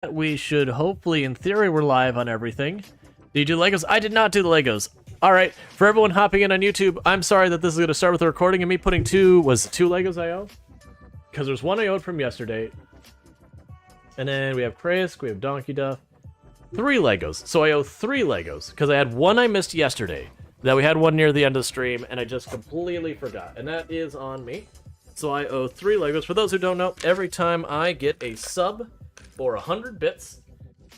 We should hopefully, in theory, we're live on everything. Did you do Legos? I did not do the Legos. All right, for everyone hopping in on YouTube, I'm sorry that this is going to start with a recording and me putting two Legos I owe? Because there's one I owed from yesterday. And then we have Kresk, we have Donkey Duff. 3 Legos. So I owe 3 Legos, because I had one I missed yesterday. That we had one near the end of the stream, and I just completely forgot. And that is on me. So I owe 3 Legos. For those who don't know, every time I get a sub for 100 bits,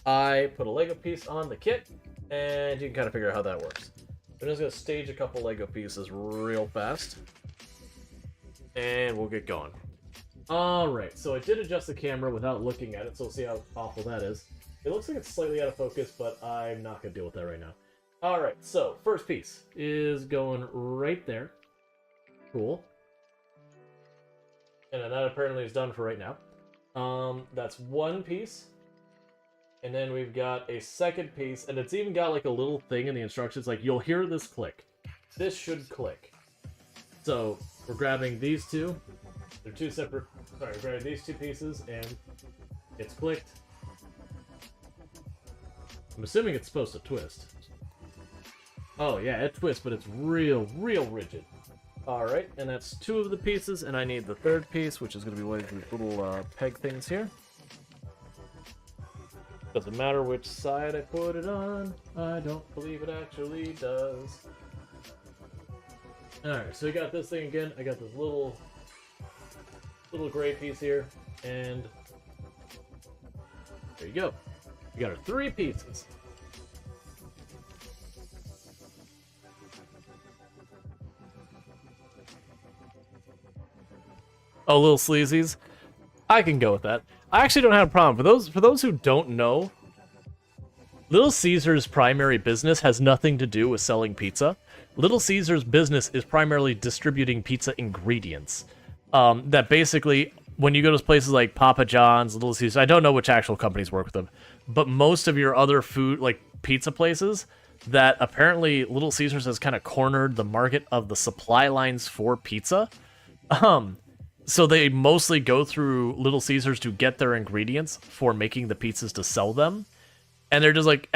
I put a Lego piece on the kit, and you can kind of figure out how that works. I'm just going to stage a couple Lego pieces real fast, and we'll get going. Alright, so I did adjust the camera without looking at it, so we'll see how awful that is. It looks like it's slightly out of focus, but I'm not going to deal with that right now. Alright, so first piece is going right there. Cool. And then that apparently is done for right now. That's one piece. And then we've got a second piece, and it's even got like a little thing in the instructions, like you'll hear this click. This should click. So we're grabbing these two. They're two separate, sorry, we're grabbing these two pieces, and it's clicked. I'm assuming it's supposed to twist. Oh yeah, it twists, but it's real rigid. Alright, and that's 2 of the pieces, and I need the third piece, which is going to be one of these little peg things here. Doesn't matter which side I put it on, I don't believe it actually does. Alright, so we got this thing again, I got this little gray piece here, and there you go. We got our 3 pieces. Oh, little sleazies. I can go with that. I actually don't have a problem. For those who don't know, Little Caesars' primary business has nothing to do with selling pizza. Little Caesars' business is primarily distributing pizza ingredients. That basically, when you go to places like Papa John's, Little Caesars, I don't know which actual companies work with them, but most of your other food, like pizza places, that apparently Little Caesars has kind of cornered the market of the supply lines for pizza. So they mostly go through Little Caesars to get their ingredients for making the pizzas to sell them. And they're just like,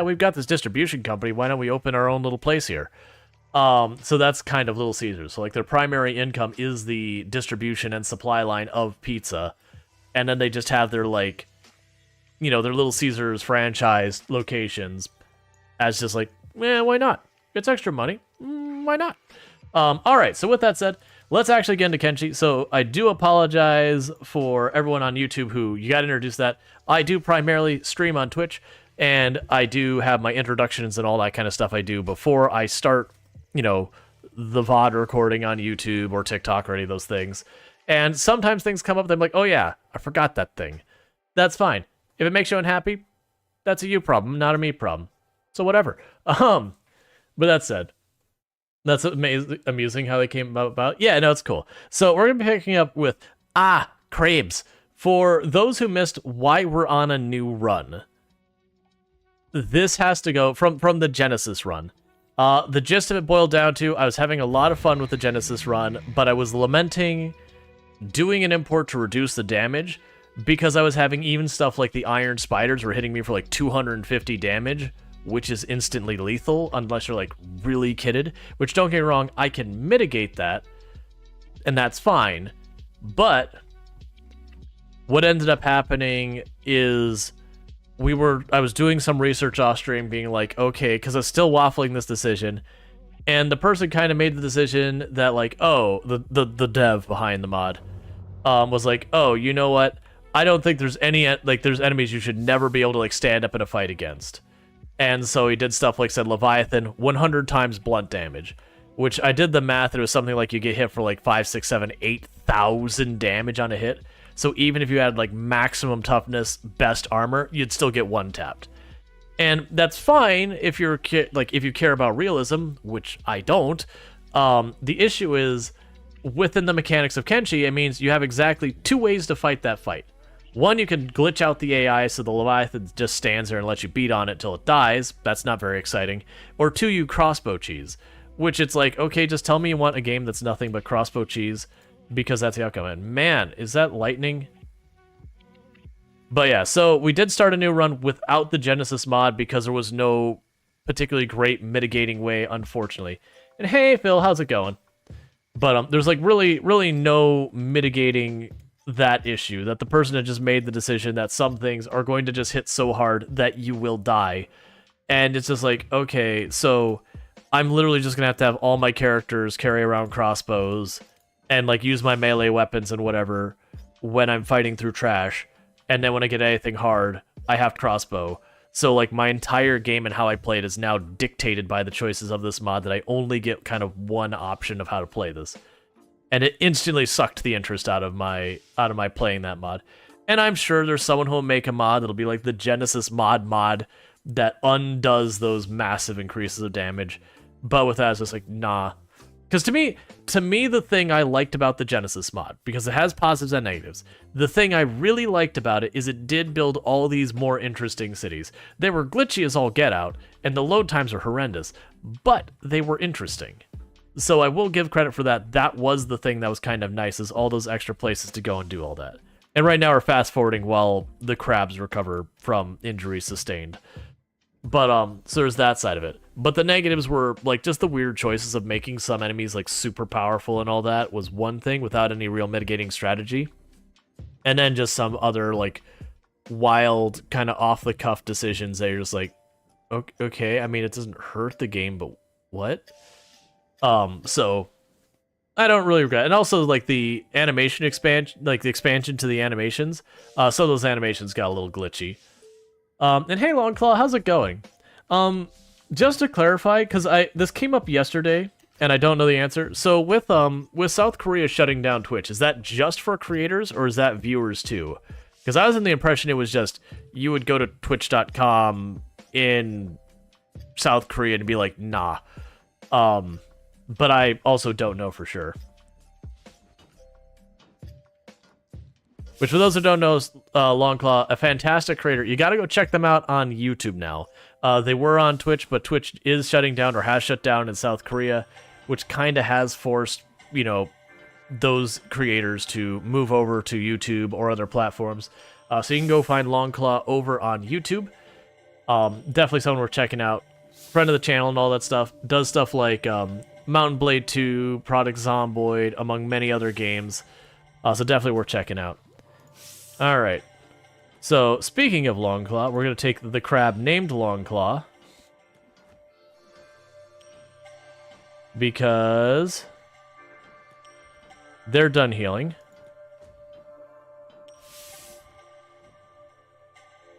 we've got this distribution company, why don't we open our own little place here? So that's kind of Little Caesars. So like their primary income is the distribution and supply line of pizza. And then they just have their like, you know, their Little Caesars franchise locations as just like, why not? It's extra money. Why not? Alright, so with that said, let's actually get into Kenshi. So I do apologize for everyone on YouTube who, you gotta introduce that. I do primarily stream on Twitch, and I do have my introductions and all that kind of stuff I do before I start, you know, the VOD recording on YouTube or TikTok or any of those things. And sometimes things come up that I'm like, oh yeah, I forgot that thing. That's fine. If it makes you unhappy, that's a you problem, not a me problem. So whatever. But that said, that's amusing how they came about. Yeah, no, it's cool. So we're going to be picking up with, Crebs. For those who missed why we're on a new run, this has to go from the Genesis run. The gist of it boiled down to, I was having a lot of fun with the Genesis run, but I was lamenting doing an import to reduce the damage, because I was having even stuff like the Iron Spiders were hitting me for like 250 damage, which is instantly lethal unless you're like really kitted, which don't get me wrong, I can mitigate that, and that's fine. But what ended up happening is I was doing some research off stream being like, okay, because I was still waffling this decision, and the person kind of made the decision that like, oh, the dev behind the mod was like, oh, you know what? I don't think there's there's enemies you should never be able to like stand up in a fight against. And so he did stuff like said Leviathan 100 times blunt damage, which I did the math. It was something like you get hit for like 5, 6, 7, 8,000 damage on a hit. So even if you had like maximum toughness, best armor, you'd still get one tapped. And that's fine if you're if you care about realism, which I don't. The issue is within the mechanics of Kenshi, it means you have exactly 2 ways to fight that fight. One, you can glitch out the AI so the Leviathan just stands there and lets you beat on it till it dies. That's not very exciting. Or 2, you crossbow cheese, which it's like, okay, just tell me you want a game that's nothing but crossbow cheese, because that's the outcome. And man, is that lightning But yeah, so we did start a new run without the Genesis mod because there was no particularly great mitigating way, unfortunately. And hey, Phil, how's it going? But there's like really no mitigating that issue, that the person had just made the decision that some things are going to just hit so hard that you will die. And it's just like, okay, so I'm literally just gonna have to have all my characters carry around crossbows and like use my melee weapons and whatever when I'm fighting through trash. And then when I get anything hard, I have crossbow. So like my entire game and how I play it is now dictated by the choices of this mod, that I only get kind of one option of how to play this. And it instantly sucked the interest out of my playing that mod. And I'm sure there's someone who will make a mod that'll be like the Genesis mod that undoes those massive increases of damage. But with that, it's just like, nah. Because to me, the thing I liked about the Genesis mod, because it has positives and negatives, the thing I really liked about it is it did build all these more interesting cities. They were glitchy as all get out, and the load times are horrendous, but they were interesting. So I will give credit for that. That was the thing that was kind of nice, is all those extra places to go and do all that. And right now we're fast forwarding while the crabs recover from injuries sustained. But, so there's that side of it. But the negatives were, like, just the weird choices of making some enemies, like, super powerful and all that was one thing without any real mitigating strategy. And then just some other, like, wild, kind of off-the-cuff decisions that you're just like, okay, I mean, it doesn't hurt the game, but what? So, I don't really regret it. And also, like, the animation expansion, like, the expansion to the animations, some of those animations got a little glitchy. And hey, Longclaw, how's it going? Just to clarify, because this came up yesterday, and I don't know the answer. So with South Korea shutting down Twitch, is that just for creators, or is that viewers too? Because I was in the impression it was just, you would go to twitch.com in South Korea and be like, nah. But I also don't know for sure. Which, for those who don't know, Longclaw, a fantastic creator. You gotta go check them out on YouTube now. They were on Twitch, but Twitch is shutting down, or has shut down in South Korea, which kind of has forced, you know, those creators to move over to YouTube or other platforms. So you can go find Longclaw over on YouTube. Definitely someone worth checking out. Friend of the channel and all that stuff. Does stuff like Mountain Blade 2, Product Zomboid, among many other games. So definitely worth checking out. Alright, so speaking of Longclaw, we're going to take the crab named Longclaw, because they're done healing.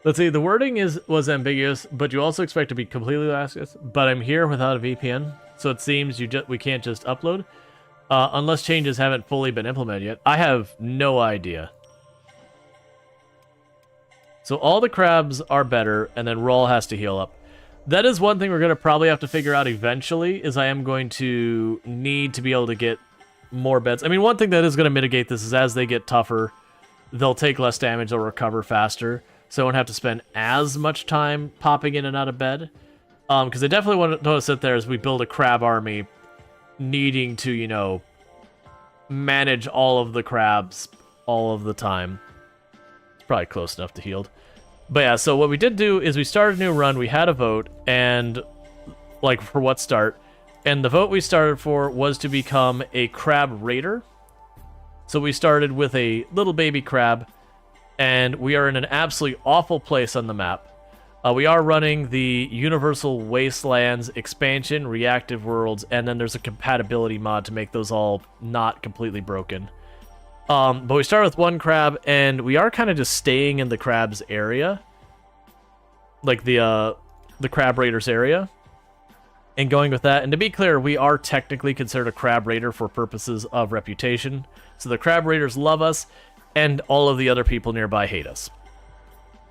Let's see, the wording was ambiguous, but you also expect to be completely lastless, but I'm here without a VPN, so it seems we can't just upload, unless changes haven't fully been implemented yet. I have no idea. So all the crabs are better, and then Rual has to heal up. That is one thing we're going to probably have to figure out eventually, is I am going to need to be able to get more beds. I mean, one thing that is going to mitigate this is as they get tougher, they'll take less damage, they'll recover faster, so I won't have to spend as much time popping in and out of bed. Because I definitely want to sit there as we build a crab army, needing to, you know, manage all of the crabs all of the time. Probably close enough to healed. But yeah, so what we did do is we started a new run, we had a vote, and like for what start, and the vote we started for was to become a crab raider. So we started with a little baby crab, and we are in an absolutely awful place on the map. We are running the Universal Wastelands expansion, Reactive Worlds, and then there's a compatibility mod to make those all not completely broken. But we start with one crab, and we are kind of just staying in the crab's area. Like the crab raiders area. And going with that. And to be clear, we are technically considered a crab raider for purposes of reputation. So the crab raiders love us, and all of the other people nearby hate us.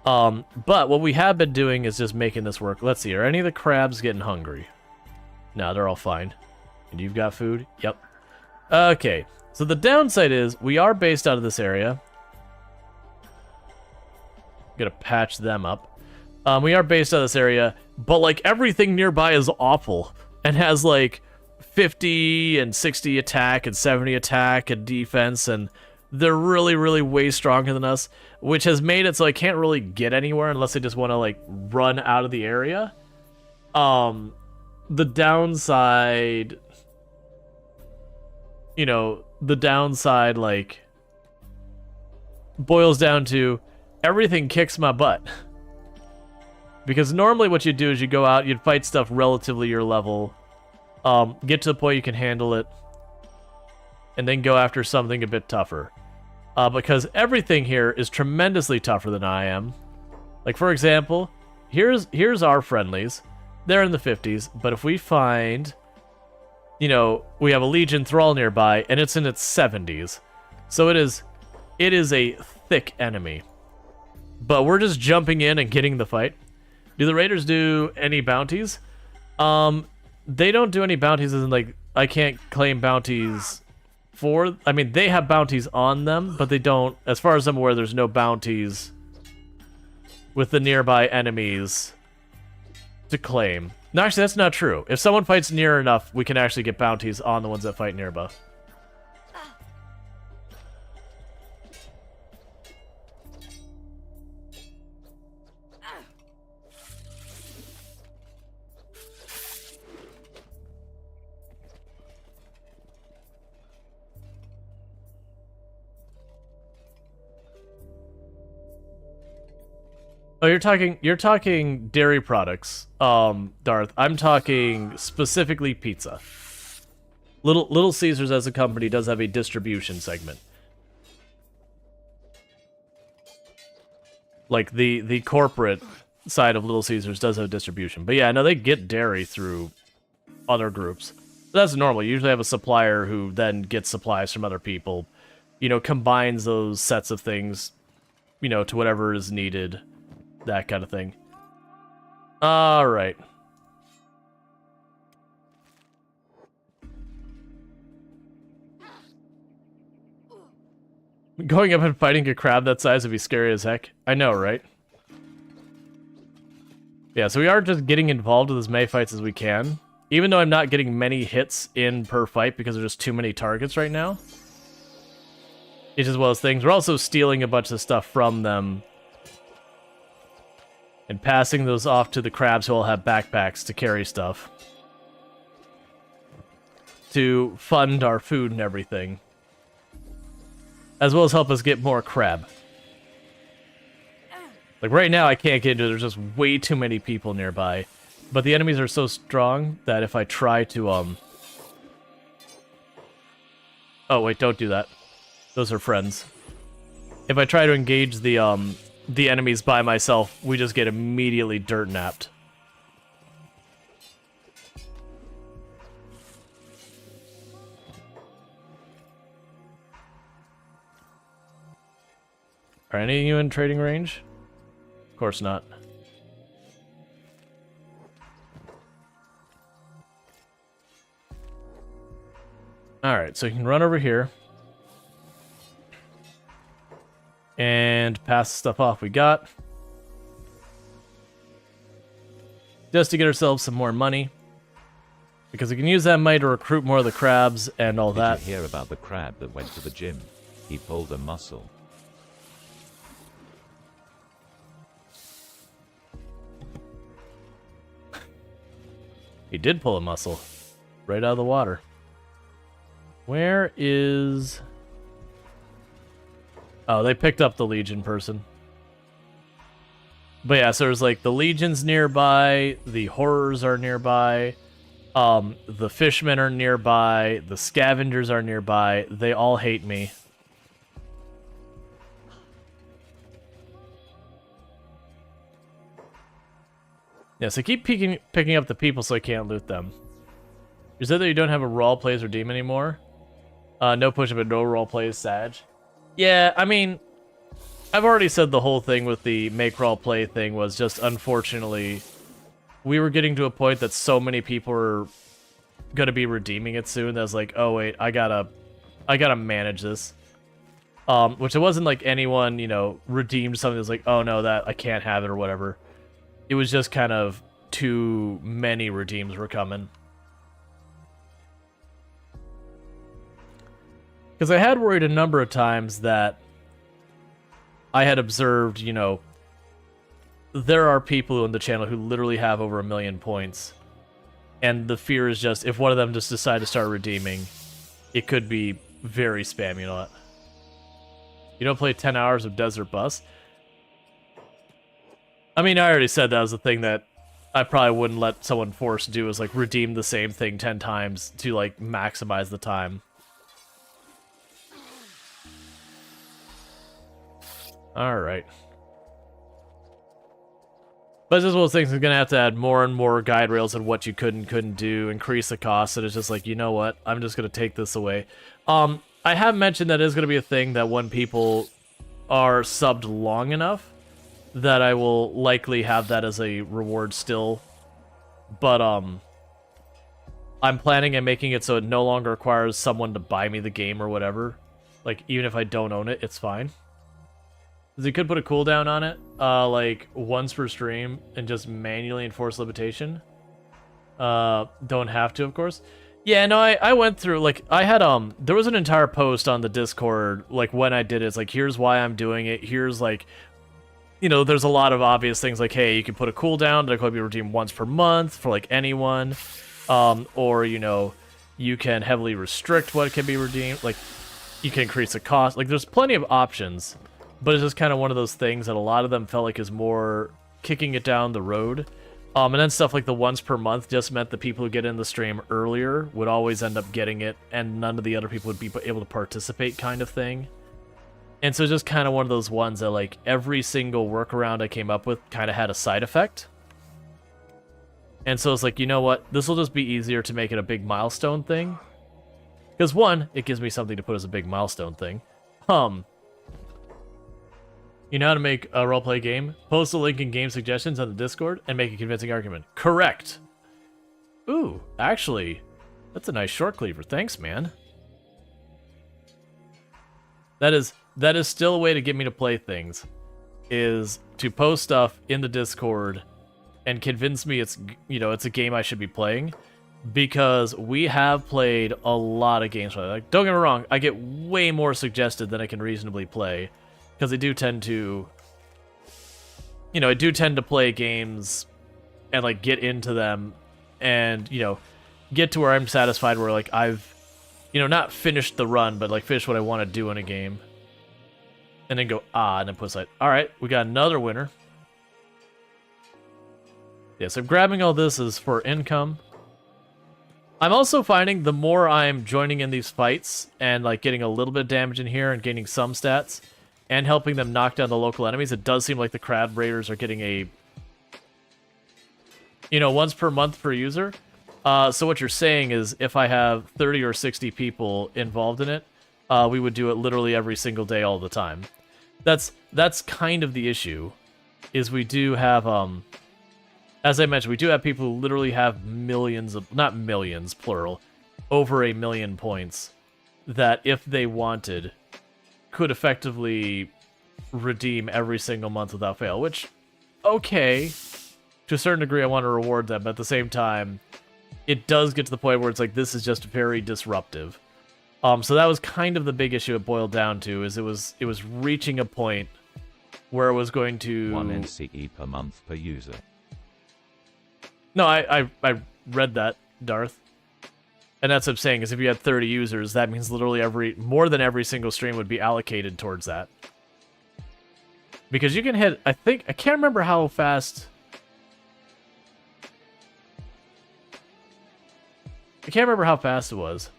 But what we have been doing is just making this work. Let's see, are any of the crabs getting hungry? No, they're all fine. And you've got food? Yep. Okay. So the downside is, we are based out of this area. Gonna patch them up. We are based out of this area, but like everything nearby is awful and has like 50 and 60 attack and 70 attack and defense, and they're really, really way stronger than us, which has made it so I can't really get anywhere unless I just want to, like, run out of the area. The downside, you know, like, boils down to everything kicks my butt. Because normally what you do is you go out, you'd fight stuff relatively your level, get to the point you can handle it, and then go after something a bit tougher. Because everything here is tremendously tougher than I am. Like, for example, here's our friendlies. They're in the 50s, but if we find, you know, we have a Legion Thrall nearby, and it's in its 70s. So it is a thick enemy. But we're just jumping in and getting the fight. Do the Raiders do any bounties? They don't do any bounties, as in, like, I can't claim bounties for... I mean, they have bounties on them, but they don't... As far as I'm aware, there's no bounties with the nearby enemies to claim. No, actually, that's not true. If someone fights near enough, we can actually get bounties on the ones that fight nearby. Oh, you're talking dairy products, Darth. I'm talking specifically pizza. Little Caesars as a company does have a distribution segment. Like the corporate side of Little Caesars does have distribution. But yeah, no, they get dairy through other groups. But that's normal. You usually have a supplier who then gets supplies from other people, you know, combines those sets of things, you know, to whatever is needed. That kind of thing. Alright. Going up and fighting a crab that size would be scary as heck. I know, right? Yeah, so we are just getting involved with as many fights as we can. Even though I'm not getting many hits in per fight because there's just too many targets right now. It's as well as things. We're also stealing a bunch of stuff from them. And passing those off to the crabs who all have backpacks to carry stuff. To fund our food and everything. As well as help us get more crab. Like right now I can't get into it, there's just way too many people nearby. But the enemies are so strong that if I try to, Oh wait, don't do that. Those are friends. If I try to engage the enemies by myself, we just get immediately dirt napped. Are any of you in trading range? Of course not. Alright, so you can run over here. And pass the stuff off we got. Just to get ourselves some more money. Because we can use that money to recruit more of the crabs and all that. Did you hear about the crab that went to the gym? He pulled a muscle. He did pull a muscle. Right out of the water. Where is... Oh, they picked up the Legion person. But yeah, so there's like the Legions nearby, the Horrors are nearby, the Fishmen are nearby, the Scavengers are nearby. They all hate me. Yeah, so keep picking up the people so I can't loot them. You said that you don't have a Rual plays redeem anymore? No push-up and no Rual plays Sag. Yeah, I mean, I've already said the whole thing with the make Rual play thing was just, unfortunately, we were getting to a point that so many people were going to be redeeming it soon that I was like, oh wait, I gotta manage this. Which it wasn't like anyone, you know, redeemed something that was like, oh no, that I can't have it or whatever. It was just kind of too many redeems were coming. Because I had worried a number of times that I had observed, you know, there are people in the channel who literally have over 1 million points. And the fear is just, if one of them just decide to start redeeming, it could be very spam, you know what? You don't play 10 hours of Desert Bus? I mean, I already said that was the thing that I probably wouldn't let someone force do, is like redeem the same thing 10 times to like maximize the time. Alright. But it's just one of those things, it's going to have to add more and more guide rails on what you could and couldn't do, increase the cost, and it's just like, you know what, I'm just going to take this away. I have mentioned that is going to be a thing that when people are subbed long enough, that I will likely have that as a reward still. But, I'm planning on making it so it no longer requires someone to buy me the game or whatever. Like, even if I don't own it, it's fine. Because you could put a cooldown on it, like, once per stream, and just manually enforce limitation. Don't have to, of course. Yeah, no, I went through, like, I had, there was an entire post on the Discord, like, when I did it, it's like, here's why I'm doing it, here's, like, you know, there's a lot of obvious things, like, hey, you can put a cooldown that could be redeemed once per month for, like, anyone, or, you know, you can heavily restrict what can be redeemed, like, you can increase the cost, like, there's plenty of options. But it's just kind of one of those things that a lot of them felt like is more kicking it down the road. And then stuff like the once per month just meant the people who get in the stream earlier would always end up getting it, and none of the other people would be able to participate kind of thing. And so it's just kind of one of those ones that, like, every single workaround I came up with kind of had a side effect. And so it's like, you know what, this will just be easier to make it a big milestone thing. Because one, it gives me something to put as a big milestone thing. You know how to make a roleplay game? Post a link in game suggestions on the Discord and make a convincing argument. Correct. Ooh, actually, that's a nice short cleaver. Thanks, man. That is still a way to get me to play things, is to post stuff in the Discord and convince me it's, you know, it's a game I should be playing, because we have played a lot of games. Like, don't get me wrong, I get way more suggested than I can reasonably play. Because I do tend to, you know, I do tend to play games and, like, get into them and, you know, get to where I'm satisfied, where, like, I've, you know, not finished the run, but, like, finished what I want to do in a game. And then go, and then put aside. Alright, we got another winner. Yeah, so grabbing all this is for income. I'm also finding the more I'm joining in these fights and, like, getting a little bit of damage in here and gaining some stats, and helping them knock down the local enemies, it does seem like the Crab Raiders are getting a, you know, once per month per user. So what you're saying is, if I have 30 or 60 people involved in it, we would do it literally every single day all the time. That's kind of the issue, is we do have, as I mentioned, we do have people who literally have millions of, not millions, plural, over 1 million points, that if they wanted, could effectively redeem every single month without fail, which, okay, to a certain degree I want to reward them, but at the same time, it does get to the point where it's like, this is just very disruptive. So that was kind of the big issue it boiled down to, is it was reaching a point where it was going to... 1 NCE per month per user. No, I read that, Darth. And that's what I'm saying, is if you had 30 users, that means literally more than every single stream would be allocated towards that. Because you can hit, I can't remember how fast... I can't remember how fast it was.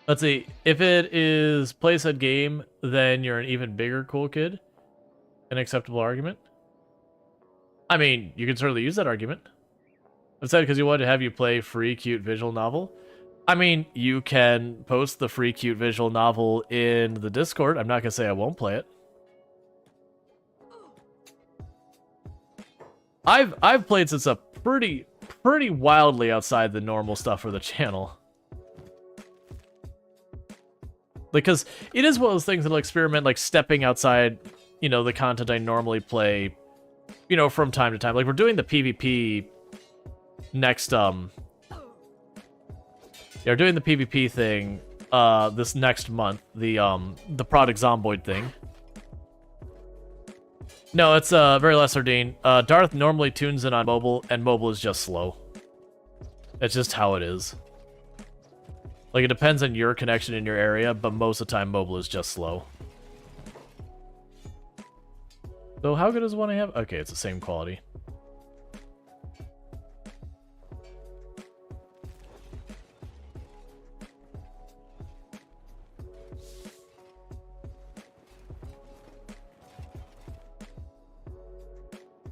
Let's see, if it is playset game, then you're an even bigger cool kid. An acceptable argument. I mean, you can certainly use that argument. I've said because you wanted to have you play free cute visual novel. I mean, you can post the free cute visual novel in the Discord. I'm not going to say I won't play it. I've played some stuff pretty wildly outside the normal stuff for the channel. Because it is one of those things that'll experiment, like, stepping outside, you know, the content I normally play, you know, from time to time. Like, we're doing the PvP next, yeah, we're doing the PvP thing this next month, the product Zomboid thing. No, it's very lesser Dean. Darth normally tunes in on mobile, and mobile is just slow. It's just how it is. Like, it depends on your connection in your area, but most of the time mobile is just slow. So how good is the one I have? Okay, it's the same quality.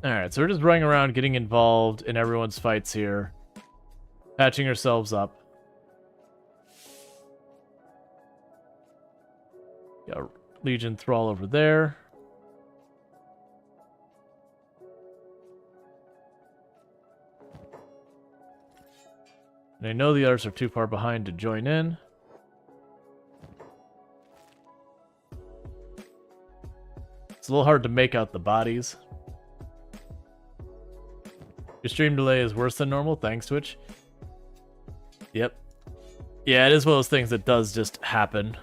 Alright, so we're just running around, getting involved in everyone's fights here. Patching ourselves up. Got Legion Thrall over there. And I know the others are too far behind to join in. It's a little hard to make out the bodies. Your stream delay is worse than normal. Thanks, Twitch. Yep. Yeah, it is one of those things that does just happen.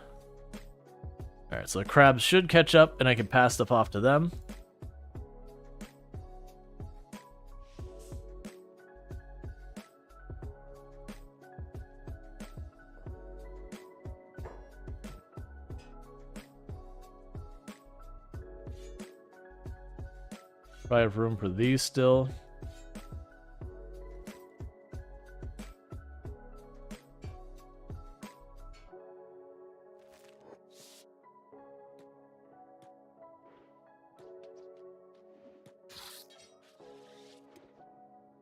Alright, so the crabs should catch up, and I can pass stuff off to them. Probably have room for these still.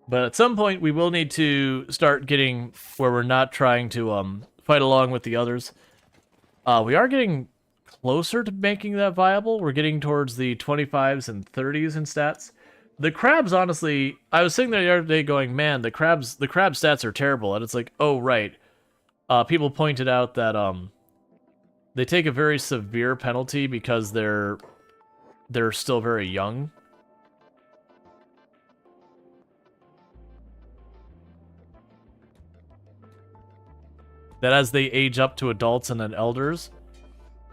But at some point, we will need to start getting where we're not trying to fight along with the others. We are getting closer to making that viable. We're getting towards the 25s and 30s in stats. The crabs, honestly, I was sitting there the other day going, man, the crab stats are terrible. And it's like, oh, right. People pointed out that they take a very severe penalty because they're still very young. That as they age up to adults and then elders,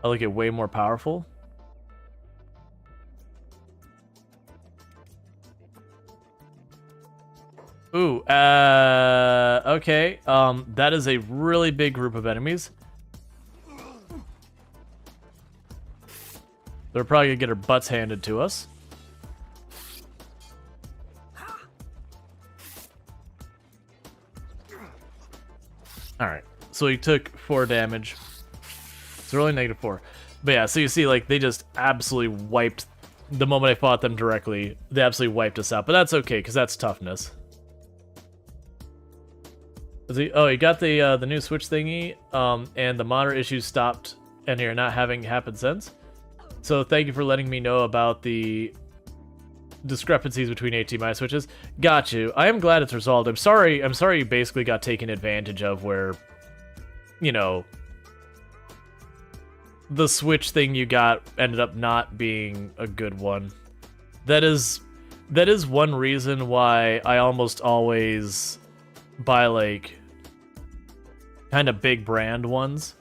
they'll get way more powerful. Ooh, okay. That is a really big group of enemies. They're probably gonna get our butts handed to us. Alright. So he took 4 damage. It's really -4. But yeah, so you see, like, they just absolutely wiped... The moment I fought them directly, they absolutely wiped us out. But that's okay, because that's toughness. Oh, he got the new Switch thingy, and the monitor issues stopped, and you're not having happened since. So thank you for letting me know about the discrepancies between HDMI switches. Got you. I am glad it's resolved. I'm sorry you basically got taken advantage of where... You know, the Switch thing you got ended up not being a good one. That is one reason why I almost always buy, like, kind of big brand ones.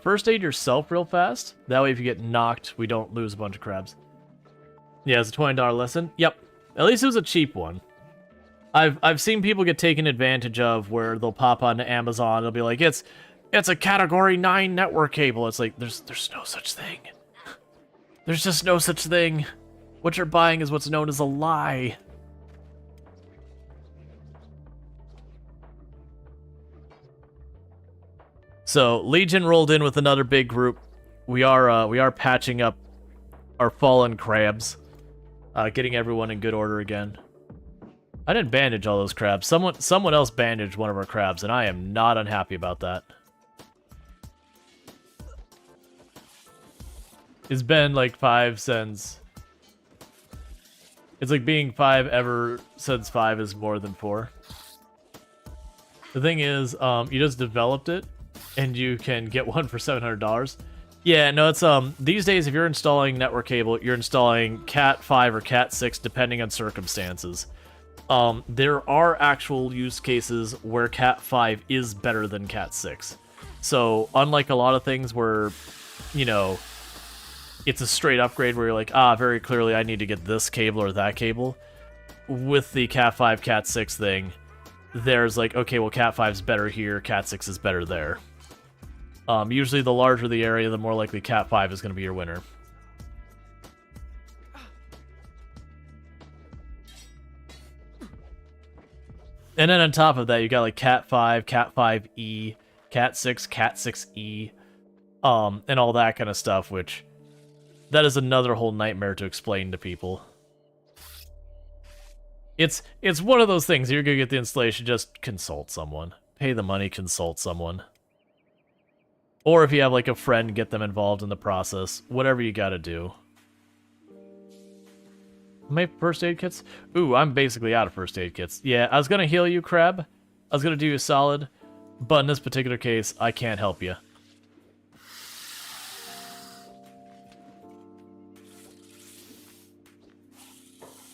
First aid yourself real fast. That way if you get knocked, we don't lose a bunch of crabs. Yeah, it's a $20 lesson. Yep. At least it was a cheap one. I've seen people get taken advantage of where they'll pop onto Amazon. They'll be like, it's a Category 9 network cable. It's like, there's no such thing. There's just no such thing. What you're buying is what's known as a lie. So Legion rolled in with another big group. We are patching up our fallen crabs, getting everyone in good order again. I didn't bandage all those crabs. Someone else bandaged one of our crabs, and I am not unhappy about that. It's been like 5 since... It's like being 5 ever since 5 is more than 4. The thing is, you just developed it, and you can get one for $700. Yeah, no, it's these days if you're installing network cable, you're installing Cat 5 or Cat 6 depending on circumstances. there are actual use cases where Cat 5 is better than Cat 6. So, unlike a lot of things where, you know, it's a straight upgrade where you're like, very clearly I need to get this cable or that cable, with the Cat 5, Cat 6 thing, there's like, okay, well, Cat 5's better here, Cat 6 is better there. Usually the larger the area, the more likely Cat 5 is going to be your winner. And then on top of that, you got like Cat 5, Cat 5e, Cat 6, Cat 6e, and all that kind of stuff, which that is another whole nightmare to explain to people. It's one of those things, you're gonna get the installation, just consult someone. Pay the money, consult someone. Or if you have like a friend, get them involved in the process. Whatever you gotta do. My first aid kits? Ooh, I'm basically out of first aid kits. Yeah, I was gonna heal you, Creb. I was gonna do you a solid. But in this particular case, I can't help you.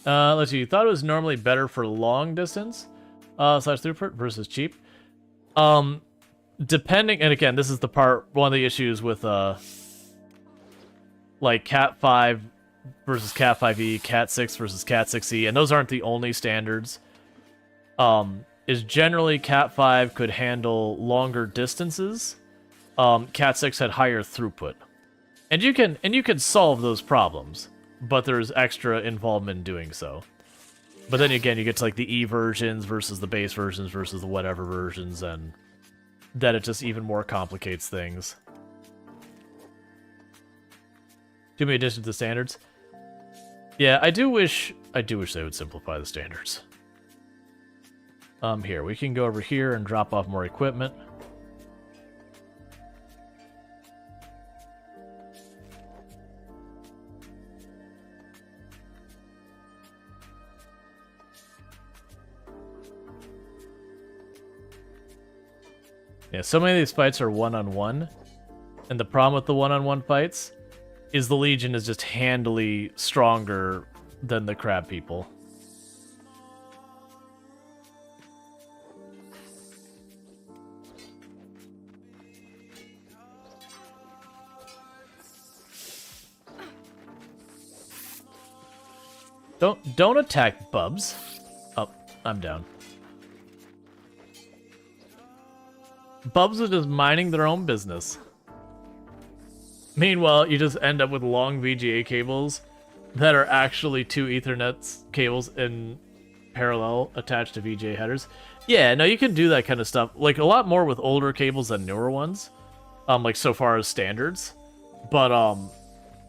Let's see. You thought it was normally better for long distance slash throughput versus cheap. Depending, and again, this is the part, one of the issues with like Cat 5 versus Cat 5e, Cat 6 versus Cat 6e, and those aren't the only standards. Is generally Cat 5 could handle longer distances. Cat 6 had higher throughput, and you can solve those problems, but there's extra involvement in doing so. But then again, you get to like the E versions versus the base versions versus the whatever versions, and then it just even more complicates things. Too many additions to standards. Yeah, I do wish they would simplify the standards. Here, we can go over here and drop off more equipment. Yeah, so many of these fights are one-on-one, and the problem with the one-on-one fights is the Legion is just handily stronger than the Crab people. Don't attack Bubs. Oh, I'm down. Bubs are just minding their own business. Meanwhile, you just end up with long VGA cables that are actually two Ethernet cables in parallel attached to VGA headers. Yeah, no, you can do that kind of stuff. Like, a lot more with older cables than newer ones. Like, so far as standards. But,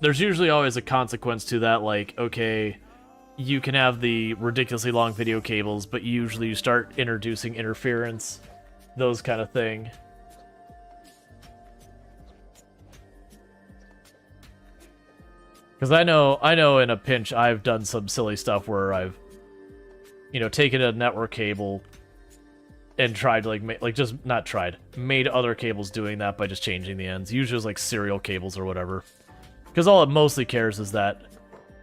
there's usually always a consequence to that, like, okay, you can have the ridiculously long video cables, but usually you start introducing interference, those kind of thing. Because I know in a pinch I've done some silly stuff where I've, you know, taken a network cable and tried to made other cables doing that by just changing the ends. Usually it's like serial cables or whatever. Because all it mostly cares is that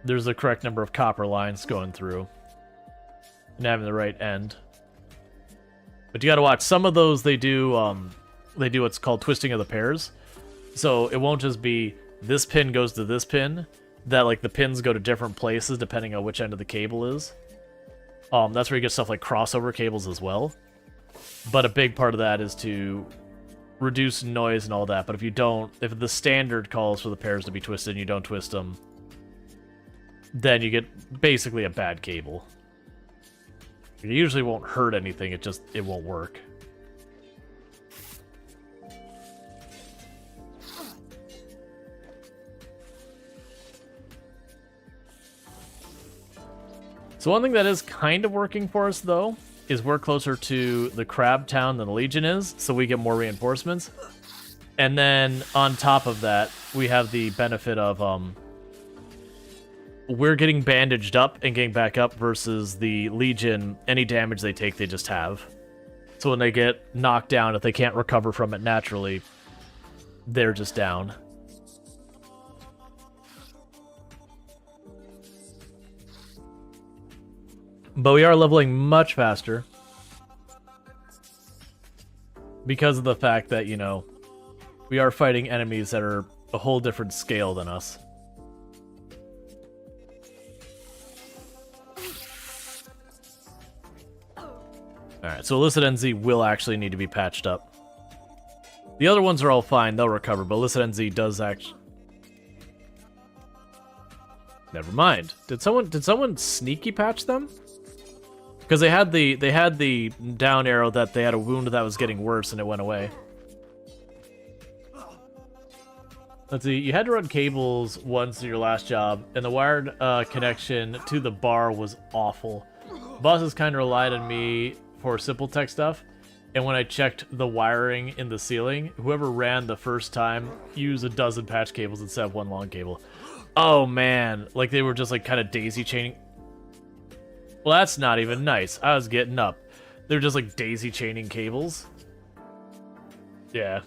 there's the correct number of copper lines going through and having the right end. But you gotta watch, some of those they do what's called twisting of the pairs. So it won't just be this pin goes to this pin, that like the pins go to different places depending on which end of the cable is. That's where you get stuff like crossover cables as well. But a big part of that is to reduce noise and all that. But if the standard calls for the pairs to be twisted and you don't twist them, then you get basically a bad cable. It usually won't hurt anything, it won't work. So one thing that is kind of working for us, though, is we're closer to the Crab Town than the Legion is, so we get more reinforcements. And then, on top of that, we have the benefit of, we're getting bandaged up and getting back up versus the Legion, any damage they take, they just have. So when they get knocked down, if they can't recover from it naturally, they're just down. But we are leveling much faster. Because of the fact that, you know, we are fighting enemies that are a whole different scale than us. Alright, so Illicit NZ will actually need to be patched up. The other ones are all fine, they'll recover, but Illicit NZ does actually... Never mind. Did someone sneaky patch them? Because they had the down arrow that they had a wound that was getting worse and it went away. Let's see, you had to run cables once in your last job, and the wired connection to the bar was awful. Bosses kind of relied on me for simple tech stuff, and when I checked the wiring in the ceiling, whoever ran the first time used a dozen patch cables instead of one long cable. Oh man, like they were just like kind of daisy chaining. Well, that's not even nice. I was getting up. They're just like daisy chaining cables. Yeah.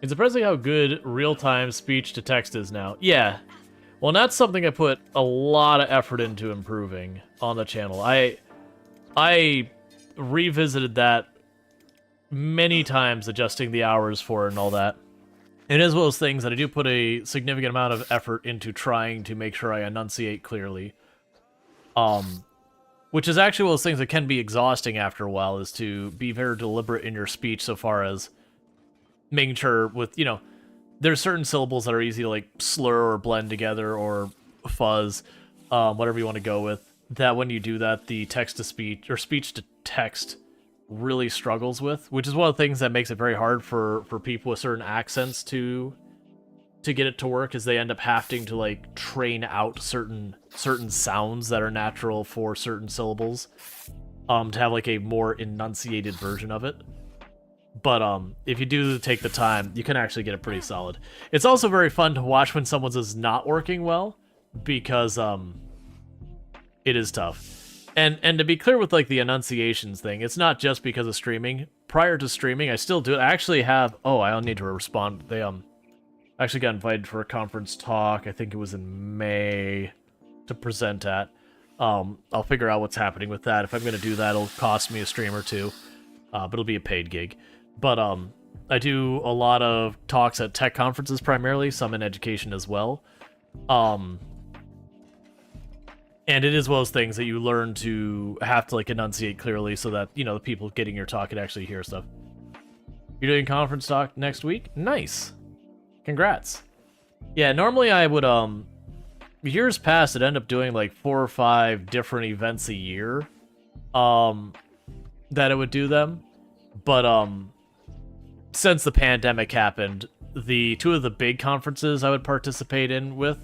It's surprising how good real-time speech-to-text is now. Yeah. Well, that's something I put a lot of effort into improving on the channel. I revisited that many times, adjusting the hours for it and all that. It is one of those things that I do put a significant amount of effort into trying to make sure I enunciate clearly. Which is actually one of those things that can be exhausting after a while, is to be very deliberate in your speech so far as making sure with, you know, there's certain syllables that are easy to like slur or blend together or fuzz, whatever you want to go with, that when you do that, the text-to-speech or speech-to-text really struggles with, which is one of the things that makes it very hard for people with certain accents to get it to work, is they end up having to like train out certain sounds that are natural for certain syllables, to have like a more enunciated version of it. But if you do take the time, you can actually get it pretty solid. It's also very fun to watch when someone's is not working well, because it is tough. And to be clear with like the enunciations thing, it's not just because of streaming. Prior to streaming, I still do it. I actually have... Oh, I'll need to respond. They actually got invited for a conference talk. I think it was in May to present at. I'll figure out what's happening with that. If I'm going to do that, it'll cost me a stream or two. But it'll be a paid gig. But I do a lot of talks at tech conferences primarily, some in education as well. And it is one of those things that you learn to have to like enunciate clearly so that, you know, the people getting your talk can actually hear stuff. You're doing conference talk next week? Nice. Congrats. Yeah, normally I would, years past, I'd end up doing like 4 or 5 different events a year, that I would do them. But, since the pandemic happened, the 2 of the big conferences I would participate in with,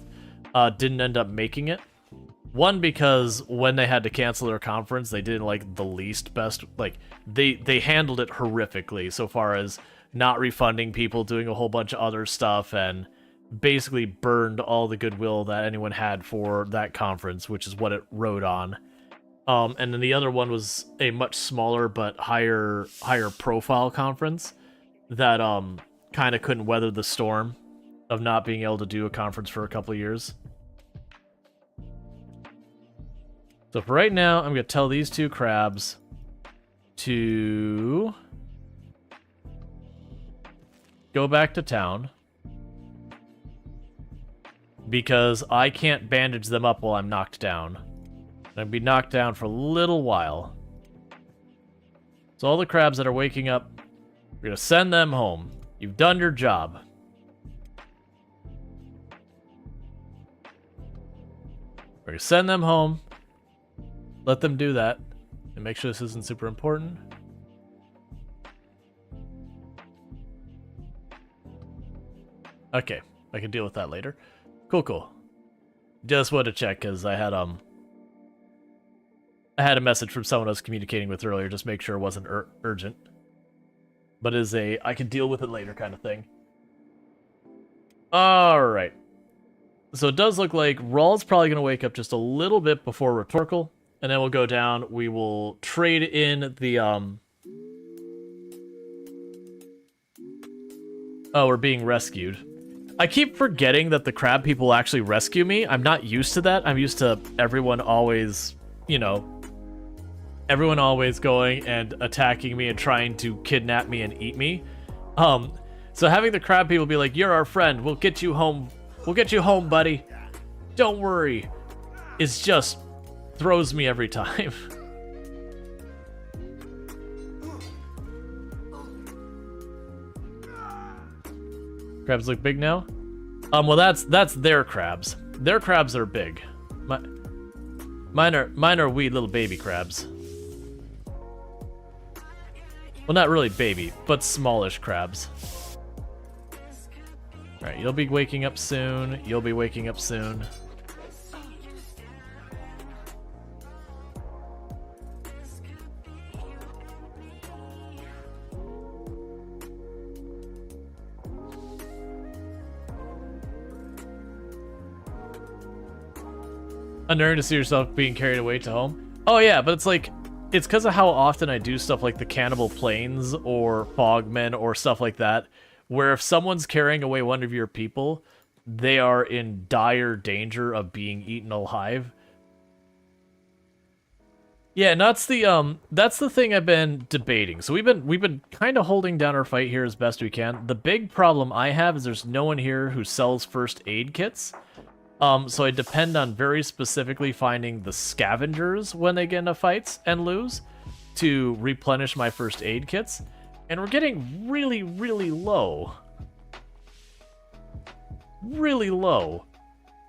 didn't end up making it. One, because when they had to cancel their conference, they did like the least best, like they handled it horrifically so far as not refunding people, doing a whole bunch of other stuff, and basically burned all the goodwill that anyone had for that conference, which is what it rode on. And then the other one was a much smaller but higher profile conference that kind of couldn't weather the storm of not being able to do a conference for a couple of years. So for right now, I'm going to tell these 2 crabs to go back to town, because I can't bandage them up while I'm knocked down. I'm going to be knocked down for a little while. So all the crabs that are waking up, we're going to send them home. You've done your job. We're going to send them home. Let them do that. And make sure this isn't super important. Okay, I can deal with that later. Cool. Just wanted to check, because I had a message from someone I was communicating with earlier, just make sure it wasn't urgent. But it is I can deal with it later kind of thing. Alright. So it does look like Rual's probably going to wake up just a little bit before Rhetorical, and then we'll go down. We will trade in the, Oh, we're being rescued. I keep forgetting that the crab people actually rescue me. I'm not used to that. I'm used to everyone always you know, everyone always going and attacking me and trying to kidnap me and eat me. So having the crab people be like, "You're our friend. We'll get you home. We'll get you home, buddy. Don't worry." It's just throws me every time. Crabs look big now? Well, that's their crabs. Their crabs are big. Mine are wee little baby crabs. Well, not really baby, but smallish crabs. Alright, you'll be waking up soon. You'll be waking up soon. Unnerving to see yourself being carried away to home. Oh yeah, but it's like, it's because of how often I do stuff like the Cannibal Plains or Fogmen or stuff like that, where if someone's carrying away one of your people, they are in dire danger of being eaten alive. Yeah, and that's the thing I've been debating. So we've been kind of holding down our fight here as best we can. The big problem I have is there's no one here who sells first aid kits. So I depend on very specifically finding the scavengers when they get into fights and lose to replenish my first aid kits. And we're getting really, really low. Really low.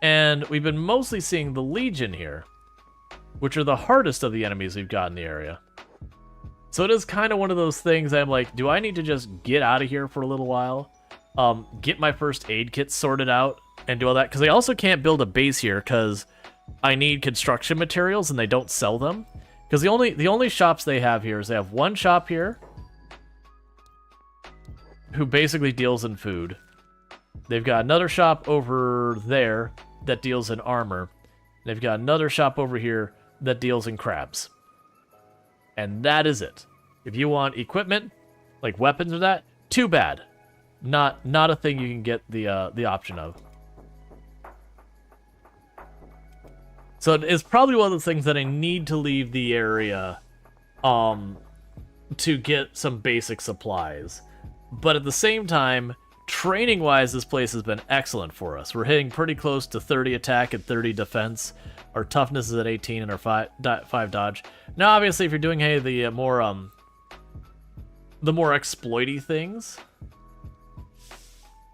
And we've been mostly seeing the Legion here, which are the hardest of the enemies we've got in the area. So it is kind of one of those things I'm like, do I need to just get out of here for a little while? Get my first aid kit sorted out and do all that, because I also can't build a base here because I need construction materials and they don't sell them. Because the only shops they have here is they have one shop here who basically deals in food. They've got another shop over there that deals in armor. They've got another shop over here that deals in crabs. And that is it. If you want equipment, like weapons or that, too bad. Not a thing you can get the option of. So it's probably one of the things that I need to leave the area to get some basic supplies. But at the same time, training-wise, this place has been excellent for us. We're hitting pretty close to 30 attack and 30 defense. Our toughness is at 18 and our 5 dodge. Now, obviously, if you're doing the more exploity things,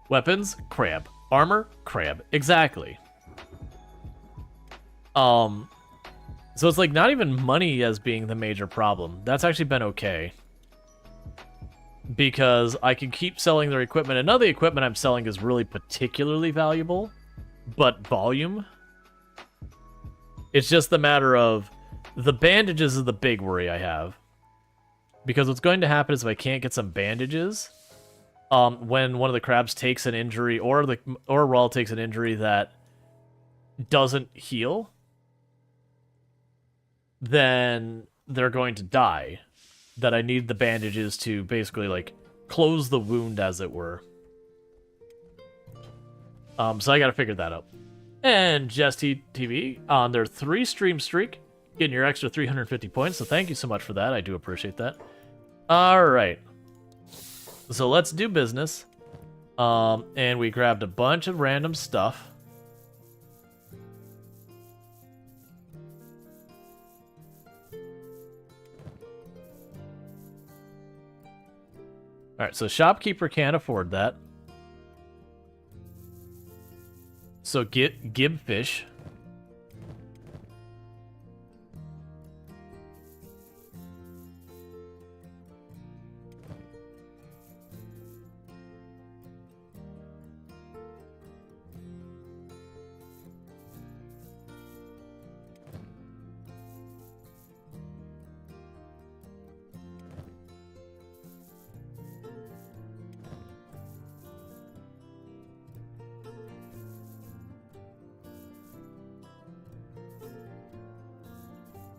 weapons, crab. Armor, crab. Exactly. So it's like not even money as being the major problem. That's actually been okay. Because I can keep selling their equipment. And none of the equipment I'm selling is really particularly valuable, but volume. It's just the matter of the bandages is the big worry I have. Because what's going to happen is if I can't get some bandages, when one of the crabs takes an injury or Rual takes an injury that doesn't heal, then they're going to die. That I need the bandages to basically, like, close the wound, as it were. So I gotta figure that out. And Jest TV on their 3-stream streak, getting your extra 350 points, so thank you so much for that. I do appreciate that. Alright. So let's do business. And we grabbed a bunch of random stuff. Alright, so shopkeeper can't afford that. So gib fish.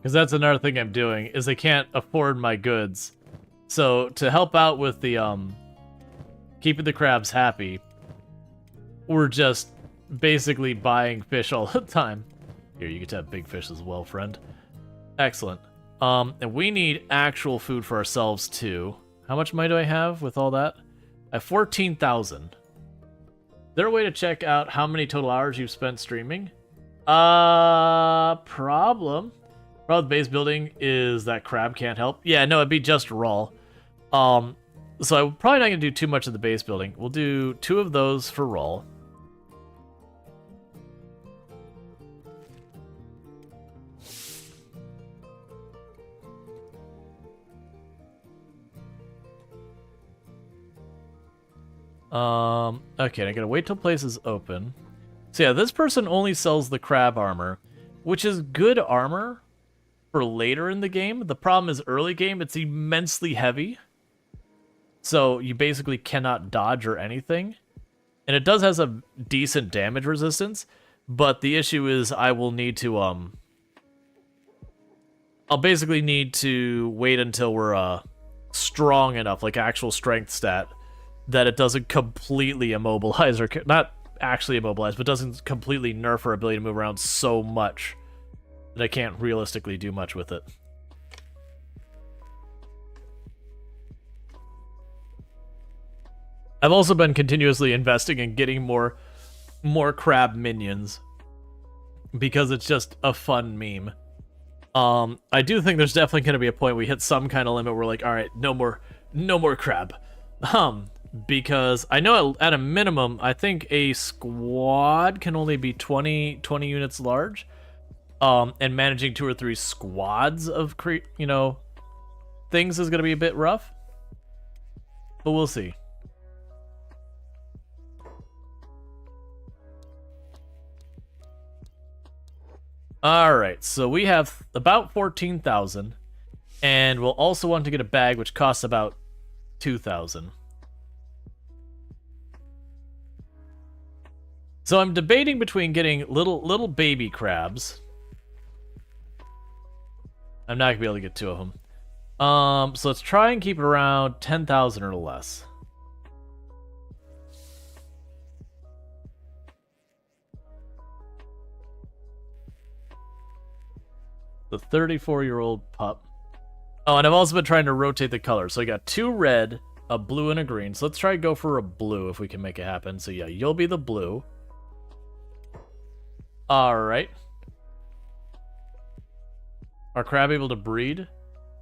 Because that's another thing I'm doing, is I can't afford my goods. So, to help out with the, keeping the crabs happy, we're just basically buying fish all the time. Here, you get to have big fish as well, friend. Excellent. And we need actual food for ourselves too. How much money do I have with all that? I have 14,000. Is there a way to check out how many total hours you've spent streaming? Problem. Problem with base building is that Crab can't help. Yeah, no, it'd be just Rual. So I'm probably not going to do too much of the base building. We'll do 2 of those for Rual. Okay, I gotta wait till places open. So yeah, this person only sells the crab armor, which is good armor for later in the game. The problem is early game, it's immensely heavy. So you basically cannot dodge or anything. And it does has a decent damage resistance, but the issue is I will need to, I'll basically need to wait until we're, strong enough, like actual strength stat, that it doesn't completely immobilize, or not actually immobilize, but doesn't completely nerf our ability to move around so much that I can't realistically do much with it. I've also been continuously investing in getting more crab minions because it's just a fun meme. I do think there's definitely going to be a point we hit some kind of limit where we're like, all right, no more crab. Because I know at a minimum, I think a squad can only be 20 units large. And managing 2 or 3 squads of, things is going to be a bit rough. But we'll see. Alright, so we have about 14,000. And we'll also want to get a bag, which costs about 2,000. So I'm debating between getting little baby crabs. I'm not gonna be able to get 2 of them. So let's try and keep it around 10,000 or less. The 34-year-old pup. Oh, and I've also been trying to rotate the colors. So I got 2 red, a blue, and a green. So let's try to go for a blue if we can make it happen. So yeah, you'll be the blue. Alright. Are crab able to breed?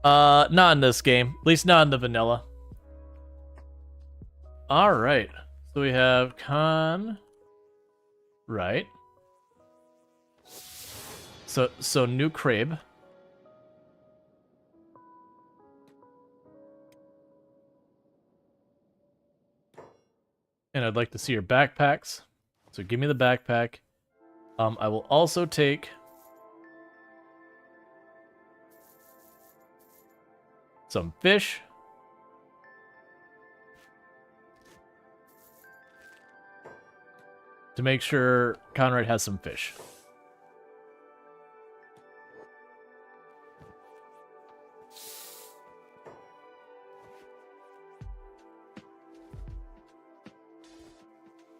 Not in this game. At least not in the vanilla. Alright. So we have Khan. Right. So new Creb. And I'd like to see your backpacks. So give me the backpack. I will also take some fish. To make sure Conrad has some fish.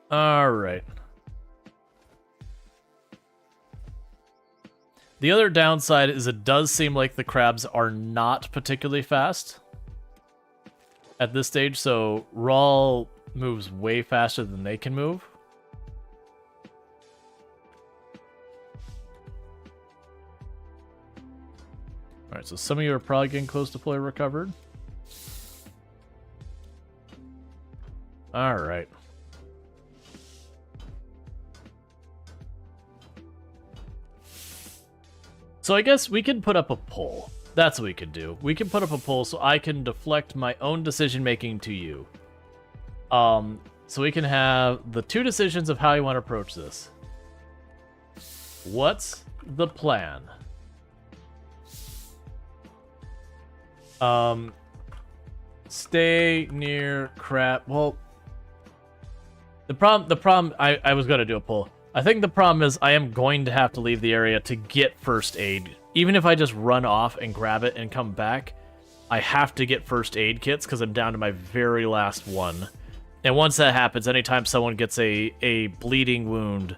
All right. The other downside is it does seem like the crabs are not particularly fast at this stage, so Rual moves way faster than they can move. Alright, so some of you are probably getting close to fully recovered. Alright. So I guess we can put up a poll. That's what we could do. We can put up a poll so I can deflect my own decision making to you. So we can have the 2 decisions of how you want to approach this. What's the plan? Stay near crab. Well, the problem. I was gonna do a poll. I think the problem is I am going to have to leave the area to get first aid. Even if I just run off and grab it and come back, I have to get first aid kits because I'm down to my very last one. And once that happens, anytime someone gets a bleeding wound,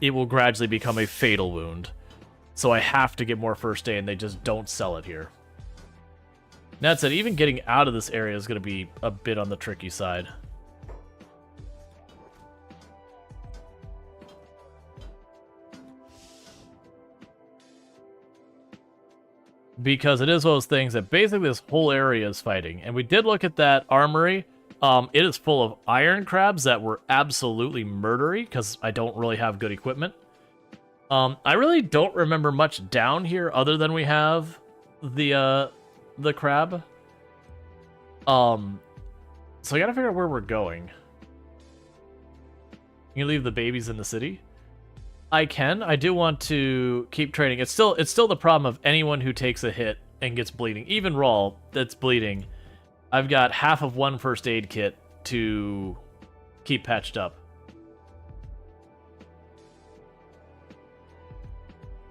it will gradually become a fatal wound. So I have to get more first aid, and they just don't sell it here. That said, even getting out of this area is going to be a bit on the tricky side. Because it is one of those things that basically this whole area is fighting. And we did look at that armory. It is full of iron crabs that were absolutely murdery, because I don't really have good equipment. I really don't remember much down here other than we have the crab. So I gotta figure out where we're going. You leave the babies in the city? I can. I do want to keep trading. It's still the problem of anyone who takes a hit and gets bleeding. Even Rual that's bleeding. I've got half of one first aid kit to keep patched up.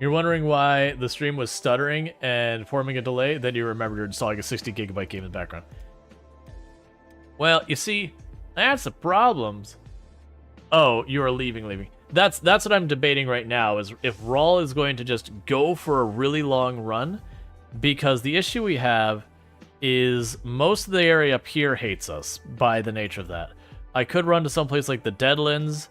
You're wondering why the stream was stuttering and forming a delay? Then you remembered you're installing a 60 gigabyte game in the background. Well, you see, that's the problems. Oh, you are leaving. That's what I'm debating right now, is if Rual is going to just go for a really long run, because the issue we have is most of the area up here hates us by the nature of that. I could run to someplace like the Deadlands.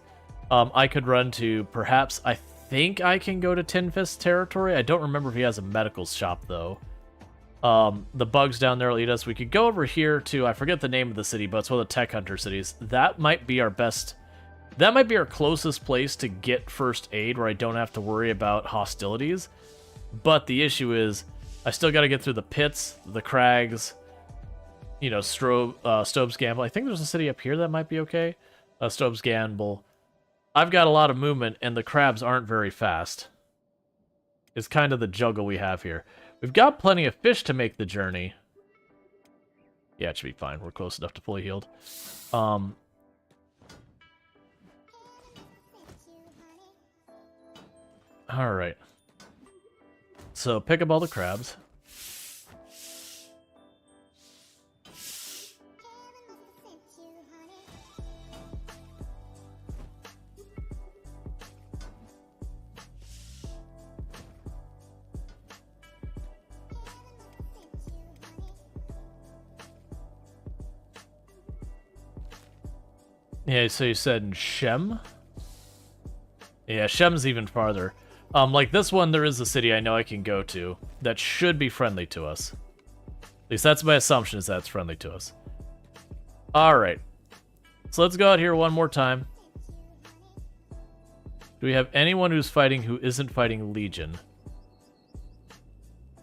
I could run to, perhaps, I think I can go to Tin Fist territory. I don't remember if he has a medical shop, though. The bugs down there will eat us. We could go over here to, I forget the name of the city, but it's one of the tech hunter cities. That might be our best... That might be our closest place to get first aid where I don't have to worry about hostilities. But the issue is, I still got to get through the pits, the crags, you know, Stobe's Gamble. I think there's a city up here that might be okay. Stobe's Gamble. I've got a lot of movement, and the crabs aren't very fast. It's kind of the juggle we have here. We've got plenty of fish to make the journey. Yeah, it should be fine. We're close enough to fully healed. Alright. So, pick up all the crabs. Yeah, so you said in Shem? Yeah, Shem's even farther. Like this one, there is a city I know I can go to that should be friendly to us. At least that's my assumption, is that it's friendly to us. Alright. So let's go out here one more time. Do we have anyone who's fighting who isn't fighting Legion?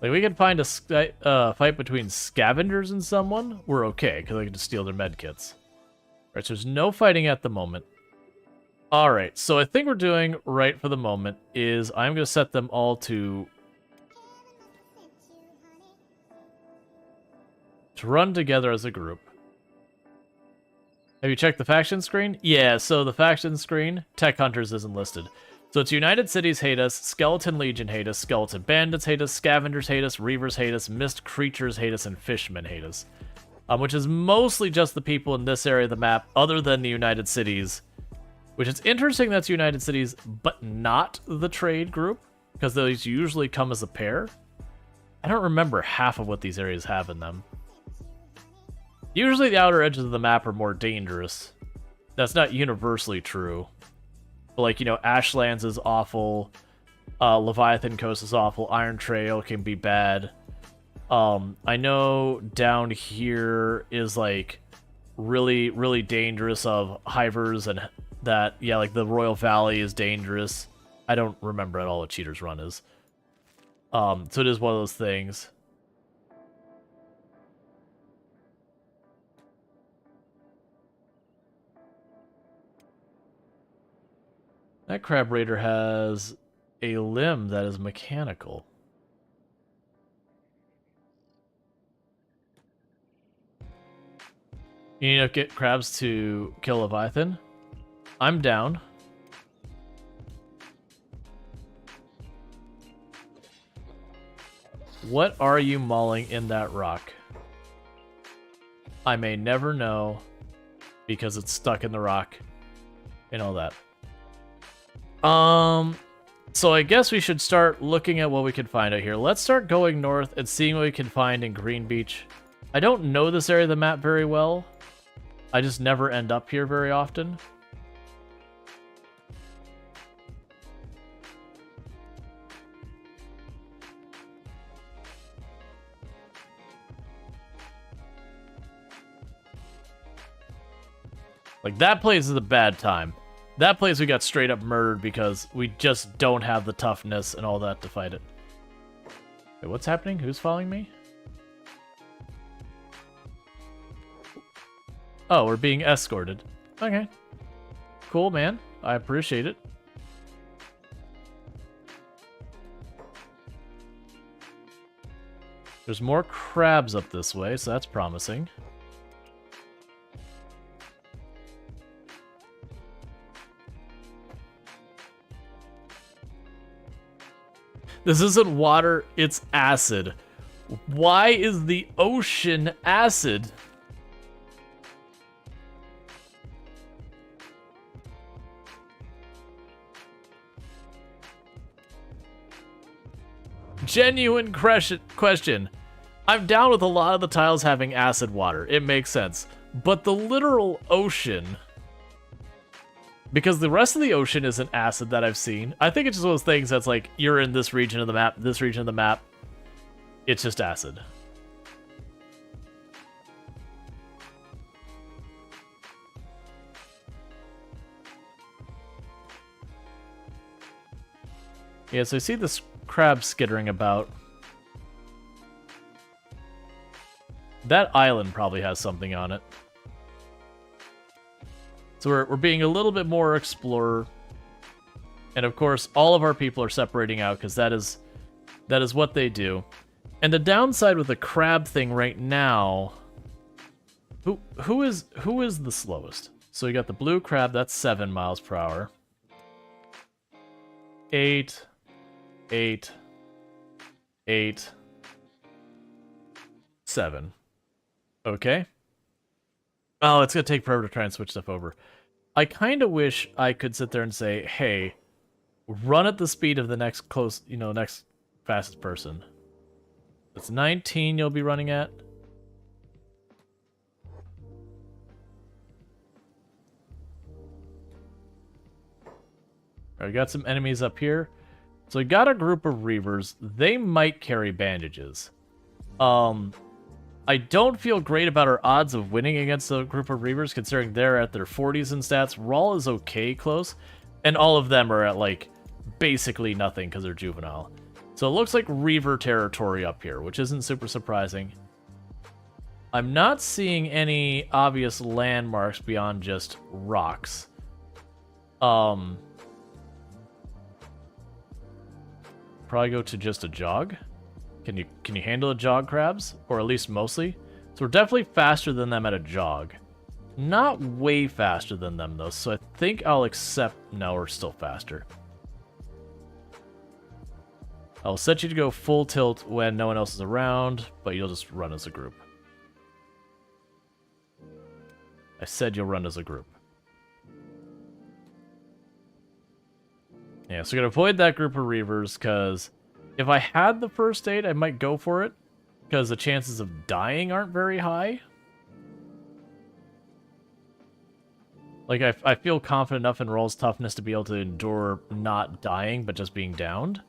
Like, we can find a fight between scavengers and someone. We're okay, because I can just steal their medkits. Alright, so there's no fighting at the moment. Alright, so I think we're doing right for the moment is I'm going to set them all to run together as a group. Have you checked the faction screen? Yeah, so the faction screen, Tech Hunters isn't listed. So it's United Cities hate us, Skeleton Legion hate us, Skeleton Bandits hate us, Scavengers hate us, Reavers hate us, Mist Creatures hate us, and Fishmen hate us. Which is mostly just the people in this area of the map, other than the United Cities. Which is interesting that's United Cities, but not the trade group, because those usually come as a pair. I don't remember half of what these areas have in them. Usually the outer edges of the map are more dangerous. That's not universally true. But like, you know, Ashlands is awful, Leviathan Coast is awful, Iron Trail can be bad. I know down here is like really, really dangerous of hivers and that, yeah, like the Royal Valley is dangerous. I don't remember at all what Cheater's Run is. So it is one of those things. That Crab Raider has a limb that is mechanical. You need to get crabs to kill Leviathan? I'm down. What are you mauling in that rock? I may never know because it's stuck in the rock and all that. So I guess we should start looking at what we can find out here. Let's start going north and seeing what we can find in Green Beach. I don't know this area of the map very well. I just never end up here very often. Like, that place is a bad time. That place we got straight up murdered because we just don't have the toughness and all that to fight it. Wait, what's happening? Who's following me? Oh, we're being escorted. Okay. Cool, man. I appreciate it. There's more crabs up this way, so that's promising. This isn't water, it's acid. Why is the ocean acid? Genuine question. I'm down with a lot of the tiles having acid water. It makes sense. But the literal ocean... Because the rest of the ocean isn't acid that I've seen. I think it's just one of those things that's like, you're in this region of the map, this region of the map. It's just acid. Yeah, so I see this crab skittering about. That island probably has something on it. So we're being a little bit more explorer. And of course, all of our people are separating out because that is what they do. And the downside with the crab thing right now, who is the slowest? So you got the blue crab, that's 7 miles per hour. 8, 8, 8, 7. Okay. Oh, it's gonna take forever to try and switch stuff over. I kind of wish I could sit there and say, hey, run at the speed of the next next fastest person. It's 19 you'll be running at. Alright, we got some enemies up here. So we got a group of Reavers. They might carry bandages. I don't feel great about our odds of winning against a group of Reavers, considering they're at their 40s in stats. Rual is okay close, and all of them are at, like, basically nothing because they're juvenile. So it looks like Reaver territory up here, which isn't super surprising. I'm not seeing any obvious landmarks beyond just rocks. Probably go to just a jog. Can you handle a jog, crabs? Or at least mostly? So we're definitely faster than them at a jog. Not way faster than them, though, so I think I'll accept... No, we're still faster. I'll set you to go full tilt when no one else is around, but you'll just run as a group. I said you'll run as a group. Yeah, so we're going to avoid that group of Reavers, because... If I had the first aid, I might go for it, because the chances of dying aren't very high. Like, I feel confident enough in Rual's toughness to be able to endure not dying, but just being downed.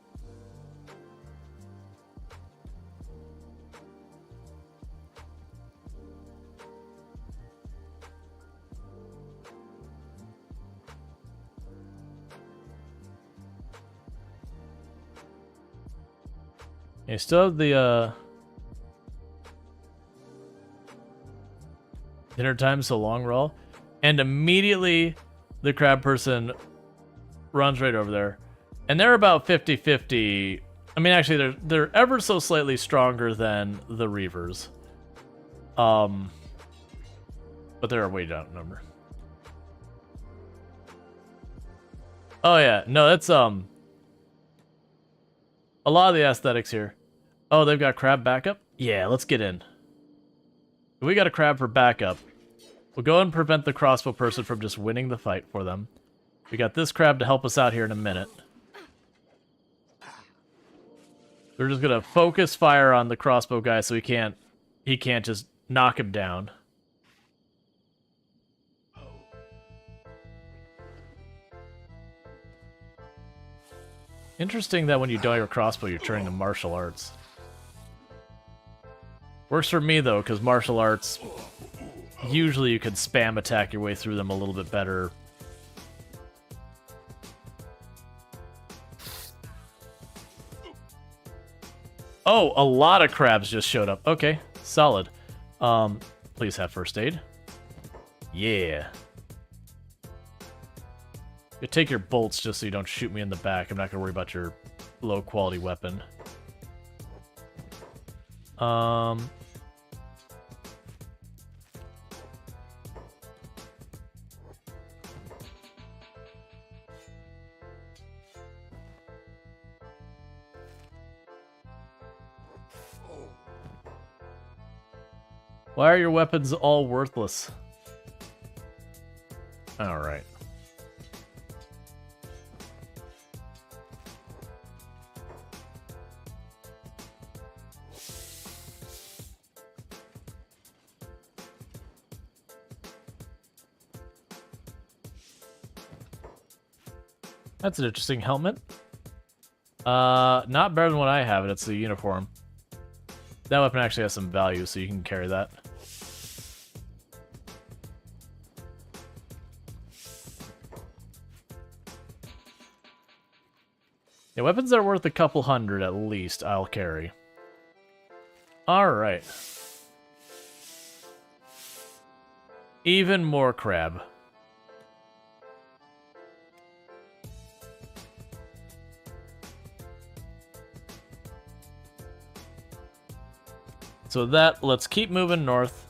You still have the, dinner time so long, Rual. And immediately, the crab person runs right over there. And they're about 50-50. I mean, actually, they're ever so slightly stronger than the Reavers. But they're a way down number. Oh, yeah. No, that's, a lot of the aesthetics here. Oh, they've got crab backup? Yeah, let's get in. We got a crab for backup. We'll go and prevent the crossbow person from just winning the fight for them. We got this crab to help us out here in a minute. We're just gonna focus fire on the crossbow guy so he can't just knock him down. Interesting that when you draw your crossbow, you're turning to martial arts. Works for me, though, because martial arts, usually you can spam attack your way through them a little bit better. Oh, a lot of crabs just showed up. Okay, solid. Please have first aid. Yeah. You take your bolts just so you don't shoot me in the back. I'm not gonna worry about your low-quality weapon. Why are your weapons all worthless? Alright. That's an interesting helmet. Not better than what I have, it's a uniform. That weapon actually has some value, so you can carry that. Yeah, weapons that are worth a couple hundred at least, I'll carry. Alright. Even more crab. So that, let's keep moving north,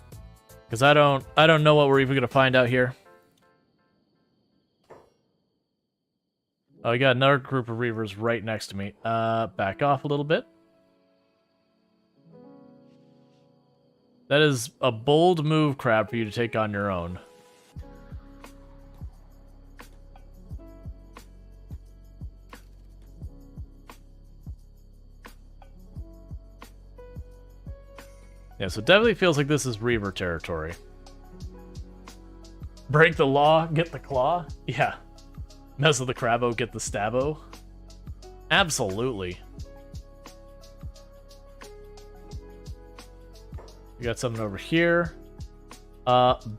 because I don't know what we're even gonna find out here. Oh, we got another group of reavers right next to me. Back off a little bit. That is a bold move, Crab, for you to take on your own. Yeah, so it definitely feels like this is Reaver territory. Break the law, get the claw? Yeah. Mess with the crabo, get the stabbo? Absolutely. We got something over here.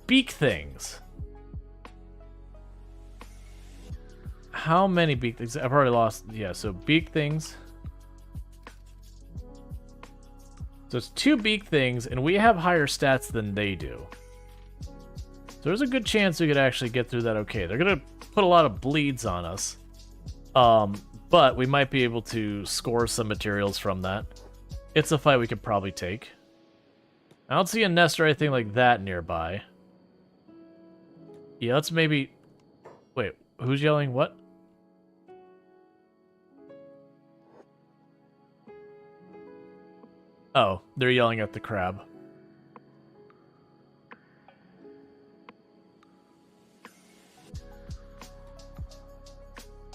Beak things. How many beak things? I've already lost. Yeah, so beak things. So it's 2 beak things, and we have higher stats than they do. So there's a good chance we could actually get through that okay. They're going to put a lot of bleeds on us. But we might be able to score some materials from that. It's a fight we could probably take. I don't see a nest or anything like that nearby. Yeah, let's maybe... Wait, who's yelling what? Oh, they're yelling at the crab.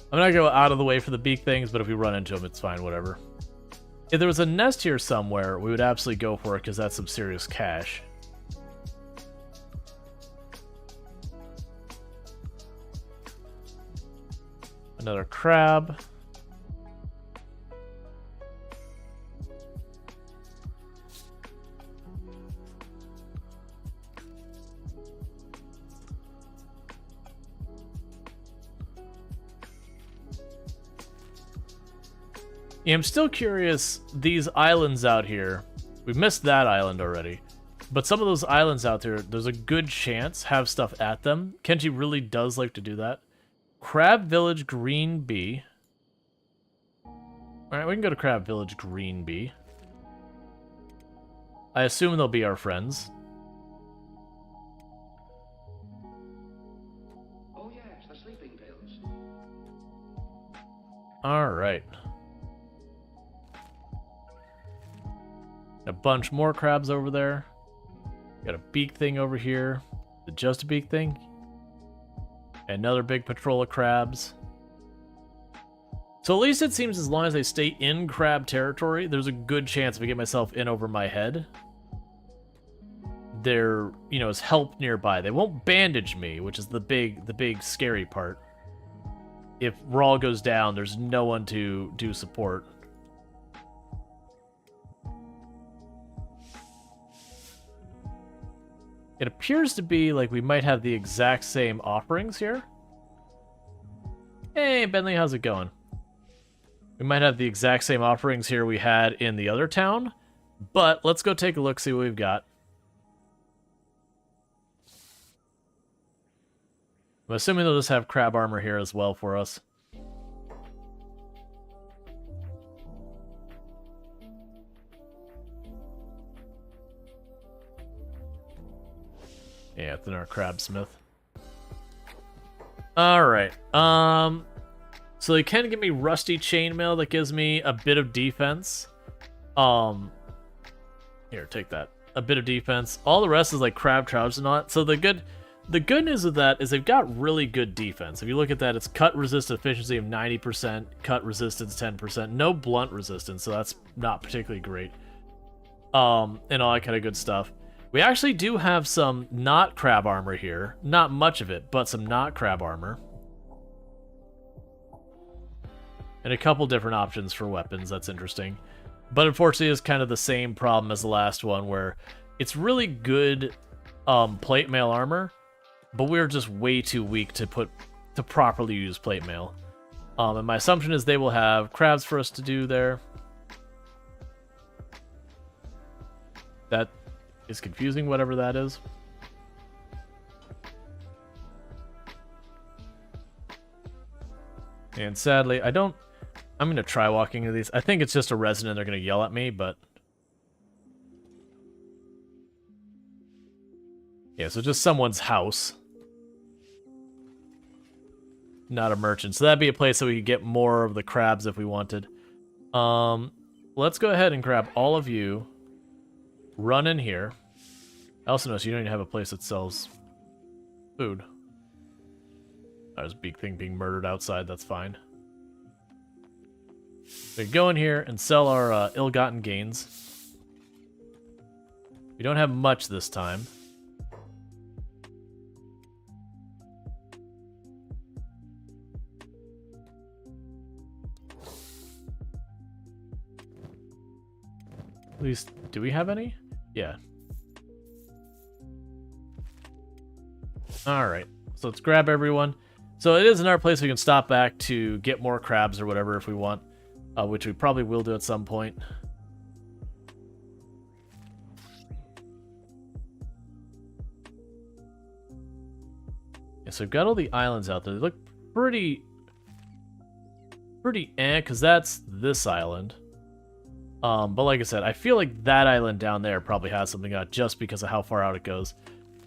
I'm gonna go out of the way for the beak things, but if we run into them, it's fine, whatever. If there was a nest here somewhere, we would absolutely go for it, because that's some serious cash. Another crab. Yeah, I'm still curious, these islands out here, we missed that island already, but some of those islands out there, there's a good chance have stuff at them. Kenshi really does like to do that. Crab Village Green Bee. Alright, we can go to Crab Village Green Bee. I assume they'll be our friends. Oh yes, the sleeping pills. Alright. A bunch more crabs over there. Got a beak thing over here. Is it just a beak thing? Another big patrol of crabs. So at least it seems as long as I stay in crab territory, there's a good chance if I get myself in over my head, there, you know, is help nearby. They won't bandage me, which is the big scary part. If Rual goes down, there's no one to do support. It appears to be like we might have the exact same offerings here. Hey, Bentley, how's it going? We might have the exact same offerings here we had in the other town, but let's go take a look, see what we've got. I'm assuming they'll just have crab armor here as well for us. Yeah, it's in our crabsmith. Alright, so they can give me rusty chainmail that gives me a bit of defense. Here, take that. A bit of defense. All the rest is like crab trousers and all that. So the good news of that is they've got really good defense. If you look at that, it's cut resist efficiency of 90%, cut resistance 10%, no blunt resistance, so that's not particularly great. And all that kind of good stuff. We actually do have some not crab armor here. Not much of it, but some not crab armor. And a couple different options for weapons, that's interesting. But unfortunately, it's kind of the same problem as the last one, where it's really good plate mail armor, but we're just way too weak to properly use plate mail. And my assumption is they will have crabs for us to do there. That is confusing, whatever that is. And sadly, I'm going to try walking into these. I think it's just a resident. They're going to yell at me, but... yeah, so just someone's house. Not a merchant. So that'd be a place that we could get more of the crabs if we wanted. Let's go ahead and grab all of you. Run in here. I also notice you don't even have a place that sells food. There's a big thing being murdered outside. That's fine. We go in here and sell our ill-gotten gains. We don't have much this time. At least, do we have any? Yeah. Alright, so let's grab everyone. So it is another place we can stop back to get more crabs or whatever if we want. Which we probably will do at some point. Yeah, so we've got all the islands out there. They look pretty because that's this island. But like I said, I feel like that island down there probably has something out just because of how far out it goes.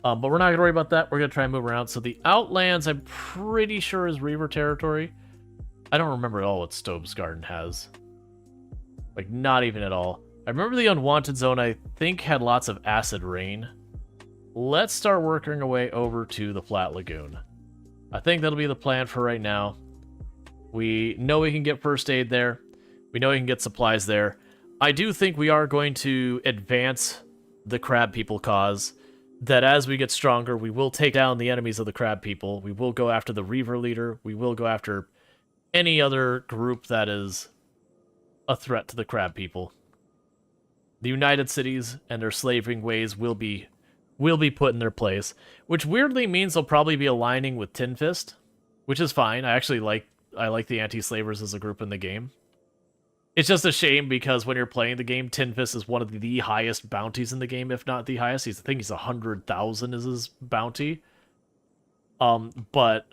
But we're not going to worry about that. We're going to try and move around. So the Outlands, I'm pretty sure is Reaver territory. I don't remember at all what Stove's Garden has. Like, not even at all. I remember the Unwanted Zone, I think, had lots of acid rain. Let's start working our way over to the Flat Lagoon. I think that'll be the plan for right now. We know we can get first aid there. We know we can get supplies there. I do think we are going to advance the crab people cause. That as we get stronger, we will take down the enemies of the crab people. We will go after the Reaver leader. We will go after any other group that is a threat to the crab people. The United Cities and their slaving ways will be put in their place, which weirdly means they'll probably be aligning with Tin Fist, which is fine. I actually like the anti-slavers as a group in the game. It's just a shame because when you're playing the game, Tin Fist is one of the highest bounties in the game, if not the highest. I think he's 100,000 is his bounty. But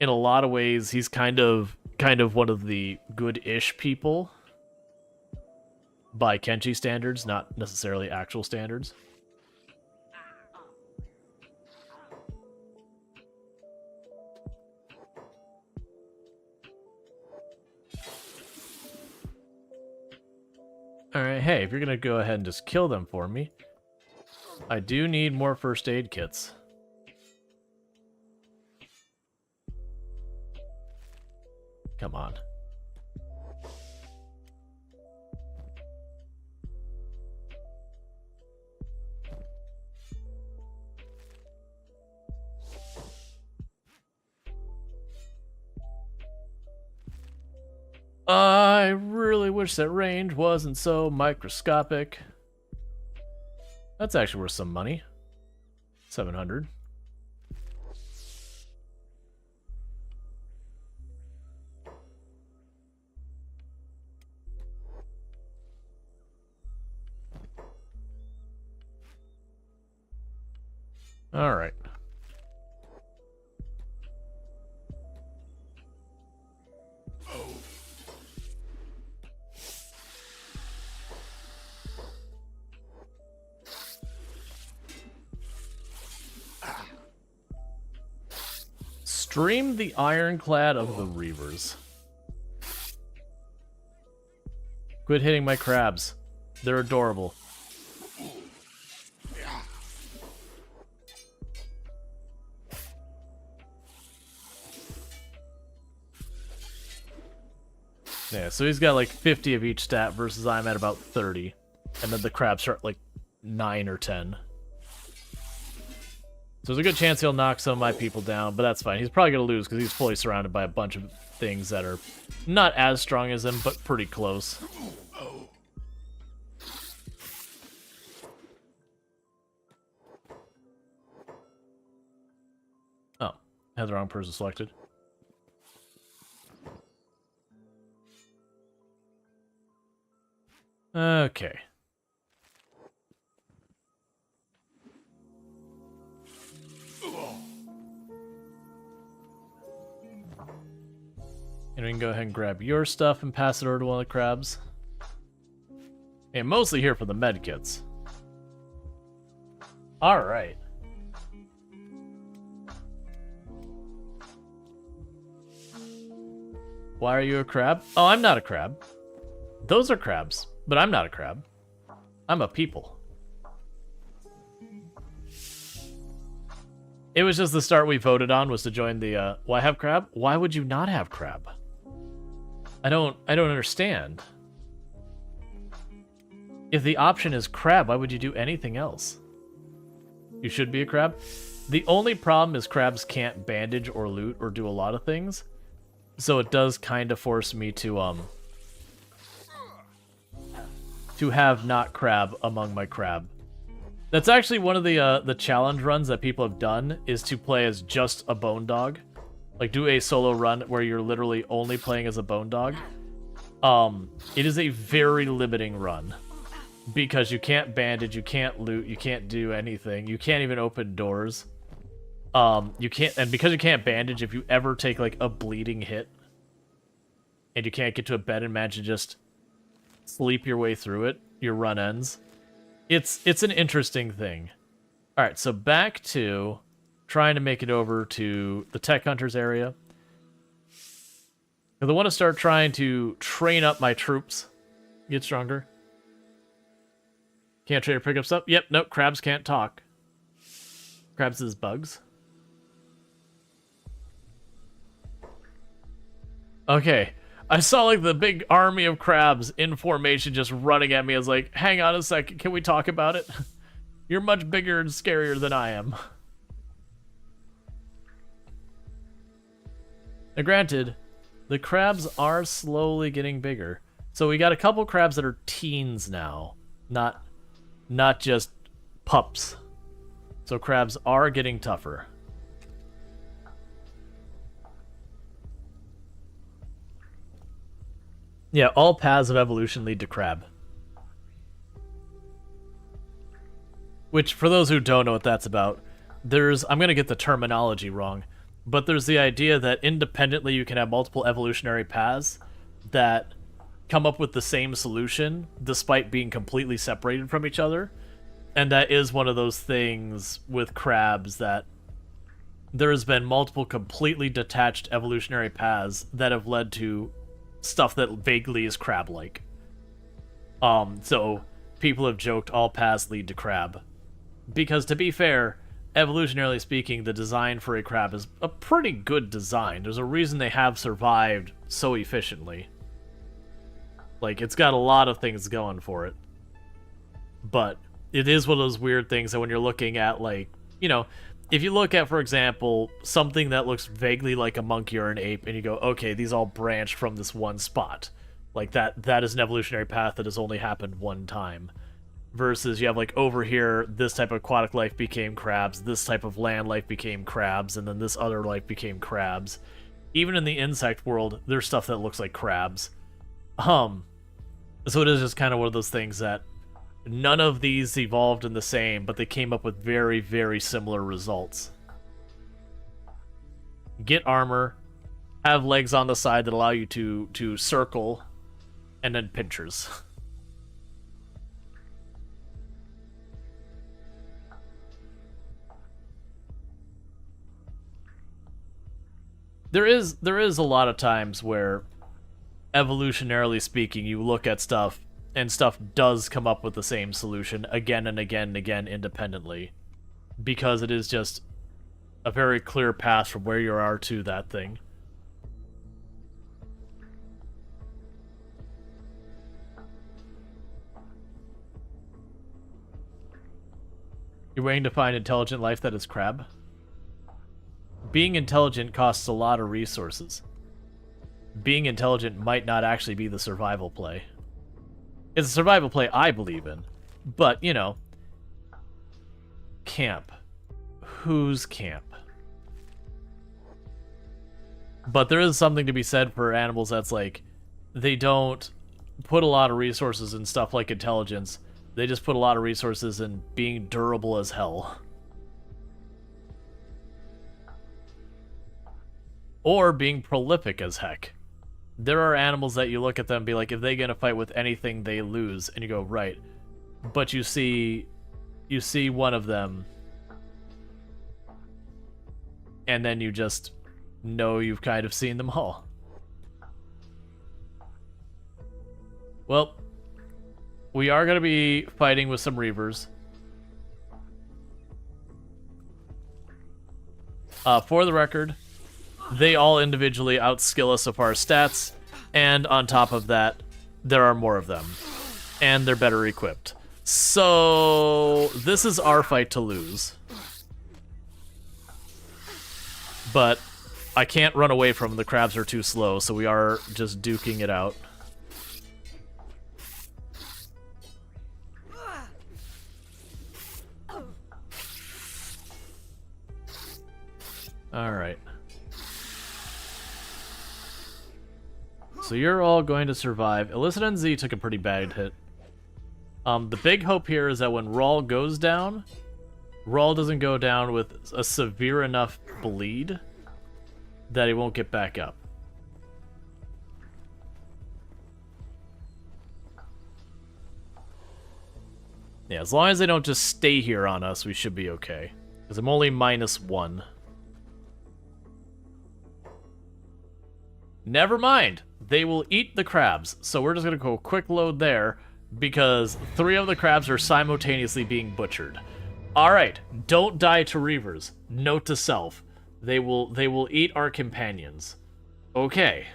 in a lot of ways, he's kind of one of the good-ish people by Kenshi standards, not necessarily actual standards. Alright, hey, if you're gonna go ahead and just kill them for me, I do need more first aid kits. Come on. I really wish that range wasn't so microscopic. That's actually worth some money. 700. All right. Stream the Ironclad of the Reavers. Quit hitting my crabs. They're adorable. Yeah, so he's got like 50 of each stat versus I'm at about 30. And then the crabs are at like 9 or 10. So there's a good chance he'll knock some of my people down, but that's fine. He's probably going to lose because he's fully surrounded by a bunch of things that are not as strong as him, but pretty close. Oh, had the wrong person selected. Okay. And we can go ahead and grab your stuff and pass it over to one of the crabs. And mostly here for the medkits. Alright. Why are you a crab? Oh, I'm not a crab. Those are crabs, but I'm not a crab. I'm a people. It was just the start we voted on was to join the, why have crab? Why would you not have crab? I don't understand. If the option is crab, why would you do anything else? You should be a crab. The only problem is crabs can't bandage or loot or do a lot of things. So it does kind of force me to have not crab among my crab. That's actually one of the challenge runs that people have done, is to play as just a bone dog. Like, do a solo run where you're literally only playing as a bone dog. It is a very limiting run. Because you can't bandage, you can't loot, you can't do anything. You can't even open doors. You can't, and because you can't bandage, if you ever take, like, a bleeding hit, and you can't get to a bed and manage to just sleep your way through it, your run ends. It's an interesting thing. Alright, so back to trying to make it over to the Tech Hunters area. Because I want to start trying to train up my troops. Get stronger. Can't trade or pick up stuff? Yep, nope, crabs can't talk. Crabs is bugs. Okay. I saw, like, the big army of crabs in formation just running at me. I was like, hang on a second, can we talk about it? You're much bigger and scarier than I am. Now, granted, the crabs are slowly getting bigger. So we got a couple crabs that are teens now, not just pups. So crabs are getting tougher. Yeah, all paths of evolution lead to crab. Which, for those who don't know what that's about, I'm going to get the terminology wrong, but there's the idea that independently you can have multiple evolutionary paths that come up with the same solution, despite being completely separated from each other. And that is one of those things with crabs, that there has been multiple completely detached evolutionary paths that have led to stuff that vaguely is crab-like. So people have joked all paths lead to crab. Because to be fair, evolutionarily speaking, the design for a crab is a pretty good design. There's a reason they have survived so efficiently. Like, it's got a lot of things going for it. But it is one of those weird things that when you're looking at, like, you know, if you look at, for example, something that looks vaguely like a monkey or an ape, and you go, okay, these all branch from this one spot. Like, that is an evolutionary path that has only happened one time. Versus you have, like, over here, this type of aquatic life became crabs, this type of land life became crabs, and then this other life became crabs. Even in the insect world, there's stuff that looks like crabs. So it is just kind of one of those things that none of these evolved in the same, but they came up with very, very similar results. Get armor, have legs on the side that allow you to circle, and then pinchers. There is a lot of times where, evolutionarily speaking, you look at stuff, and stuff does come up with the same solution again and again and again independently. Because it is just a very clear path from where you are to that thing. You're waiting to find intelligent life that is crab? Being intelligent costs a lot of resources. Being intelligent might not actually be the survival play. It's a survival play I believe in. But, you know, camp. Whose camp? But there is something to be said for animals that's like, they don't put a lot of resources in stuff like intelligence. They just put a lot of resources in being durable as hell. Or being prolific as heck. There are animals that you look at them and be like, if they get in a fight with anything, they lose. And you go, right. But you see one of them, and then you just know you've kind of seen them all. Well, we are going to be fighting with some Reavers. For the record, they all individually outskill us so far as stats, and on top of that, there are more of them. And they're better equipped. So, this is our fight to lose. But I can't run away from them. The crabs are too slow, so we are just duking it out. Alright. So you're all going to survive. Illicit and Z took a pretty bad hit. The big hope here is that when Rual goes down, Rual doesn't go down with a severe enough bleed that he won't get back up. Yeah, as long as they don't just stay here on us, we should be okay. Because I'm only -1. Never mind. They will eat the crabs. So we're just going to go quick load there because 3 of the crabs are simultaneously being butchered. Alright, don't die to Reavers. Note to self. They will eat our companions. Okay.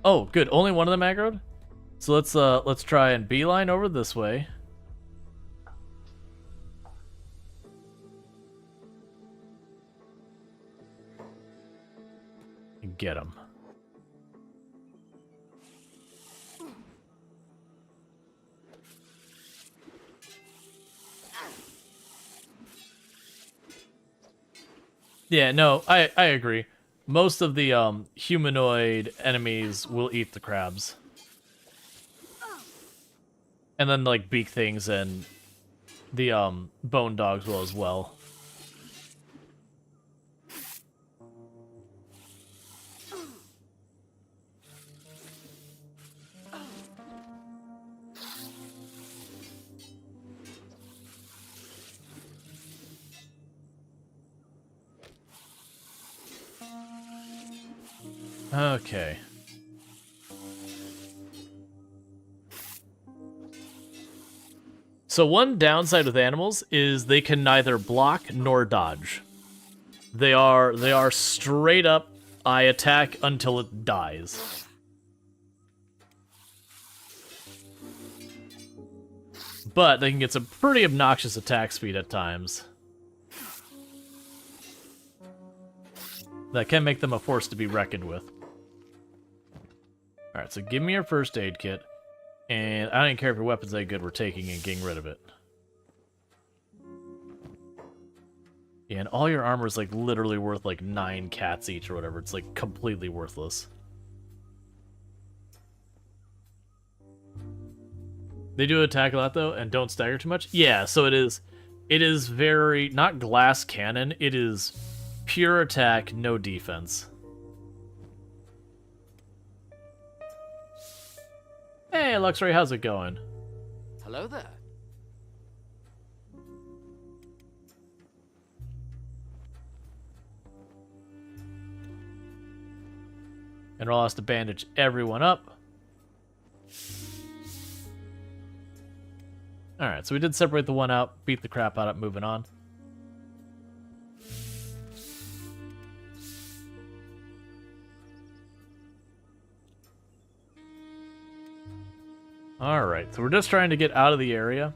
Oh, good. Only one of them aggroed? So let's try and beeline over this way. And get him. Yeah, no, I agree. Most of the humanoid enemies will eat the crabs. And then like beak things and the bone dogs will as well. Okay. So one downside with animals is they can neither block nor dodge. They are straight up I attack until it dies. But they can get some pretty obnoxious attack speed at times. That can make them a force to be reckoned with. Alright, so give me your first aid kit. And I don't care if your weapon's that good, we're taking and getting rid of it. Yeah, and all your armor is like literally worth like 9 cats each or whatever. It's like completely worthless. They do attack a lot though, and don't stagger too much. Yeah, so it is very, not glass cannon, it is pure attack, no defense. Hey, Luxray, how's it going? Hello there. And Rual has to bandage everyone up. Alright, so we did separate the one out, beat the crap out of it, moving on. Alright, so we're just trying to get out of the area.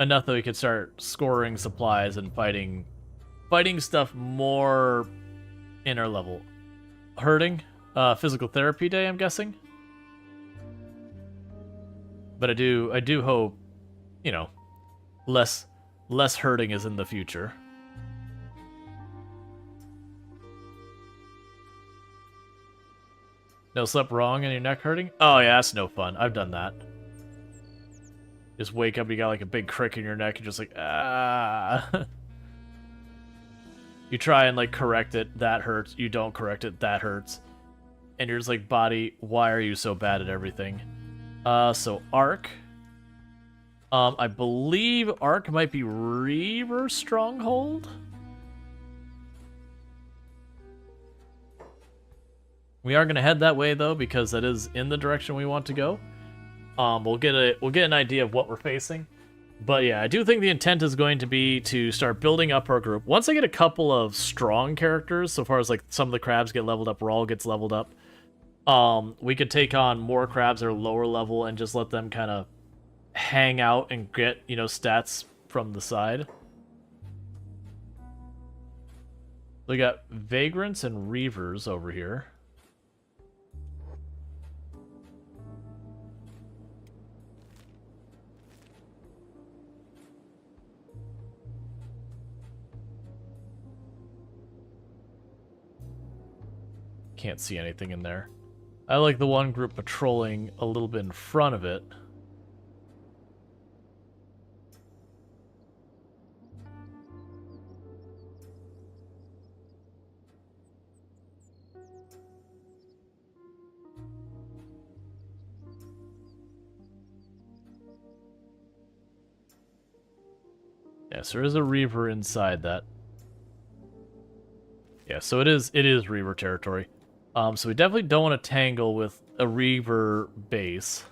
Enough that we could start scoring supplies and fighting stuff more inner level. Hurting? Physical therapy day, I'm guessing? But I do hope, you know, less hurting is in the future. No slept wrong and your neck hurting? Oh yeah, that's no fun. I've done that. Just wake up, you got like a big crick in your neck, and just like, ah. You try and like correct it, that hurts. You don't correct it, that hurts. And you're just like, body, why are you so bad at everything? So Arc. I believe Arc might be Reaver Stronghold. We are gonna head that way though, because that is in the direction we want to go. We'll get an idea of what we're facing. But yeah, I do think the intent is going to be to start building up our group. Once I get a couple of strong characters, so far as like some of the crabs get leveled up, Rual gets leveled up, we could take on more crabs that are lower level and just let them kind of hang out and get, you know, stats from the side. We got Vagrants and Reavers over here. Can't see anything in there. I like the one group patrolling a little bit in front of it. Yes, there is a Reaver inside that. Yeah, so it is Reaver territory. So we definitely don't want to tangle with a Reaver base.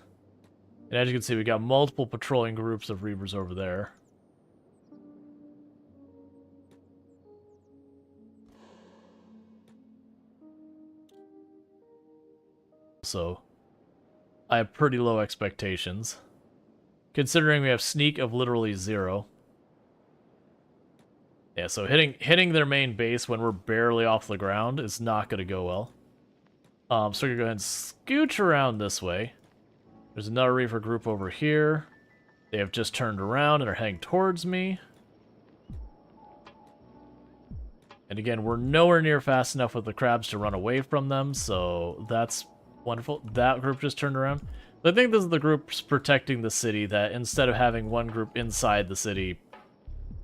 And as you can see, we got multiple patrolling groups of Reavers over there. So I have pretty low expectations, considering we have sneak of literally 0. Yeah, so hitting their main base when we're barely off the ground is not going to go well. So we're going to go ahead and scooch around this way. There's another Reaver group over here. They have just turned around and are heading towards me. And again, we're nowhere near fast enough with the crabs to run away from them, so that's wonderful. That group just turned around. I think this is the groups protecting the city, that instead of having one group inside the city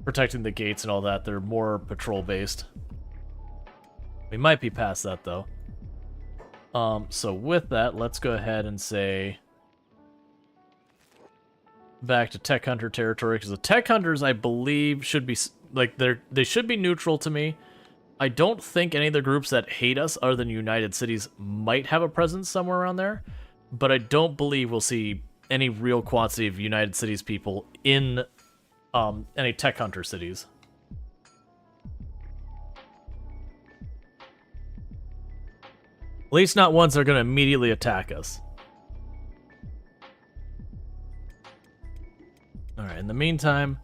protecting the gates and all that, they're more patrol-based. We might be past that, though. So with that, let's go ahead and say back to Tech Hunter territory, because the Tech Hunters, I believe, should be like they should be neutral to me. I don't think any of the groups that hate us, other than United Cities, might have a presence somewhere around there, but I don't believe we'll see any real quantity of United Cities people in any Tech Hunter cities. At least not ones that are going to immediately attack us. Alright, in the meantime...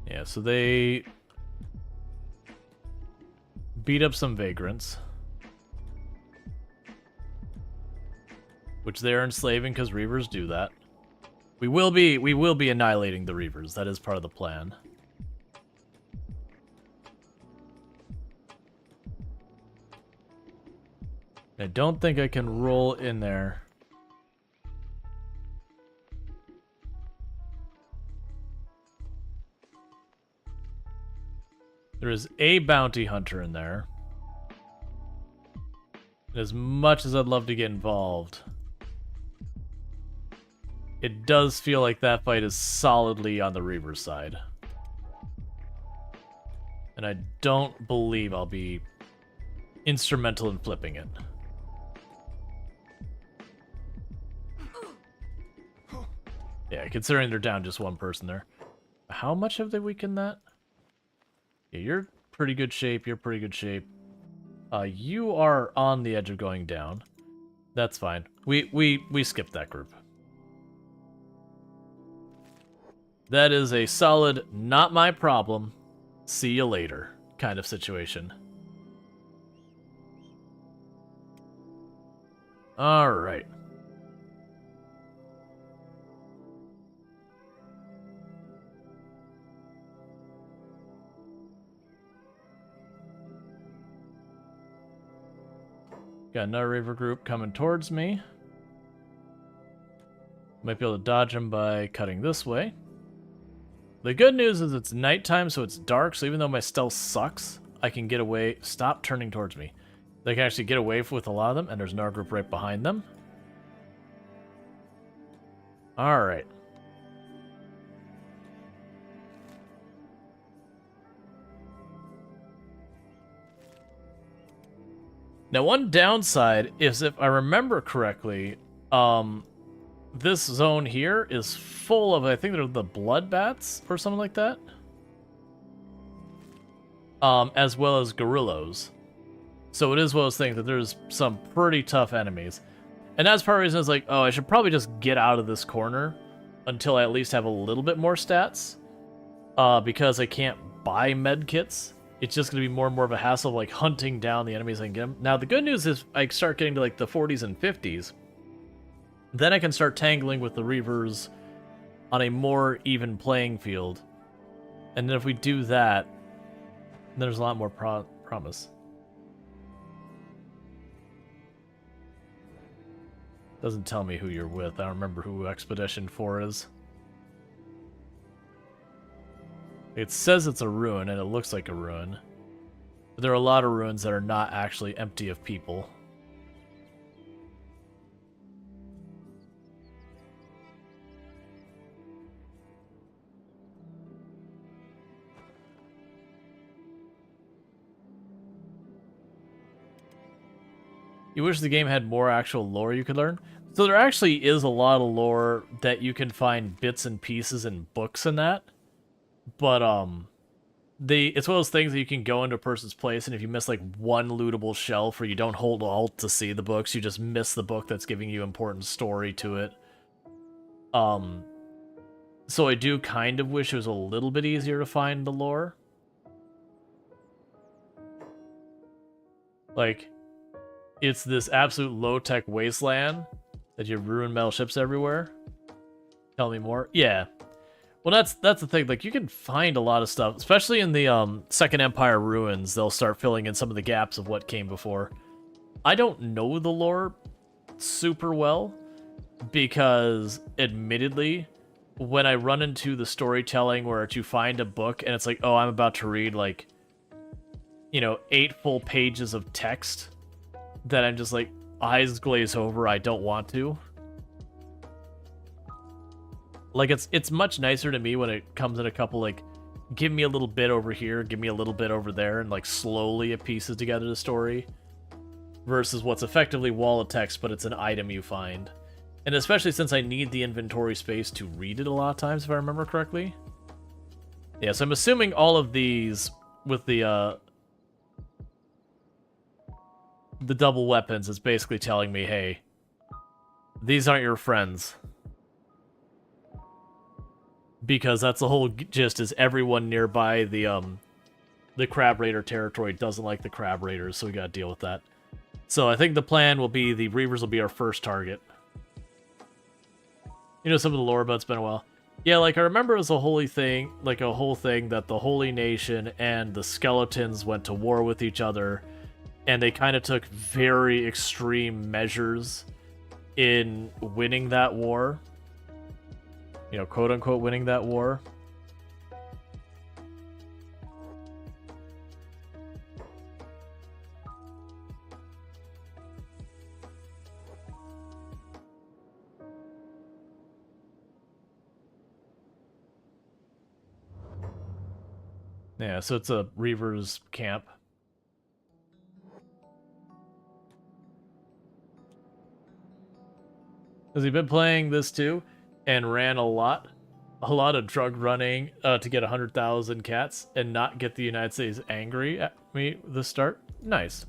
Yeah, so they beat up some vagrants, which they're enslaving because Reavers do that. We will be annihilating the Reavers. That is part of the plan. I don't think I can roll in there. There is a bounty hunter in there. As much as I'd love to get involved, it does feel like that fight is solidly on the Reaver side. And I don't believe I'll be instrumental in flipping it. Yeah, considering they're down just one person there. How much have they weakened that? Yeah, you're pretty good shape. You're pretty good shape. You are on the edge of going down. That's fine. We skipped that group. That is a solid, not my problem, see you later kind of situation. Alright. Got another Reaver group coming towards me. Might be able to dodge them by cutting this way. The good news is it's nighttime, so it's dark, so even though my stealth sucks, I can get away. Stop turning towards me. They can actually get away with a lot of them, and there's another group right behind them. Alright. Now, one downside is, if I remember correctly, this zone here is full of, I think they're the blood bats or something like that. As well as gorillos. So it is one of those things that there's some pretty tough enemies. And that's part of the reason I was like, oh, I should probably just get out of this corner until I at least have a little bit more stats. Because I can't buy med kits. It's just going to be more and more of a hassle of like hunting down the enemies I can get them. Now, the good news is I start getting to like the 40s and 50s. Then I can start tangling with the Reavers on a more even playing field. And then if we do that, there's a lot more promise. Doesn't tell me who you're with. I don't remember who Expedition 4 is. It says it's a ruin, and it looks like a ruin. But there are a lot of ruins that are not actually empty of people. You wish the game had more actual lore you could learn? So there actually is a lot of lore that you can find bits and pieces in books and that. But, it's one of those things that you can go into a person's place, and if you miss, like, one lootable shelf, or you don't hold Alt to see the books, you just miss the book that's giving you important story to it. So I do kind of wish it was a little bit easier to find the lore. Like, it's this absolute low-tech wasteland that you ruin metal ships everywhere. Tell me more. Yeah. Well, that's the thing. Like, you can find a lot of stuff, especially in the Second Empire ruins. They'll start filling in some of the gaps of what came before. I don't know the lore super well because, admittedly, when I run into the storytelling where you find a book and it's like, oh, I'm about to read, like, 8 full pages of text that I'm just like, eyes glaze over, I don't want to. Like, it's much nicer to me when it comes in a couple, like, give me a little bit over here, give me a little bit over there, and, like, slowly it pieces together the story. Versus what's effectively wall of text, but it's an item you find. And especially since I need the inventory space to read it a lot of times, if I remember correctly. Yeah, so I'm assuming all of these with the double weapons is basically telling me, hey, these aren't your friends. Because that's the whole gist, is everyone nearby the Crab Raider territory doesn't like the Crab Raiders, so we gotta deal with that. So I think the plan will be the Reavers will be our first target. You know some of the lore, but it's been a while. Yeah, like I remember it was a holy thing, like a whole thing that the Holy Nation and the Skeletons went to war with each other, and they kind of took very extreme measures in winning that war. You know, quote-unquote winning that war. Yeah, so it's a Reaver's camp. Has he been playing this too? And ran a lot of drug running to get 100,000 cats and not get the United States angry at me at the start? Nice.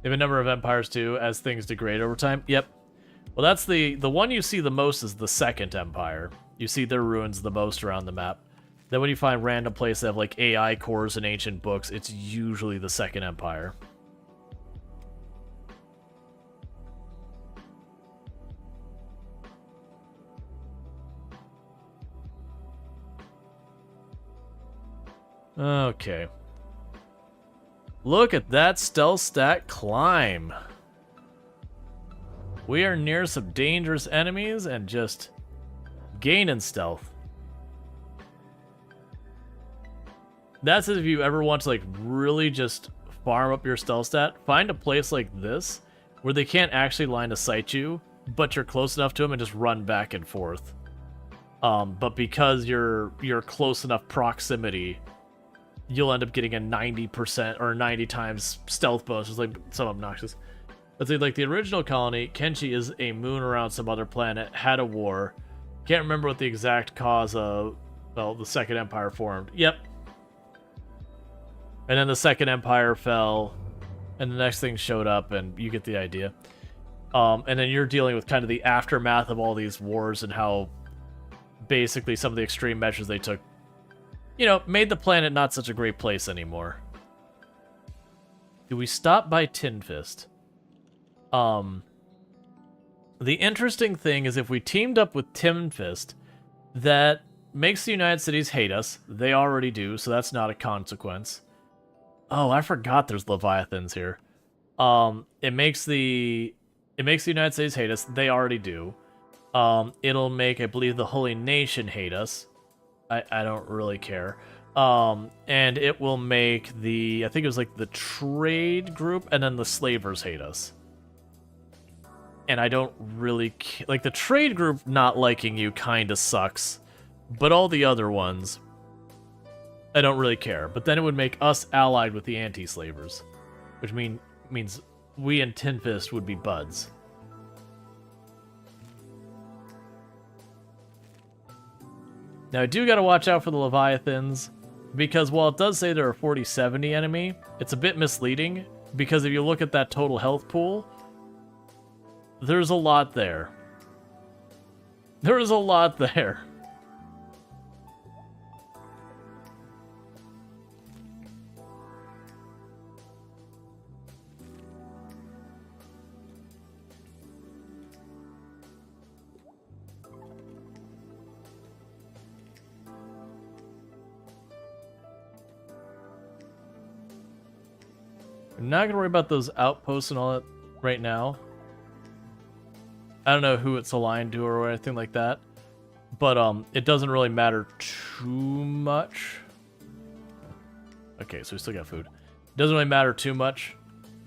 They have a number of empires too, as things degrade over time. Yep. Well, that's the one you see the most is the Second Empire. You see their ruins the most around the map. Then when you find random places that have like AI cores and ancient books, it's usually the Second Empire. Okay. Look at that stealth stat climb. We are near some dangerous enemies and just gaining stealth. That's if you ever want to like really just farm up your stealth stat, find a place like this where they can't actually line of sight you, but you're close enough to them and just run back and forth. But because you're close enough proximity, you'll end up getting a 90% or 90 times stealth bonus. It's like so obnoxious. Let's say like the original colony, Kenshi is a moon around some other planet, had a war. Can't remember what the exact cause of, well, the Second Empire formed. Yep. And then the Second Empire fell, and the next thing showed up, and you get the idea. And then you're dealing with kind of the aftermath of all these wars and how basically some of the extreme measures they took, you know, made the planet not such a great place anymore. Do we stop by Tin Fist? The interesting thing is if we teamed up with Tin Fist, that makes the United Cities hate us. They already do, so that's not a consequence. Oh, I forgot there's Leviathans here. It makes the United States hate us. They already do. It'll make, I believe, the Holy Nation hate us. I don't really care. And it will make I think it was like the trade group and then the slavers hate us. And I don't really like the trade group not liking you kind of sucks, but all the other ones, I don't really care. But then it would make us allied with the anti-slavers, which means we and Tin Fist would be buds. Now I do gotta watch out for the Leviathans, because while it does say they're a 40-70 enemy, it's a bit misleading, because if you look at that total health pool, there's a lot there. There is a lot there. I'm not gonna worry about those outposts and all that right now. I don't know who it's aligned to or anything like that, but it doesn't really matter too much. Okay, so we still got food. Doesn't really matter too much.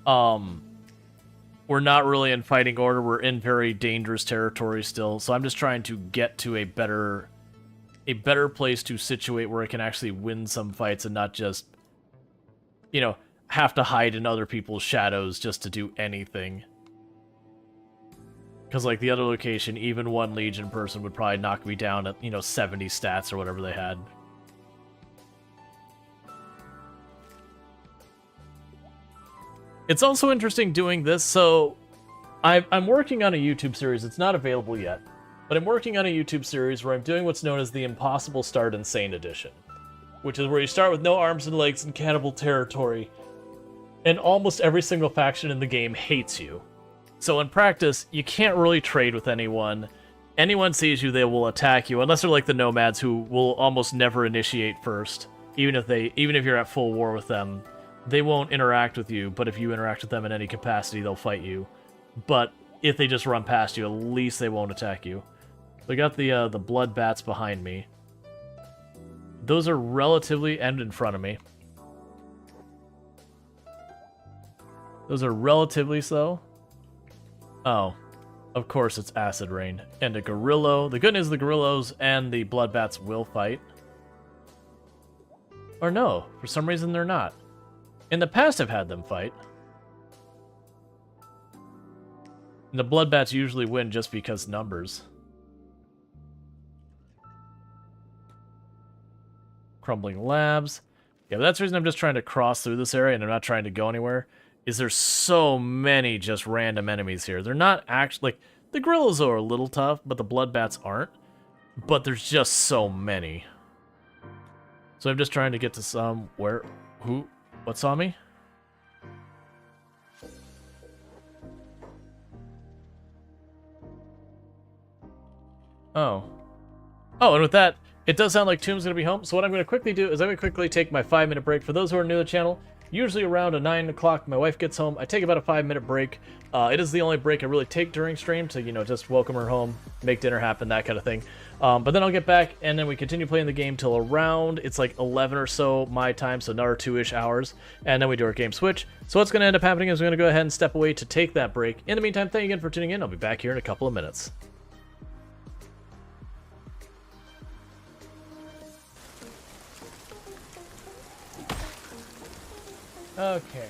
We're not really in fighting order. We're in very dangerous territory still, so I'm just trying to get to a better place to situate where I can actually win some fights and not just, you know, have to hide in other people's shadows just to do anything. Because, like, the other location, even one Legion person would probably knock me down at, 70 stats or whatever they had. It's also interesting doing this, so I'm working on a YouTube series. It's not available yet, but I'm working on a YouTube series where I'm doing what's known as the Impossible Start Insane Edition, which is where you start with no arms and legs in cannibal territory, and almost every single faction in the game hates you. So in practice, you can't really trade with anyone. Anyone sees you, they will attack you, unless they're like the nomads who will almost never initiate first. Even if you're at full war with them, they won't interact with you, but if you interact with them in any capacity, they'll fight you. But if they just run past you, at least they won't attack you. So I got the blood bats behind me. Those are relatively and in front of me. Those are relatively slow. Oh, of course it's acid rain and a gorillo. The good news is the gorillos and the blood bats will fight. Or no, for some reason they're not. In the past, I've had them fight. And the bloodbats usually win just because numbers. Crumbling labs. Yeah, but that's the reason I'm just trying to cross through this area and I'm not trying to go anywhere. Is there's so many just random enemies here. They're not actually... Like, the gorillas are a little tough, but the bloodbats aren't. But there's just so many. So I'm just trying to get to some... Where... Who... What saw me? Oh. Oh, and with that, it does sound like Tomb's going to be home. So what I'm going to quickly do is I'm going to quickly take my 5-minute break. For those who are new to the channel, usually around 9 o'clock, my wife gets home. I take about a 5-minute break. It is the only break I really take during stream to, just welcome her home, make dinner happen, that kind of thing. But then I'll get back, and then we continue playing the game till around, it's like 11 or so my time, so another 2-ish hours, and then we do our game switch. So what's going to end up happening is we're going to go ahead and step away to take that break. In the meantime, thank you again for tuning in. I'll be back here in a couple of minutes. Okay.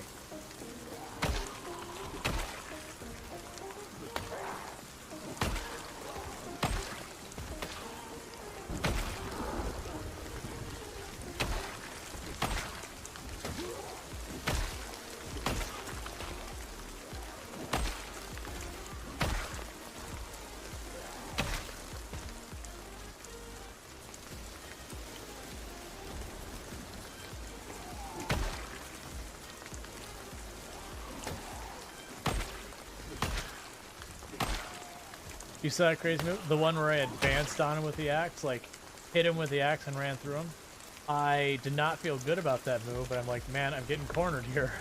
You saw that crazy move? The one where I advanced on him with the axe, like, hit him with the axe and ran through him? I did not feel good about that move, but I'm like, man, I'm getting cornered here.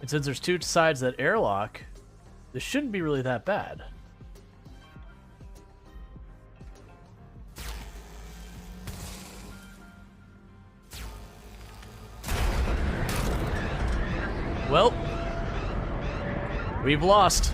And since there's two sides of that airlock, this shouldn't be really that bad. Well, we've lost.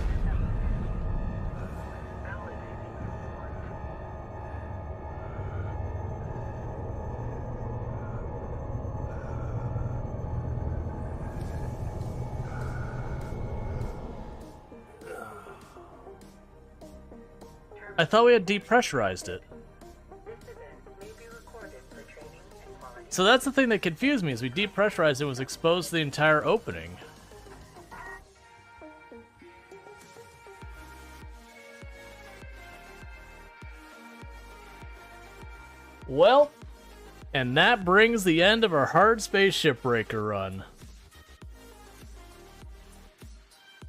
I thought we had depressurized it. So that's the thing that confused me, is we depressurized it, was exposed to the entire opening. Well, and that brings the end of our hard space shipbreaker run.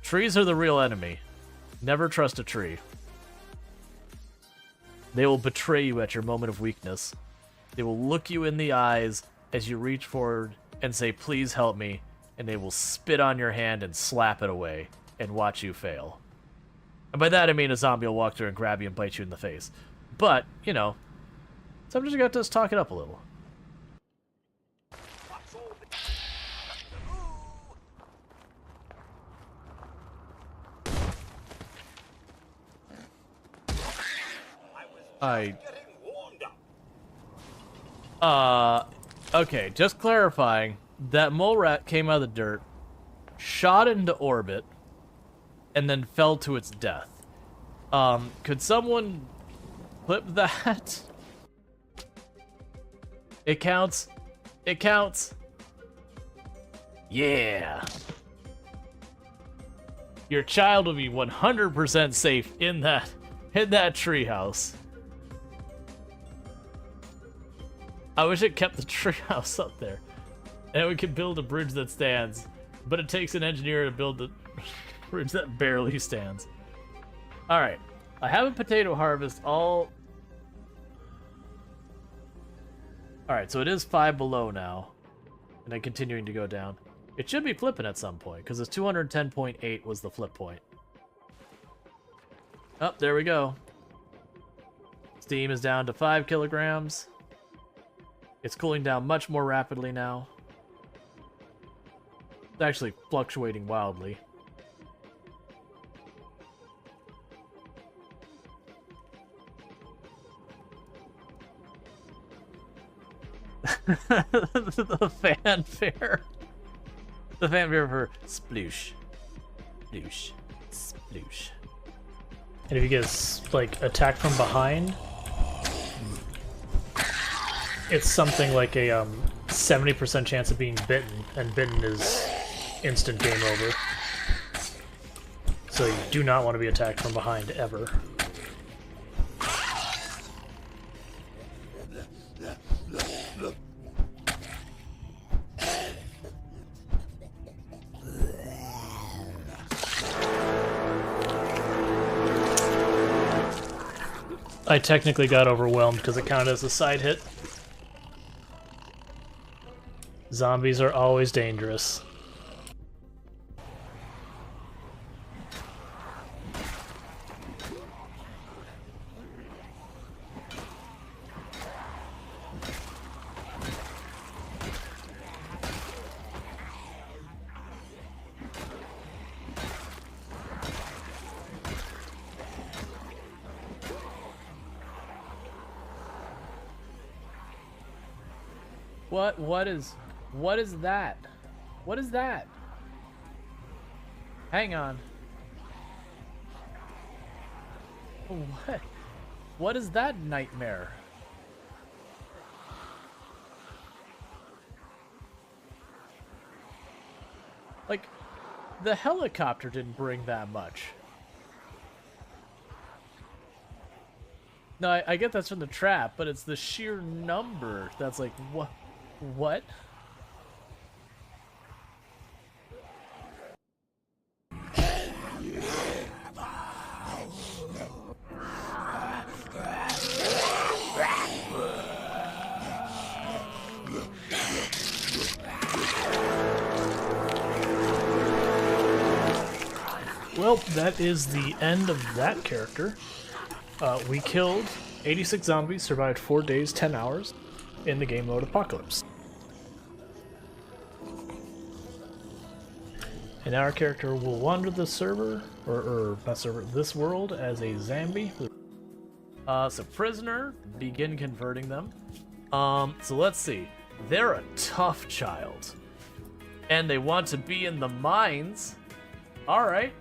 Trees are the real enemy. Never trust a tree. They will betray you at your moment of weakness. They will look you in the eyes as you reach forward and say, "Please help me," and they will spit on your hand and slap it away and watch you fail. And by that I mean a zombie will walk through and grab you and bite you in the face. But, you know, so I'm just got to talk it up a little. Okay, just clarifying. that mole rat came out of the dirt, shot into orbit, and then fell to its death. Could someone clip that? It counts. It counts. Yeah. Your child will be 100% safe in that treehouse. I wish it kept the treehouse up there, and we could build a bridge that stands. But it takes an engineer to build the bridge that barely stands. All right, I have a potato harvest all. All right, so it is 5 below now, and then continuing to go down. It should be flipping at some point, because it's 210.8 was the flip point. Oh, there we go. Steam is down to 5 kilograms. It's cooling down much more rapidly now. It's actually fluctuating wildly. The fanfare. The fanfare for sploosh. Sploosh. Sploosh. And if you get like attacked from behind, it's something like a 70% chance of being bitten, and bitten is instant game over. So you do not want to be attacked from behind ever. I technically got overwhelmed because it counted as a side hit. Zombies are always dangerous. What is that? What is that? Hang on. What is that nightmare? Like, the helicopter didn't bring that much. No, I get that's from the trap, but it's the sheer number that's like, what? What? Well, that is the end of that character. We killed 86 zombies, survived 4 days, 10 hours in the game mode Apocalypse. And our character will wander the server, or not server, this world as a zombie. So prisoner, begin converting them. So let's see. They're a tough child. And they want to be in the mines. Alright.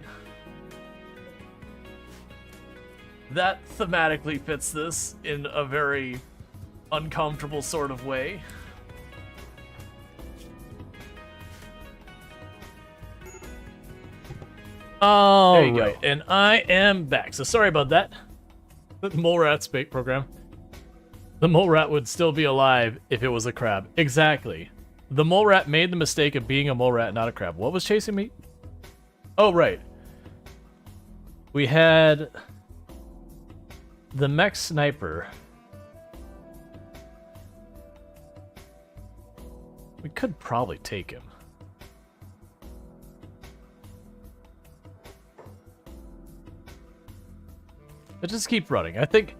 That thematically fits this in a very uncomfortable sort of way. There you go. And I am back. So sorry about that. The mole rat spake program. The mole rat would still be alive if it was a crab. Exactly. The mole rat made the mistake of being a mole rat, not a crab. What was chasing me? Oh, right. We had the mech sniper. We could probably take him. Let's just keep running. I think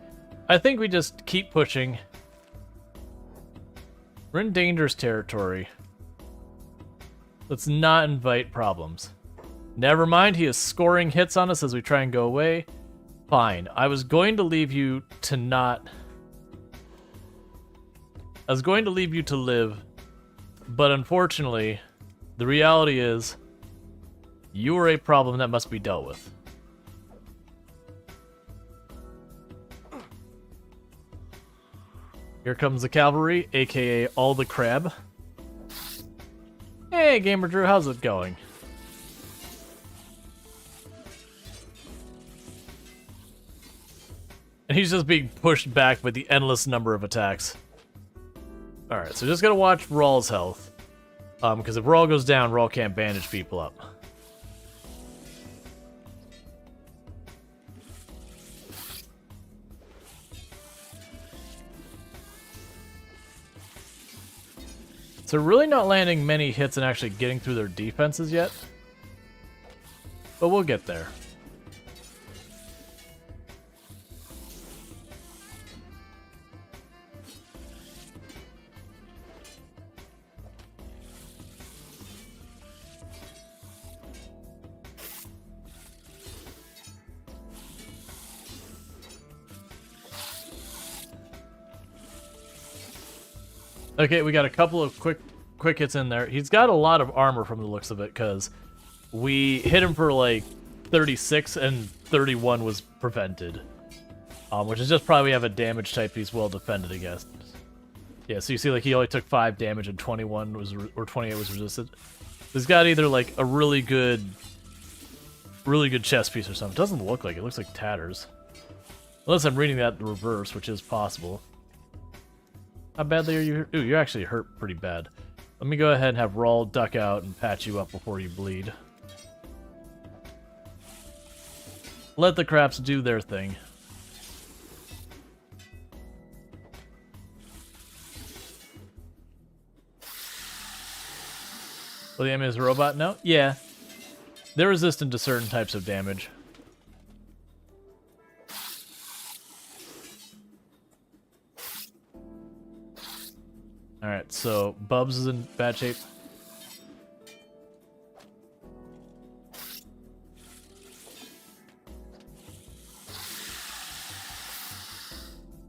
we just keep pushing. We're in dangerous territory. Let's not invite problems. Never mind, he is scoring hits on us as we try and go away. Fine. I was going to leave you to not... I was going to leave you to live But unfortunately, the reality is, you are a problem that must be dealt with. Here comes the cavalry, aka all the Creb. Hey, Gamer Drew, how's it going? And he's just being pushed back by the endless number of attacks. Alright, so just gotta watch Rual's health. Because if Rual goes down, Rual can't bandage people up. So really not landing many hits and actually getting through their defenses yet. But we'll get there. Okay, we got a couple of quick hits in there. He's got a lot of armor from the looks of it, because we hit him for like 36 and 31 was prevented. Which is just probably have a damage type he's well defended against. Yeah, so you see like he only took 5 damage and 21 was or 28 was resisted. He's got either like a really good chest piece or something. It doesn't look like it. It looks like tatters. Unless I'm reading that in reverse, which is possible. How badly are you hurt? Ooh, you're actually hurt pretty bad. Let me go ahead and have Rual duck out and patch you up before you bleed. Let the craps do their thing. Well, the enemy is a robot? No? Yeah. They're resistant to certain types of damage. Alright, so Bubs is in bad shape.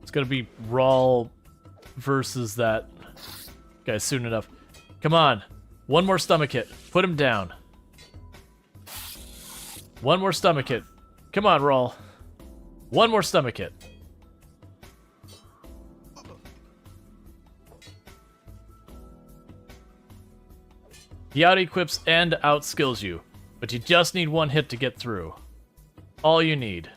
It's gonna be Rual versus that guy soon enough. Come on. One more stomach hit. Put him down. One more stomach hit. Come on, Rual. One more stomach hit. He out-equips and out-skills you, but you just need one hit to get through. All you need.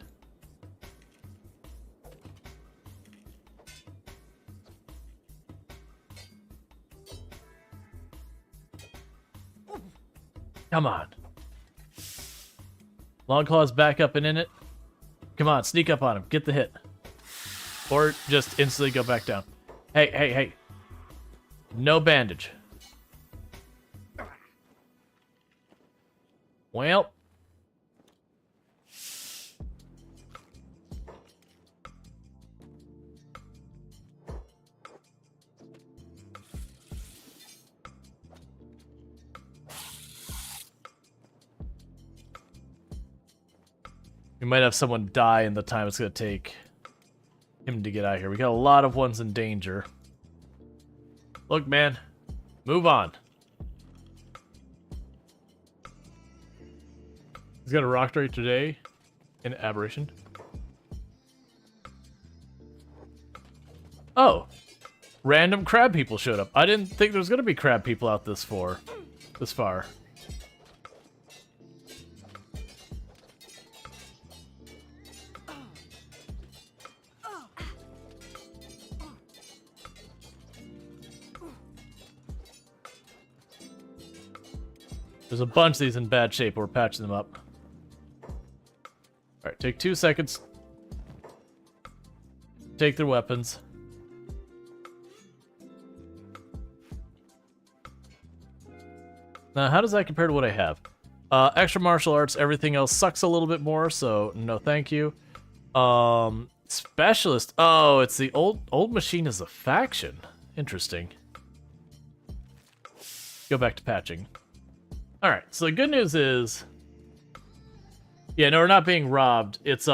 Come on. Longclaw's back up and in it. Come on, sneak up on him. Get the hit. Or just instantly go back down. Hey, hey, hey. No bandage. Well. We might have someone die in the time it's going to take him to get out of here. We got a lot of ones in danger. Look, man. Move on. He's got a rock strike today in Aberration. Oh. Random crab people showed up. I didn't think there was going to be crab people out this far. There's a bunch of these in bad shape. We're patching them up. Alright, take 2 seconds. Take their weapons. Now, how does that compare to what I have? Extra martial arts, everything else sucks a little bit more, so no thank you. Specialist. Oh, it's the old machine is a faction. Interesting. Go back to patching. Alright, so the good news is... Yeah, no, we're not being robbed. It's,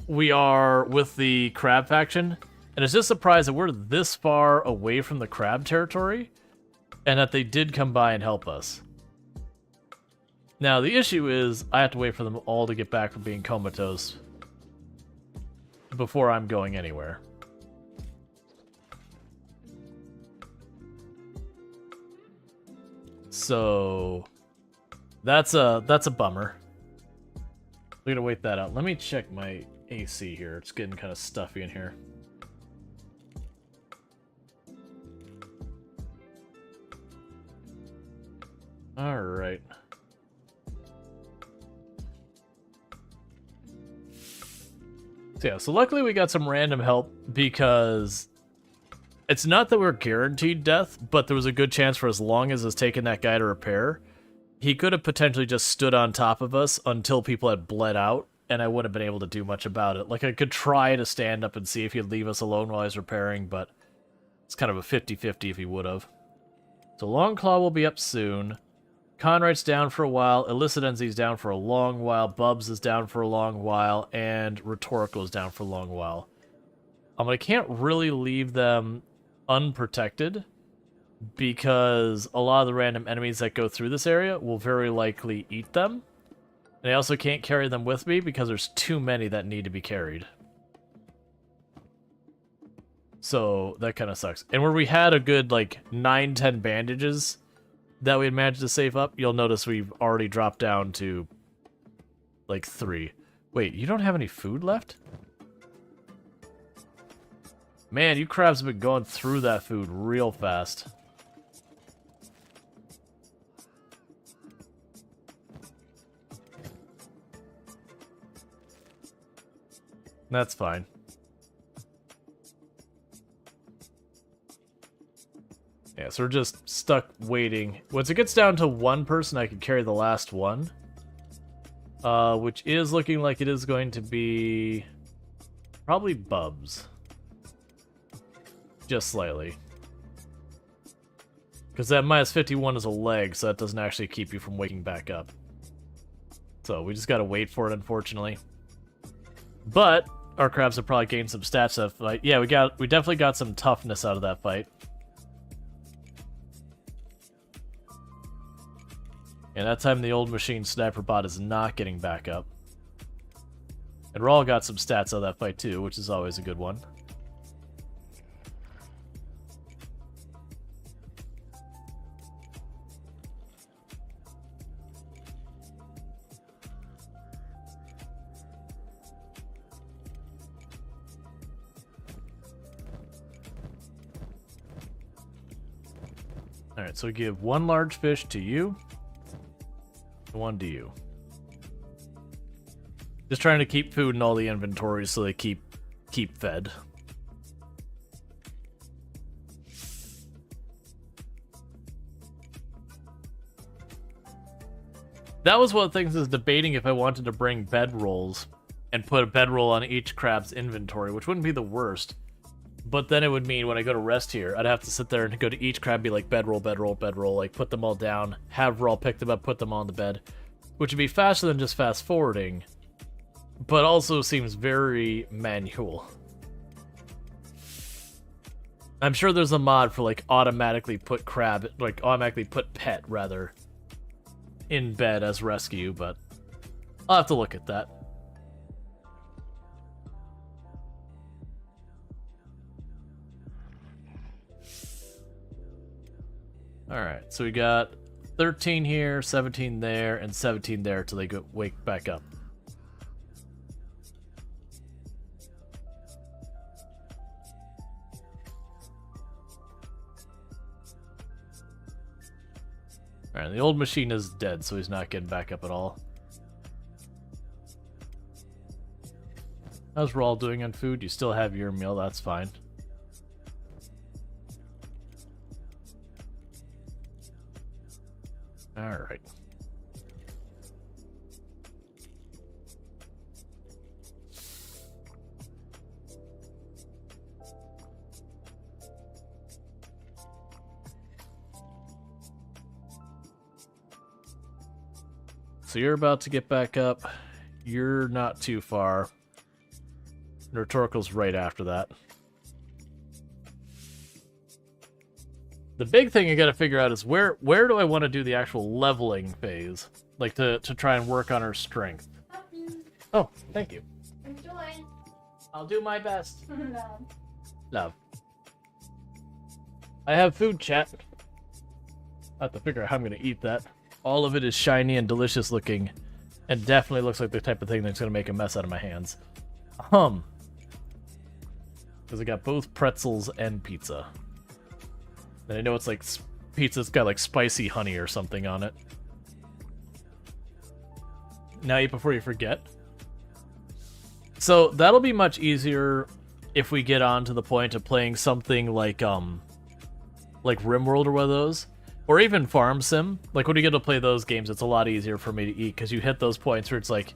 we are with the Crab faction, and it's just surprised that we're this far away from the Crab territory. and that they did come by and help us. Now, the issue is I have to wait for them all to get back from being comatose before I'm going anywhere. So that's a bummer. We're gonna wait that out. Let me check my AC here. It's getting kind of stuffy in here. All right. So yeah, so luckily we got some random help because it's not that we're guaranteed death, but there was a good chance for as long as it's taken that guy to repair, he could have potentially just stood on top of us until people had bled out, and I wouldn't have been able to do much about it. Like, I could try to stand up and see if he'd leave us alone while he's repairing, but it's kind of a 50-50 if he would have. So Longclaw will be up soon. Conright's down for a while, Illicit NZ's down for a long while, Bubs is down for a long while, and Rhetorical's down for a long while. I can't really leave them unprotected, because a lot of the random enemies that go through this area will very likely eat them. And I also can't carry them with me because there's too many that need to be carried. So that kind of sucks. And where we had a good, like, 9-10 bandages that we had managed to save up, you'll notice we've already dropped down to, like, 3. Wait, you don't have any food left? Man, you crabs have been going through that food real fast. That's fine. Yeah, so we're just stuck waiting. Once it gets down to one person, I can carry the last one. Which is looking like it is going to be probably Bubs. Just slightly. Because that minus 51 is a leg, so that doesn't actually keep you from waking back up. So we just gotta wait for it, unfortunately. But our crabs have probably gained some stats out of the fight. Yeah, we definitely got some toughness out of that fight. And that time the old machine sniper bot is not getting back up. And Rual got some stats out of that fight too, which is always a good one. Alright, so we give one large fish to you, and one to you. Just trying to keep food in all the inventories so they keep fed. That was one of the things I was debating if I wanted to bring bedrolls and put a bedroll on each crab's inventory, which wouldn't be the worst. But then it would mean when I go to rest here, I'd have to sit there and go to each crab, be like, bedroll, bedroll, bedroll, like, put them all down, have Rual pick them up, put them on the bed, which would be faster than just fast forwarding, but also seems very manual. I'm sure there's a mod for, like, automatically put pet, rather, in bed as rescue, but I'll have to look at that. Alright, so we got 13 here, 17 there, and 17 there till they wake back up. Alright, the old machine is dead, so he's not getting back up at all. How's Rual doing on food? You still have your meal, that's fine. Alright. So you're about to get back up. You're not too far. Rhetorical's right after that. The big thing I gotta figure out is where do I want to do the actual leveling phase? Like to try and work on her strength. Oh, thank you. Enjoy. I'll do my best. No. Love. I have food, chat. I have to figure out how I'm gonna eat that. All of it is shiny and delicious looking, and definitely looks like the type of thing that's gonna make a mess out of my hands. Because I got both pretzels and pizza. And I know it's like pizza's got like spicy honey or something on it. Now eat before you forget. So that'll be much easier if we get on to the point of playing something like RimWorld or one of those. Or even Farm Sim. Like when you get to play those games, it's a lot easier for me to eat because you hit those points where it's like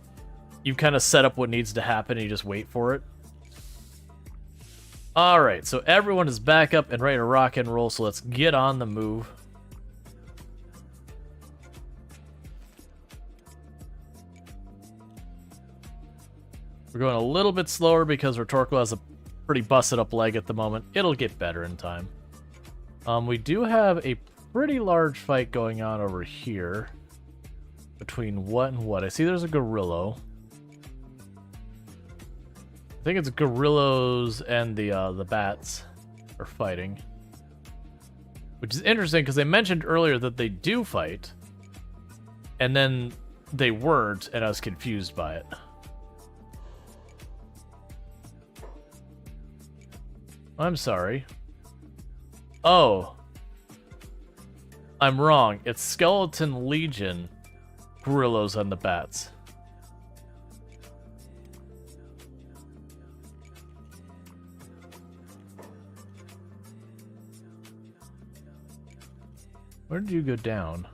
you kind of set up what needs to happen and you just wait for it. Alright, so everyone is back up and ready to rock and roll, so let's get on the move. We're going a little bit slower because Retorquil has a pretty busted up leg at the moment. It'll get better in time. We do have a pretty large fight going on over here. Between what and what? I see there's a Gorillo. I think it's Gorillos and the bats are fighting. Which is interesting because they mentioned earlier that they do fight. And then they weren't, and I was confused by it. I'm sorry. Oh. I'm wrong. It's Skeleton Legion, Gorillos, and the bats. Where did you go down?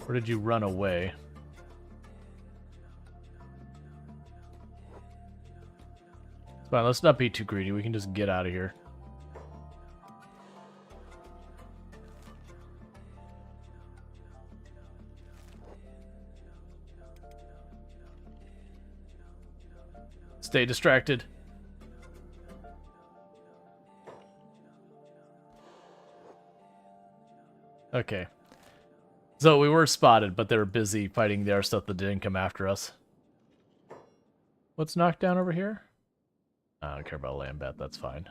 Or did you run away? It's fine, let's not be too greedy. We can just get out of here. Stay distracted. Okay. So we were spotted, but they were busy fighting their stuff that didn't come after us. What's knocked down over here? I don't care about Lambat, that's fine.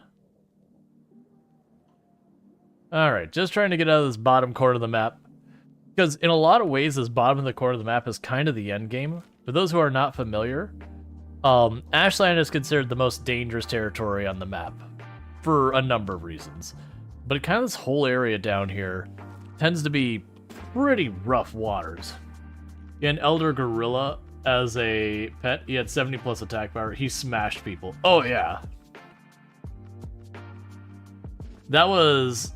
Alright, just trying to get out of this bottom corner of the map. Because in a lot of ways, this bottom of the corner of the map is kind of the end game. For those who are not familiar, Ashland is considered the most dangerous territory on the map. For a number of reasons. But kind of this whole area down here tends to be pretty rough waters. You had an Elder Gorilla as a pet. He had 70 plus attack power. He smashed people. Oh yeah. That was...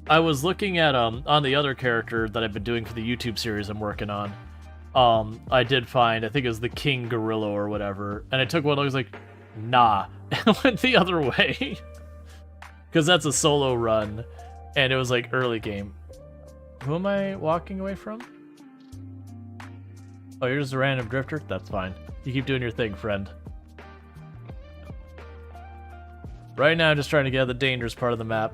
I was looking at, on the other character that I've been doing for the YouTube series I'm working on. I did find, I think it was the King Gorilla or whatever. And I took one, I was like, nah. And went the other way. Because that's a solo run. And it was like early game. Who am I walking away from? Oh, you're just a random drifter? That's fine. You keep doing your thing, friend. Right now, I'm just trying to get out of the dangerous part of the map.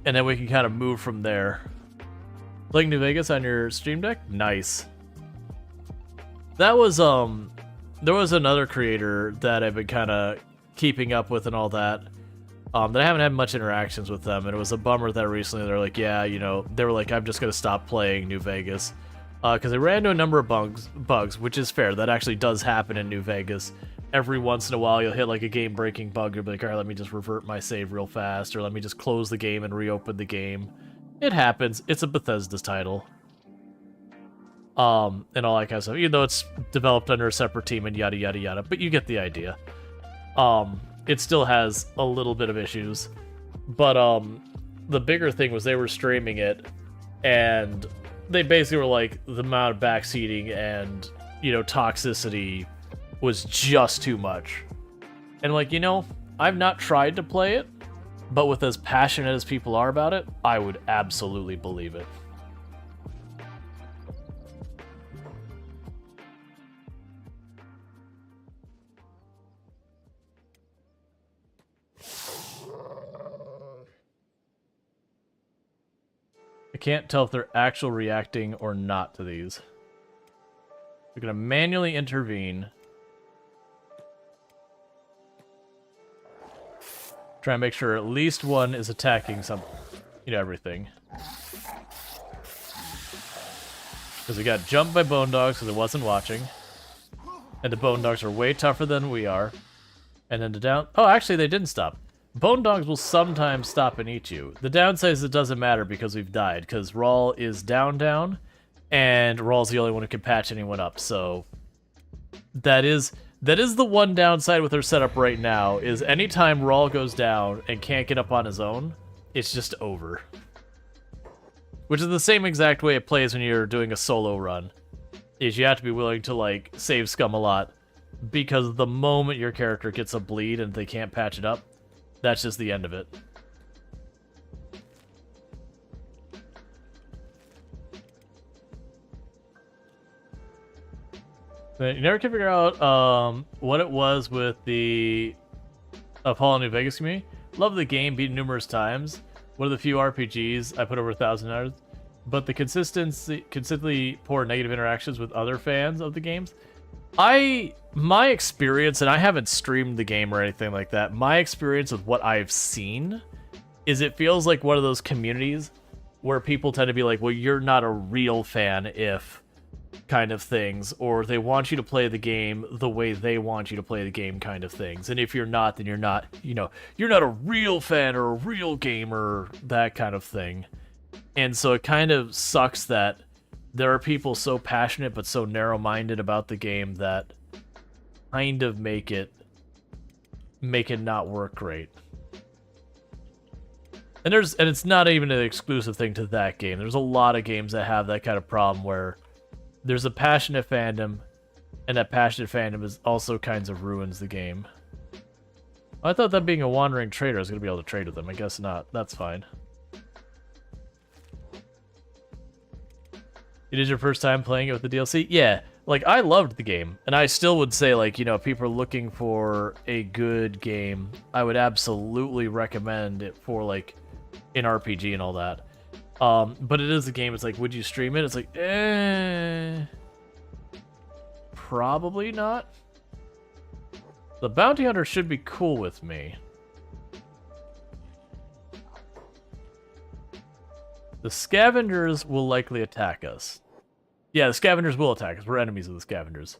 And then we can kind of move from there. Playing New Vegas on your Stream Deck? Nice. That was, there was another creator that I've been kind of keeping up with and all that. That I haven't had much interactions with them, and it was a bummer that recently they're like, yeah, you know, they were like, I'm just gonna stop playing New Vegas. Because they ran into a number of bugs, which is fair. That actually does happen in New Vegas. Every once in a while, you'll hit like a game-breaking bug. You'll be like, all right, let me just revert my save real fast, or let me just close the game and reopen the game. It happens. It's a Bethesda title. And all that kind of stuff. Even though it's developed under a separate team and yada, yada, yada. But you get the idea. It still has a little bit of issues. But the bigger thing was they were streaming it, and they basically were like, the amount of backseating and, you know, toxicity was just too much. And like, you know, I've not tried to play it, but with as passionate as people are about it, I would absolutely believe it. I can't tell if they're actual reacting or not to these. We're going to manually intervene. Try and make sure at least one is attacking some, everything. Because we got jumped by bone dogs because it wasn't watching. And the bone dogs are way tougher than we are. And then the down... Oh, actually, they didn't stop. Bone dogs will sometimes stop and eat you. The downside is it doesn't matter because we've died. Because Rual is down, and Rual's the only one who can patch anyone up. So that is the one downside with our setup right now, is anytime Rual goes down and can't get up on his own, it's just over. Which is the same exact way it plays when you're doing a solo run. Is you have to be willing to, like, save scum a lot. Because the moment your character gets a bleed and they can't patch it up, that's just the end of it. But you never can figure out what it was with the Fallout New Vegas community. Love the game, beat it numerous times. One of the few RPGs I put over 1,000 hours. But the consistently poor negative interactions with other fans of the games. My experience, and I haven't streamed the game or anything like that, my experience with what I've seen is it feels like one of those communities where people tend to be like, well, you're not a real fan if kind of things, or they want you to play the game the way they want you to play the game kind of things. And if you're not, then you're not, you're not a real fan or a real gamer, that kind of thing. And so it kind of sucks that there are people so passionate but so narrow-minded about the game that kind of make it not work great. And it's not even an exclusive thing to that game. There's a lot of games that have that kind of problem where there's a passionate fandom, and that passionate fandom is also kinds of ruins the game. I thought that being a wandering trader I was going to be able to trade with them. I guess not. That's fine. It is your first time playing it with the DLC? Yeah, like, I loved the game, and I still would say, like, if people are looking for a good game, I would absolutely recommend it for, like, an RPG and all that. But it is a game, it's like, would you stream it? It's like, probably not. The bounty hunter should be cool with me. The scavengers will likely attack us. Yeah, the scavengers will attack us. We're enemies of the scavengers.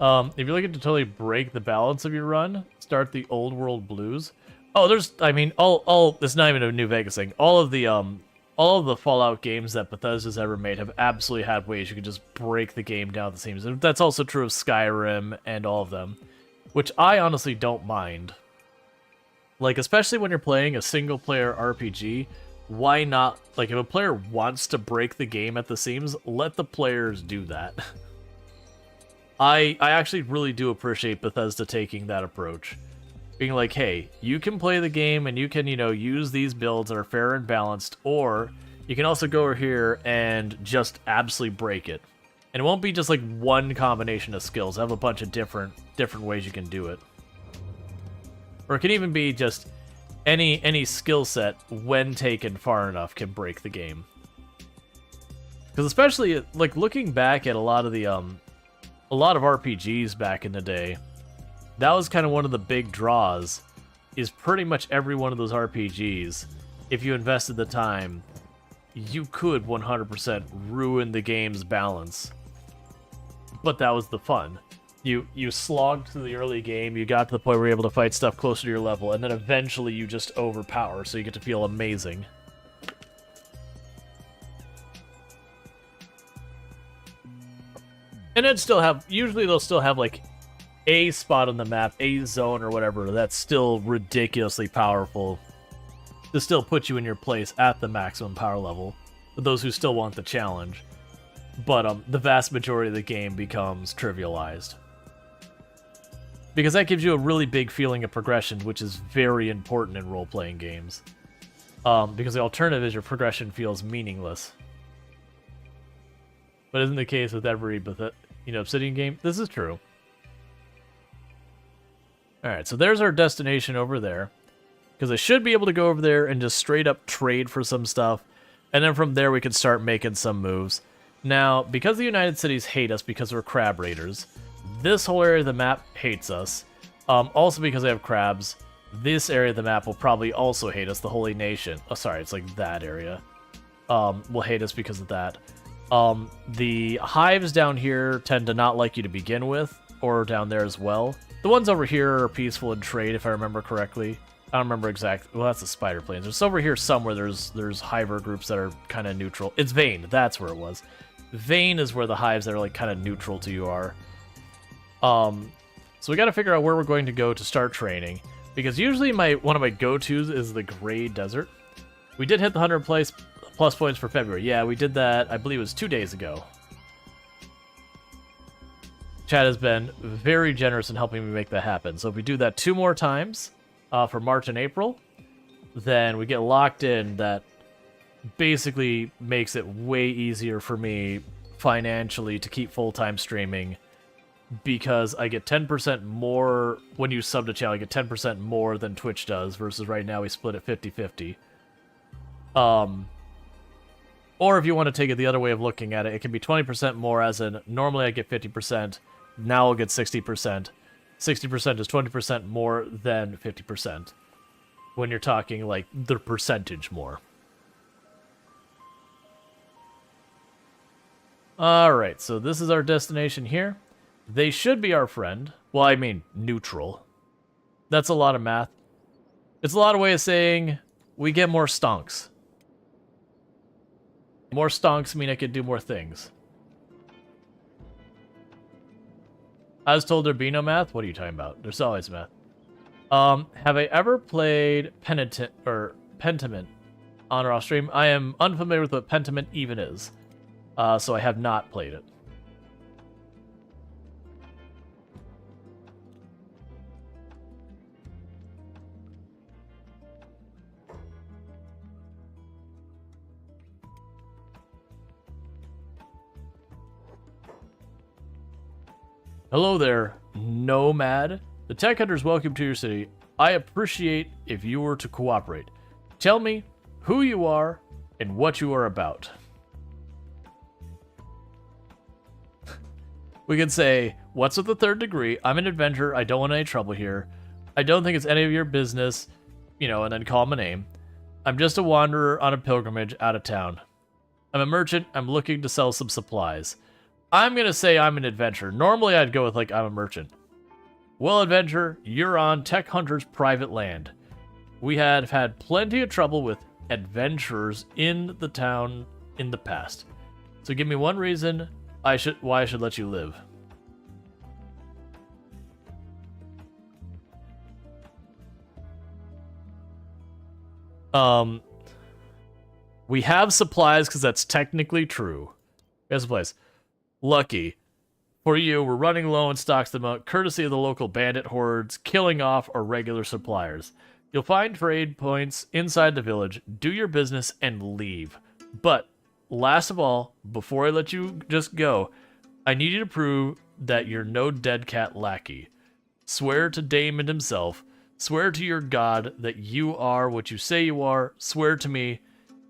If you're looking to totally break the balance of your run, start the old world blues. Oh, it's not even a New Vegas thing. All of the Fallout games that Bethesda's ever made have absolutely had ways you can just break the game down at the seams. And that's also true of Skyrim and all of them, which I honestly don't mind. Like, especially when you're playing a single-player RPG, why not? Like, if a player wants to break the game at the seams, let the players do that. I actually really do appreciate Bethesda taking that approach. Being like, hey, you can play the game and you can, use these builds that are fair and balanced, or you can also go over here and just absolutely break it. And it won't be just like one combination of skills. I have a bunch of different ways you can do it. Or it can even be just any skill set, when taken far enough, can break the game. Because especially, like, looking back at a lot of RPGs back in the day, that was kind of one of the big draws, is pretty much every one of those RPGs, if you invested the time, you could 100% ruin the game's balance. But that was the fun. You slogged through the early game, you got to the point where you're able to fight stuff closer to your level, and then eventually you just overpower, so you get to feel amazing. And then usually they'll still have, like, a spot on the map, a zone or whatever, that's still ridiculously powerful to still put you in your place at the maximum power level, for those who still want the challenge. But the vast majority of the game becomes trivialized. Because that gives you a really big feeling of progression, which is very important in role-playing games. Because the alternative is your progression feels meaningless. But isn't the case with every Obsidian game? This is true. Alright, so there's our destination over there. Because I should be able to go over there and just straight up trade for some stuff. And then from there we can start making some moves. Now, because the United Cities hate us because we're crab raiders, this whole area of the map hates us. Also because they have crabs, this area of the map will probably also hate us, the Holy Nation. Oh, sorry, it's like that area. Will hate us because of that. The hives down here tend to not like you to begin with, or down there as well. The ones over here are peaceful in trade, if I remember correctly. I don't remember exactly. Well, that's the spider plains. There's over here somewhere there's hiver groups that are kind of neutral. It's Vane. That's where it was. Vane is where the hives that are like kind of neutral to you are. So we got to figure out where we're going to go to start training, because usually one of my go-tos is the Gray Desert. We did hit the 100 plus points for February. Yeah, we did that. I believe it was 2 days ago. Chad has been very generous in helping me make that happen. So if we do that 2 more times for March and April, then we get locked in. That basically makes it way easier for me financially to keep full-time streaming, because I get 10% more when you sub to channel. I get 10% more than Twitch does, versus right now we split it 50-50. Or if you want to take it the other way of looking at it, it can be 20% more, as in normally I get 50%, now I'll get 60%. 60% is 20% more than 50%, when you're talking like the percentage more. Alright, so this is our destination here. They should be our friend. Well, I mean, neutral. That's a lot of math. It's a lot of way of saying we get more stonks. More stonks mean I could do more things. I was told there'd be no math? What are you talking about? There's always math. Have I ever played Pentiment on or off stream? I am unfamiliar with what Pentiment even is. So I have not played it. Hello there, Nomad. The Tech Hunters welcome to your city. I appreciate if you were to cooperate. Tell me who you are and what you are about. We could say, what's with the 3rd degree? I'm an adventurer. I don't want any trouble here. I don't think it's any of your business, you know, and then call him a name. I'm just a wanderer on a pilgrimage out of town. I'm a merchant. I'm looking to sell some supplies. I'm going to say I'm an adventurer. Normally, I'd go with, like, I'm a merchant. Well, adventurer, you're on Tech Hunter's private land. We have had plenty of trouble with adventurers in the town in the past. So give me one reason why I should let you live. We have supplies because that's technically true. We have supplies. Lucky for you, we're running low on stocks the moment, courtesy of the local bandit hordes, killing off our regular suppliers. You'll find trade points inside the village. Do your business and leave. But last of all, before I let you just go, I need you to prove that you're no dead cat lackey. Swear to Damon himself. Swear to your god that you are what you say you are. Swear to me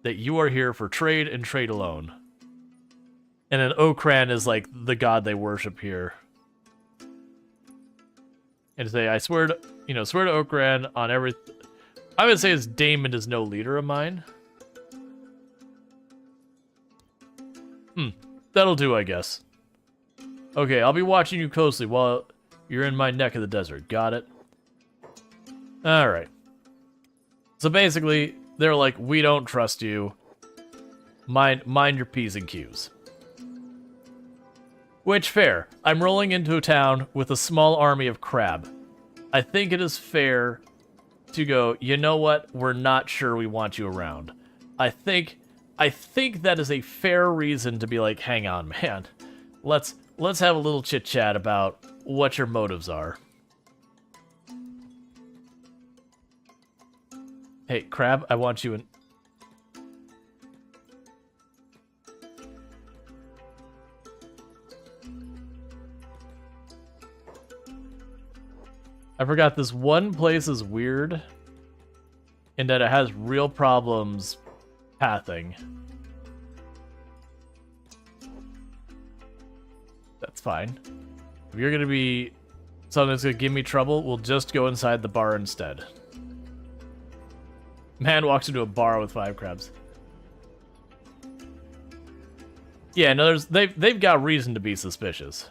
that you are here for trade and trade alone. And then Okran is like the god they worship here. And say, I swear to, swear to Okran on everything. I would say Damon is no leader of mine. That'll do, I guess. Okay, I'll be watching you closely while you're in my neck of the desert. Got it? Alright. So basically, they're like, we don't trust you. Mind your P's and Q's. Which, fair. I'm rolling into a town with a small army of crab. I think it is fair to go, you know what? We're not sure we want you around. I think that is a fair reason to be like, hang on, man. Let's have a little chit-chat about what your motives are. Hey, Crab, I want you in... I forgot this one place is weird. in that it has real problems pathing. That's fine. If you're going to be something that's going to give me trouble, we'll just go inside the bar instead. Man walks into a bar with 5 crabs. Yeah, no, they've got reason to be suspicious.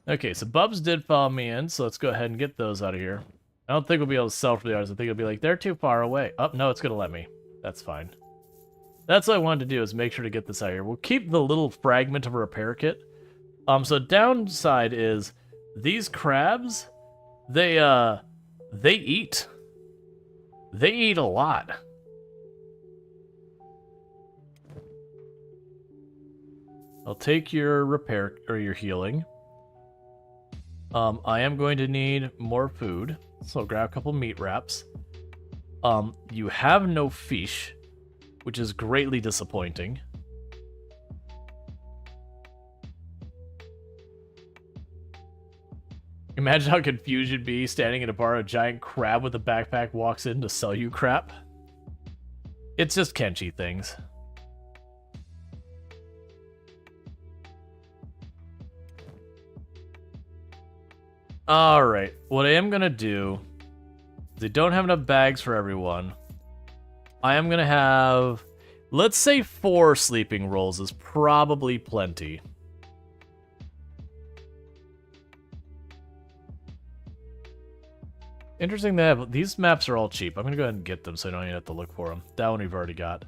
Okay, so Bubs did follow me in, so let's go ahead and get those out of here. I don't think we'll be able to sell for the others. I think it'll be like, they're too far away. Oh, no, it's going to let me. That's fine. That's what I wanted to do, is make sure to get this out of here. We'll keep the little fragment of a repair kit. So downside is, these crabs, they eat. They eat a lot. I'll take your repair, or your healing. I am going to need more food, so I'll grab a couple meat wraps. You have no fish, which is greatly disappointing. Imagine how confused you'd be standing in a bar, a giant crab with a backpack walks in to sell you crap. It's just Kenshi things. Alright, what I am gonna do, they don't have enough bags for everyone. I am gonna have, let's say 4 sleeping rolls is probably plenty. Interesting that these maps are all cheap. I'm gonna go ahead and get them so I don't even have to look for them. That one we've already got.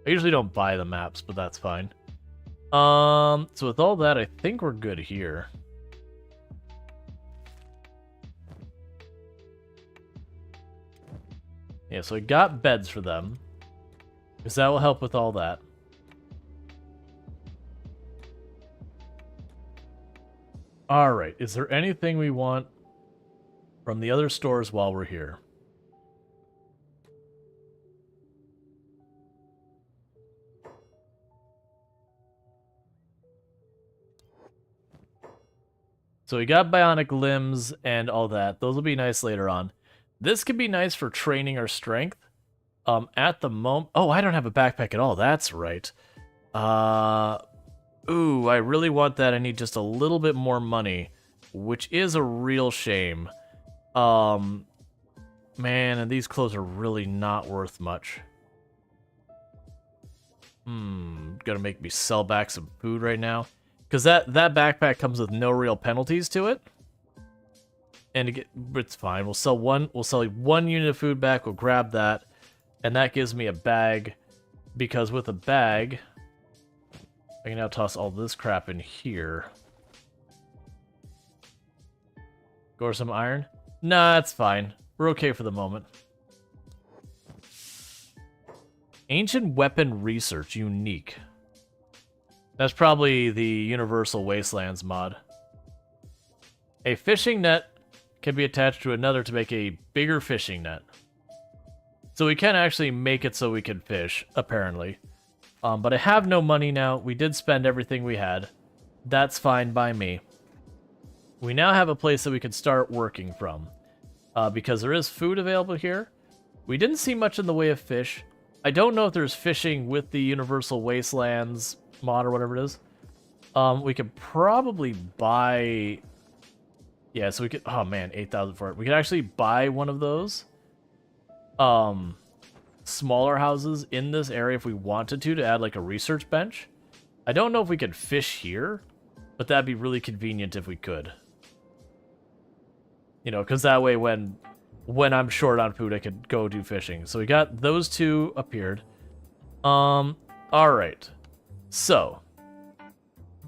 I usually don't buy the maps, but that's fine. So with all that, I think we're good here. Yeah, so I got beds for them, because that will help with all that. Alright, is there anything we want from the other stores while we're here? So we got bionic limbs and all that. Those will be nice later on. This could be nice for training our strength. At the moment... Oh, I don't have a backpack at all. That's right. Ooh, I really want that. I need just a little bit more money, which is a real shame. Man, and these clothes are really not worth much. Gonna make me sell back some food right now. Because that backpack comes with no real penalties to it. And it's fine. We'll sell one unit of food back. We'll grab that, and that gives me a bag. Because with a bag, I can now toss all this crap in here. Go for some iron? Nah, it's fine. We're okay for the moment. Ancient weapon research, unique. That's probably the Universal Wastelands mod. A fishing net can be attached to another to make a bigger fishing net. So we can actually make it so we can fish, apparently. But I have no money now. We did spend everything we had. That's fine by me. We now have a place that we can start working from. Because there is food available here. We didn't see much in the way of fish. I don't know if there's fishing with the Universal Wastelands mod or whatever it is. We could probably buy... Yeah, so we could... Oh, man, 8,000 for it. We could actually buy one of those smaller houses in this area if we wanted to add, like, a research bench. I don't know if we could fish here, but that'd be really convenient if we could. You know, because that way when I'm short on food, I could go do fishing. So we got those two appeared. Alright. So...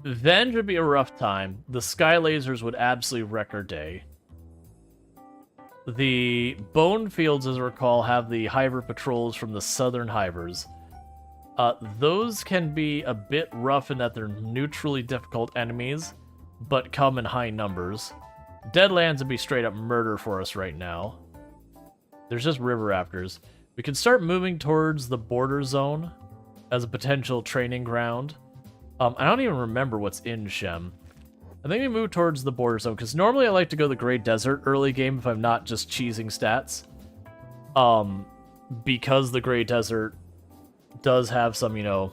Venge would be a rough time. The Sky Lasers would absolutely wreck our day. The Bone Fields, as I recall, have the Hiver patrols from the Southern Hivers. Those can be a bit rough in that they're neutrally difficult enemies, but come in high numbers. Deadlands would be straight up murder for us right now. There's just river raptors. We can start moving towards the border zone as a potential training ground. I don't even remember what's in Shem. I think we move towards the border zone, because normally I like to go to the Great Desert early game if I'm not just cheesing stats. Because the Great Desert does have some, you know,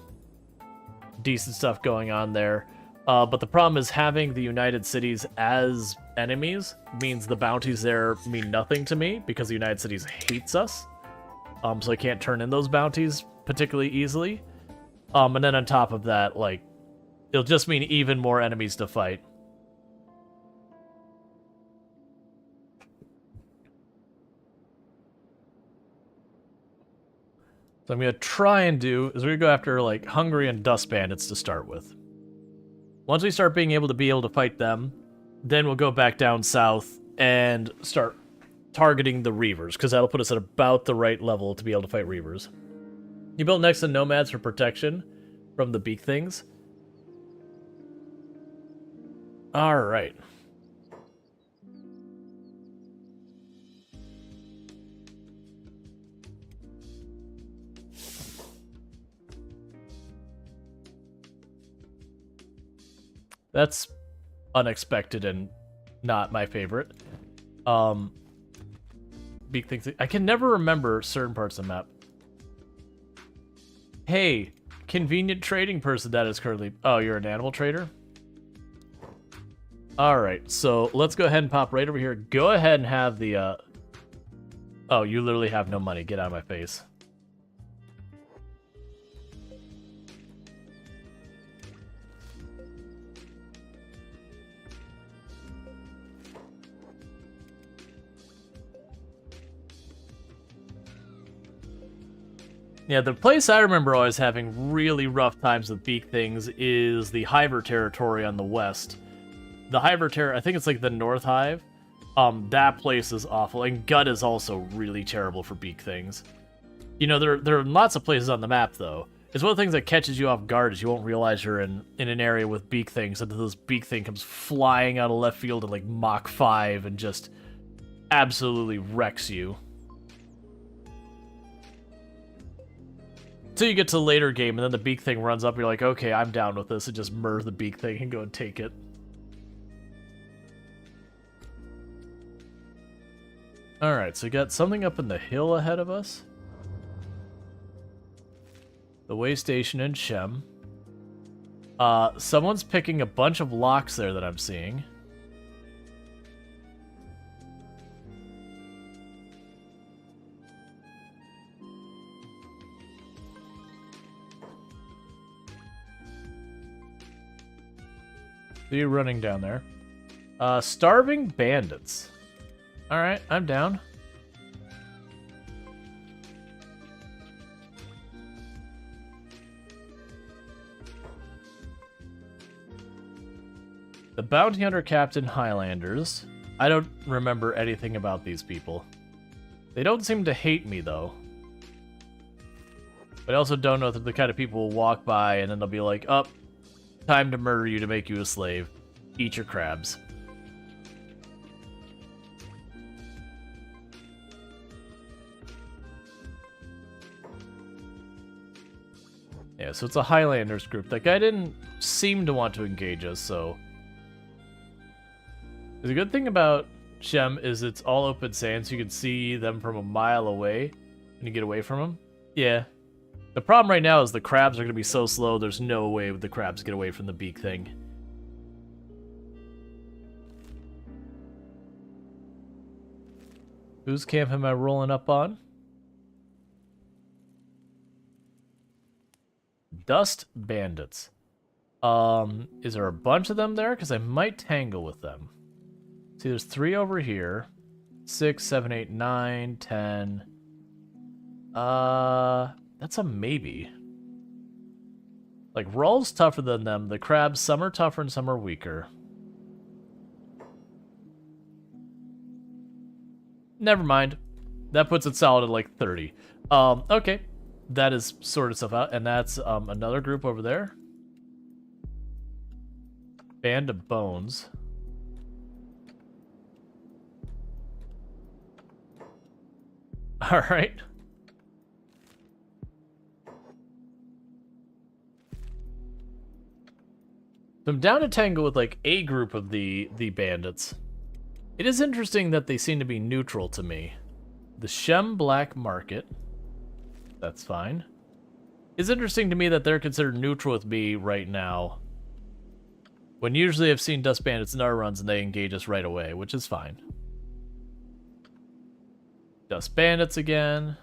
decent stuff going on there. But the problem is having the United Cities as enemies means the bounties there mean nothing to me, because the United Cities hates us. So I can't turn in those bounties particularly easily. And then on top of that, like, it'll just mean even more enemies to fight. So I'm going to try and do is we're going to go after, like, Hungry and Dust Bandits to start with. Once we start being able to fight them, then we'll go back down south and start targeting the Reavers, because that'll put us at about the right level to be able to fight Reavers. You built next to Nomads for protection from the beak things. Alright. That's unexpected and not my favorite. Beak things. I can never remember certain parts of the map. Hey, convenient trading person that is currently... Oh, you're an animal trader? Alright, so let's go ahead and pop right over here. Go ahead and have the... Oh, you literally have no money. Get out of my face. Yeah, the place I remember always having really rough times with beak things is the Hiver territory on the west. The Hiver territory, I think it's like the North Hive. That place is awful, and Gut is also really terrible for beak things. You know, there are lots of places on the map, though. It's one of the things that catches you off guard is you won't realize you're in an area with beak things until this beak thing comes flying out of left field at like Mach 5 and just absolutely wrecks you. Until you get to the later game, and then the beak thing runs up, you're like, okay, I'm down with this, and just murder the beak thing and go and take it. Alright, so we got something up in the hill ahead of us. The way station in Shem. Someone's picking a bunch of locks there that I'm seeing. So you're running down there. Starving bandits. Alright, I'm down. The Bounty Hunter Captain Highlanders. I don't remember anything about these people. They don't seem to hate me, though. But I also don't know if they're the kind of people who will walk by and then they'll be like, oh, time to murder you to make you a slave. Eat your crabs. Yeah, so it's a Highlanders group. That guy didn't seem to want to engage us, so... The good thing about Shem is it's all open sand, so you can see them from a mile away when you get away from them. Yeah. The problem right now is the crabs are going to be so slow, there's no way the crabs get away from the beak thing. Whose camp am I rolling up on? Dust Bandits. Is there a bunch of them there? Because I might tangle with them. See, there's 3 over here. 6, 7, 8, 9, 10. That's a maybe. Like, Rual's tougher than them. The crabs, some are tougher and some are weaker. Never mind. That puts it solid at like 30. Okay. That is sorted stuff out. And that's another group over there. Band of Bones. Alright. So I'm down to tangle with like a group of the bandits. It is interesting that they seem to be neutral to me. The Shem Black Market. That's fine. It's interesting to me that they're considered neutral with me right now. When usually I've seen Dust Bandits in our runs and they engage us right away, which is fine. Dust Bandits again.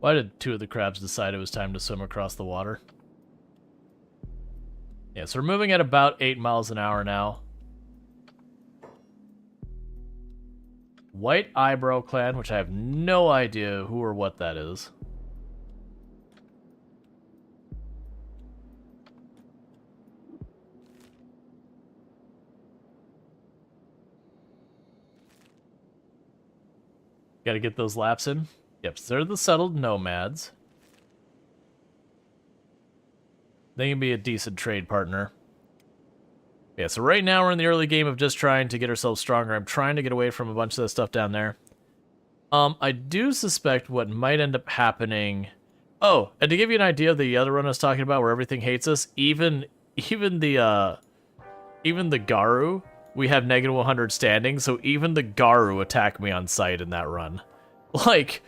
Why did two of the crabs decide it was time to swim across the water? Yeah, so we're moving at about 8 miles an hour now. White Eyebrow Clan, which I have no idea who or what that is. Gotta get those laps in. Yep, so they're the settled nomads. They can be a decent trade partner. Yeah, so right now we're in the early game of just trying to get ourselves stronger. I'm trying to get away from a bunch of that stuff down there. I do suspect what might end up happening... Oh, and to give you an idea of the other run I was talking about where everything hates us, even the Garu, we have negative 100 standing, so even the Garu attack me on sight in that run. Like...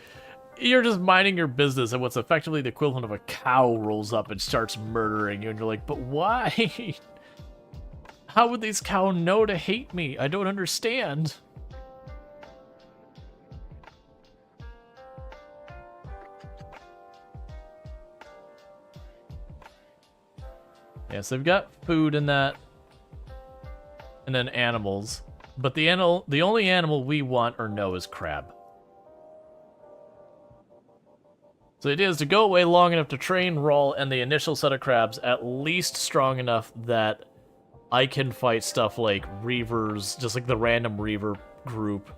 You're just minding your business, and what's effectively the equivalent of a cow rolls up and starts murdering you, and you're like, but why? How would these cow know to hate me? I don't understand. Yeah, so they've got food in that, and then animals. But the only animal we want or know is crab. So the idea is to go away long enough to train Rual and the initial set of crabs at least strong enough that I can fight stuff like Reavers, just like the random Reaver group,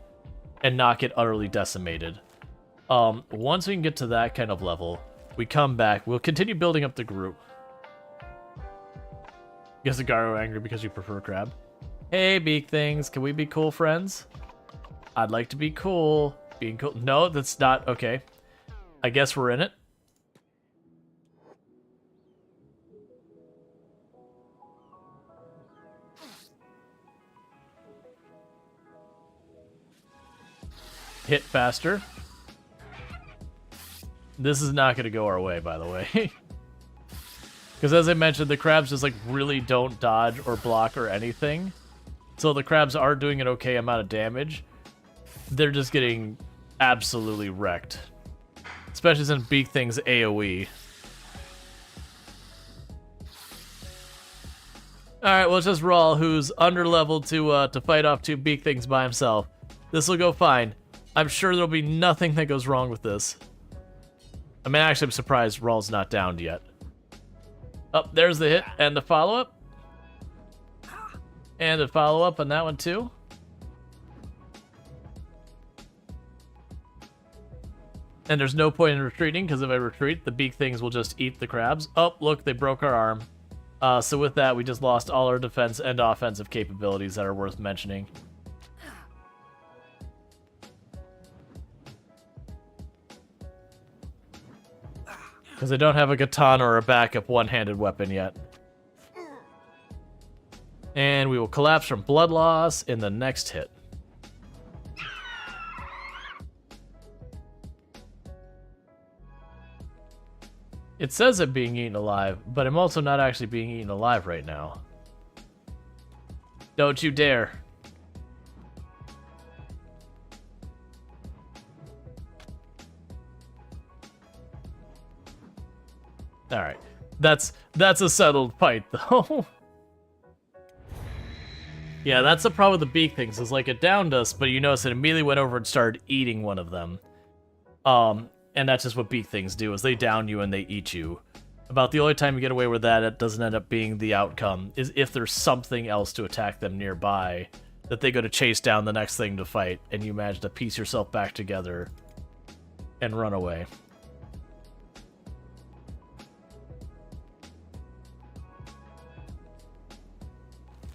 and not get utterly decimated. Once we can get to that kind of level, we come back, we'll continue building up the group. Guess the Garo angry because you prefer crab. Hey, Beak Things, can we be cool friends? I'd like to be cool. Being cool. No, that's not okay. I guess we're in it. Hit faster. This is not going to go our way, by the way. Because as I mentioned, the crabs just like really don't dodge or block or anything. So the crabs are doing an okay amount of damage. They're just getting absolutely wrecked. Especially since Beak Thing's AoE. Alright, well it's just Rual, who's under-leveled to fight off two Beak Things by himself. This'll go fine. I'm sure there'll be nothing that goes wrong with this. I mean, actually I'm surprised Rual's not downed yet. Oh, there's the hit, and the follow-up. And a follow-up on that one too. And there's no point in retreating, because if I retreat, the Beak Things will just eat the crabs. Oh, look, they broke our arm. So with that, we just lost all our defense and offensive capabilities that are worth mentioning. Because I don't have a katana or a backup one-handed weapon yet. And we will collapse from blood loss in the next hit. It says I'm being eaten alive, but I'm also not actually being eaten alive right now. Don't you dare. Alright. That's a settled fight, though. Yeah, that's the problem with the Beak Things, is like it downed us, but you notice it immediately went over and started eating one of them. And that's just what Beak Things do, is they down you and they eat you. About the only time you get away with that, it doesn't end up being the outcome, is if there's something else to attack them nearby that they go to chase down the next thing to fight, and you manage to piece yourself back together and run away.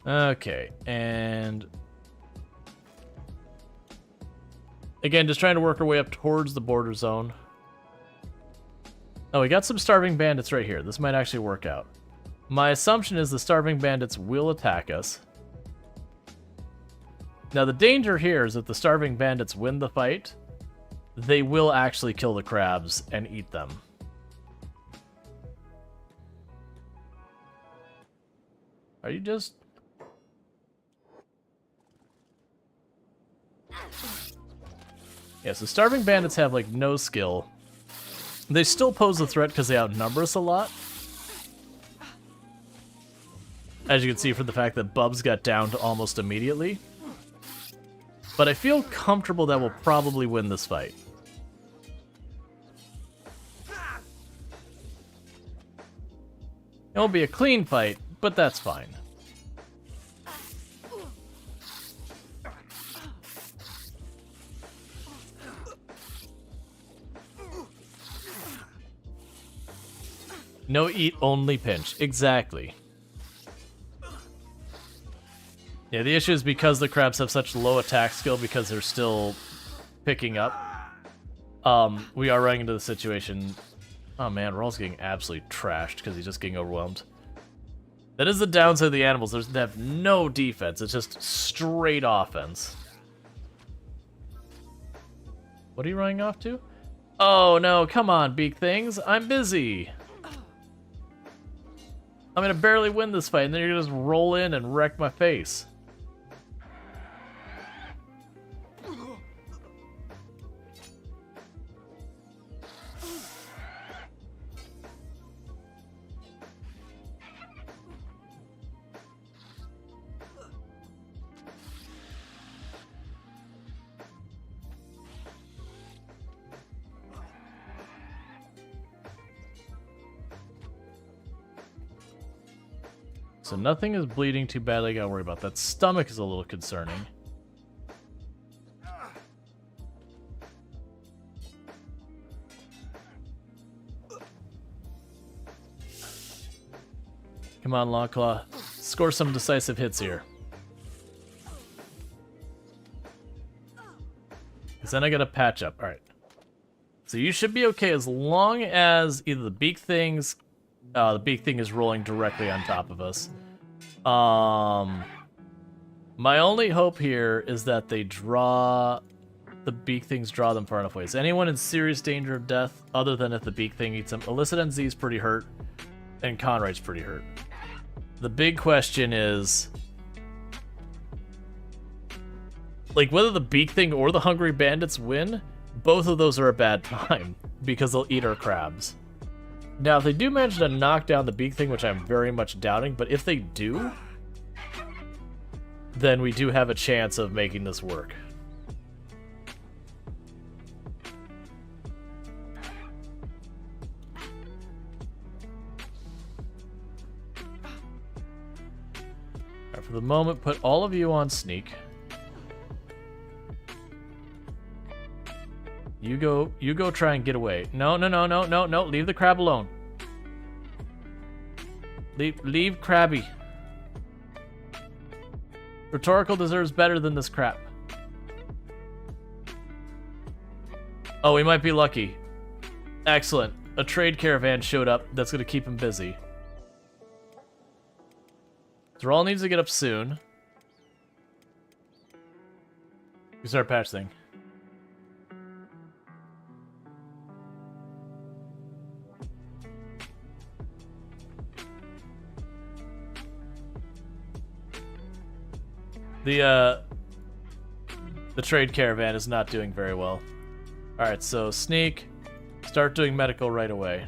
Okay, and again, just trying to work our way up towards the border zone. Oh, we got some starving bandits right here. This might actually work out. My assumption is the starving bandits will attack us. Now, the danger here is that the starving bandits win the fight, they will actually kill the crabs and eat them. Are you just... Yeah, so starving bandits have, like, no skill. They still pose a threat because they outnumber us a lot. As you can see from the fact that Bubs got downed almost immediately. But I feel comfortable that we'll probably win this fight. It won't be a clean fight, but that's fine. No eat, only pinch. Exactly. Yeah, the issue is because the crabs have such low attack skill because they're still picking up. We are running into the situation... Oh man, Rual's getting absolutely trashed because he's just getting overwhelmed. That is the downside of the animals. They have no defense. It's just straight offense. What are you running off to? Oh no, come on, beak things. I'm busy. I'm gonna barely win this fight, and then you're gonna just roll in and wreck my face. So nothing is bleeding too badly, I gotta worry about. That stomach is a little concerning. Come on, Longclaw. Score some decisive hits here. Because then I gotta patch up. Alright. So you should be okay as long as either the beak thing is rolling directly on top of us. My only hope here is that the beak things draw them far enough away. Is anyone in serious danger of death other than if the beak thing eats them? Illicit NZ is pretty hurt, and Conright's pretty hurt. The big question is, like, whether the beak thing or the hungry bandits win, both of those are a bad time, because they'll eat our crabs. Now, if they do manage to knock down the beak thing, which I'm very much doubting, but if they do, then we do have a chance of making this work. Alright, for the moment, put all of you on sneak. You go try and get away. No, leave the crab alone. Leave Krabby. Rhetorical deserves better than this crap. Oh, we might be lucky. Excellent. A trade caravan showed up that's gonna keep him busy. Rual needs to get up soon. We start patch thing. The trade caravan is not doing very well. Alright, so sneak. Start doing medical right away.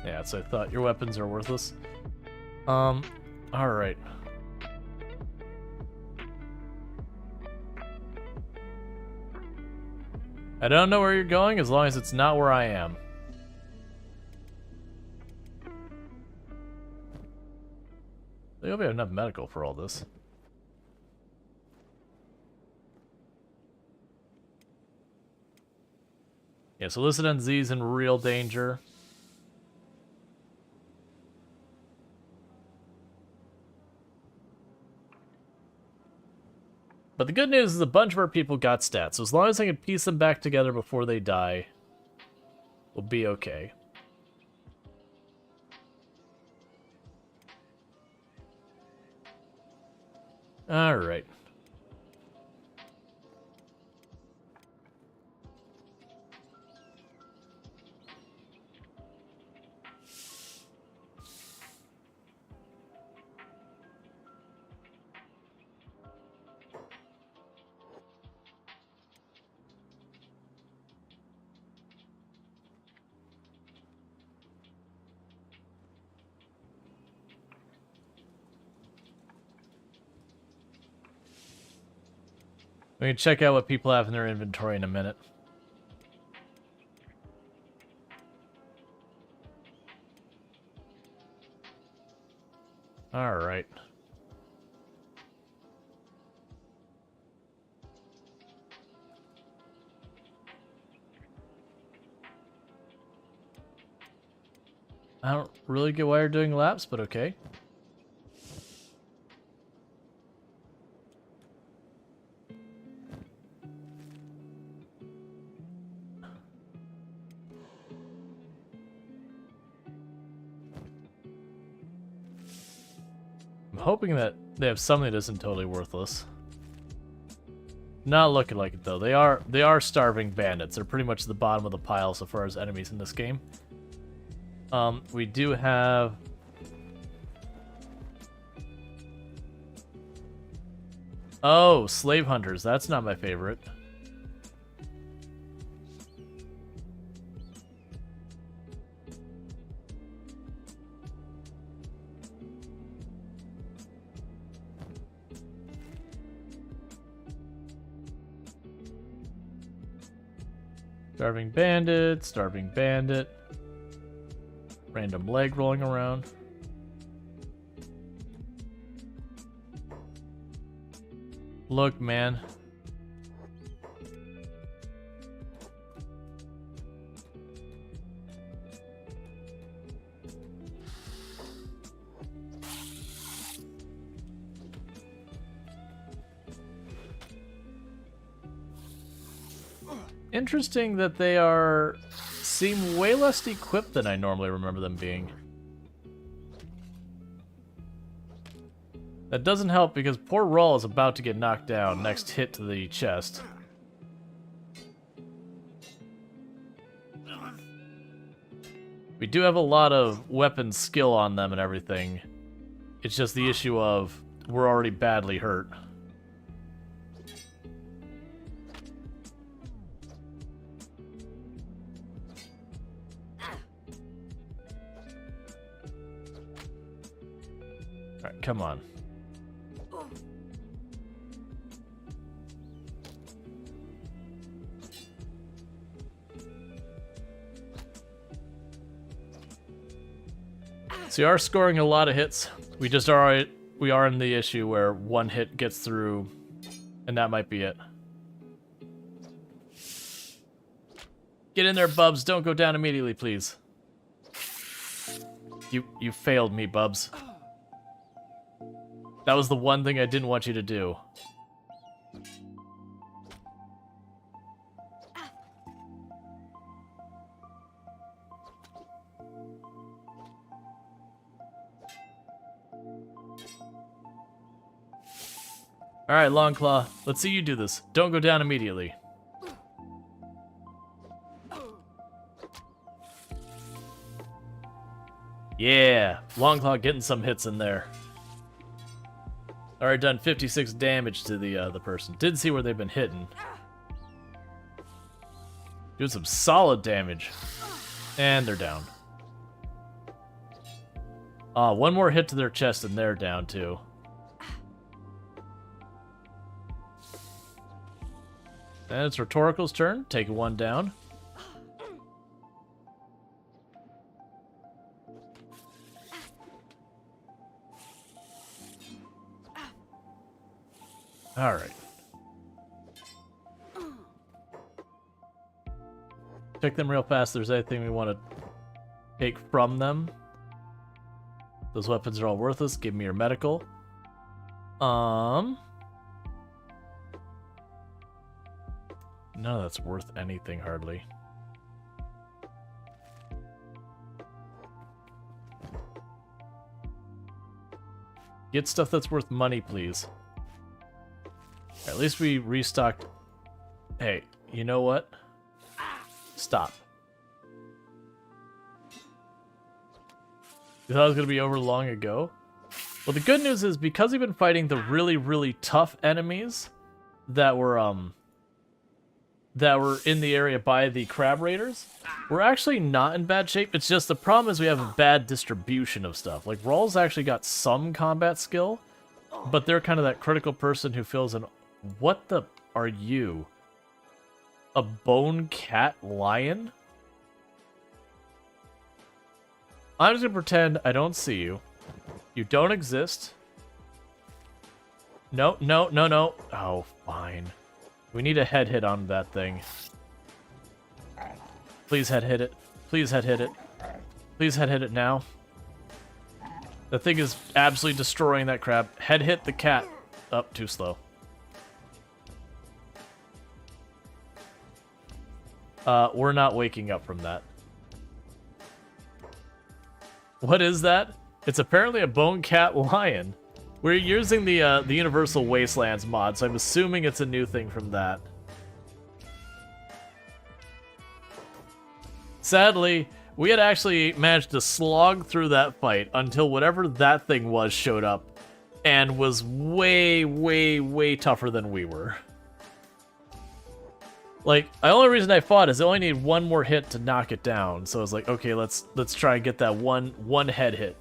Yeah, so I thought your weapons are worthless. Alright. I don't know where you're going as long as it's not where I am. I hope we have enough medical for all this. Yeah, so Illicit NZ's in real danger. But the good news is a bunch of our people got stats, so as long as I can piece them back together before they die, we'll be okay. Alright. We can check out what people have in their inventory in a minute. Alright. I don't really get why you're doing laps, but okay. I'm hoping that they have something that isn't totally worthless. Not looking like it though. They are starving bandits. They're pretty much the bottom of the pile so far as enemies in this game. We do have oh, slave hunters. That's not my favorite. Starving bandit, starving bandit. Random leg rolling around. Look, man. Interesting that they seem way less equipped than I normally remember them being. That doesn't help because poor Rual is about to get knocked down. Next hit to the chest. We do have a lot of weapon skill on them and everything. It's just the issue of we're already badly hurt. Alright, come on. So we are scoring a lot of hits. We are in the issue where one hit gets through, and that might be it. Get in there, Bubs. Don't go down immediately, please. You failed me, Bubs. That was the one thing I didn't want you to do. Alright, Longclaw. Let's see you do this. Don't go down immediately. Yeah, Longclaw getting some hits in there. Already done 56 damage to the person. Didn't see where they've been hitting. Doing some solid damage. And they're down. One more hit to their chest and they're down too. Then it's Rhetorical's turn. Take one down. All right. Check them real fast. If there's anything we want to take from them. Those weapons are all worthless. Give me your medical. None of that's worth anything, hardly. Get stuff that's worth money, please. At least we restocked. Hey, you know what? Stop. You thought it was going to be over long ago? Well, the good news is because we've been fighting the really, really tough enemies that were in the area by the crab raiders, we're actually not in bad shape. It's just the problem is we have a bad distribution of stuff. Like, Rual's actually got some combat skill, but they're kind of that critical person who fills in. What the are you? A bone cat lion? I'm just gonna pretend I don't see you. You don't exist. No, no, no, no. Oh, fine. We need a head hit on that thing. Please head hit it. Please head hit it. Please head hit it now. The thing is absolutely destroying that crab. Head hit the cat. Up, too slow. We're not waking up from that. What is that? It's apparently a bone cat lion. We're using the Universal Wastelands mod, so I'm assuming it's a new thing from that. Sadly, we had actually managed to slog through that fight until whatever that thing was showed up and was way, way, way tougher than we were. Like, the only reason I fought is I only need one more hit to knock it down. So I was like, okay, let's try and get that one head hit.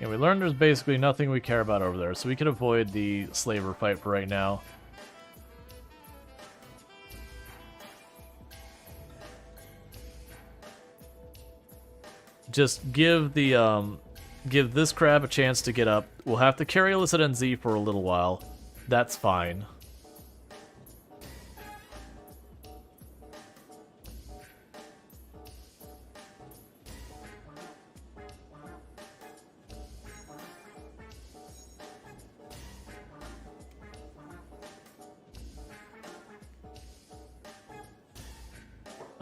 Yeah, we learned there's basically nothing we care about over there, so we can avoid the slaver fight for right now. Just give the give this crab a chance to get up. We'll have to carry Illicit NZ for a little while. That's fine.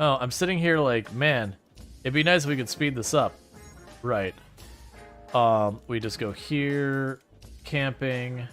Oh, I'm sitting here like, man, it'd be nice if we could speed this up. Right. We just go here, camping.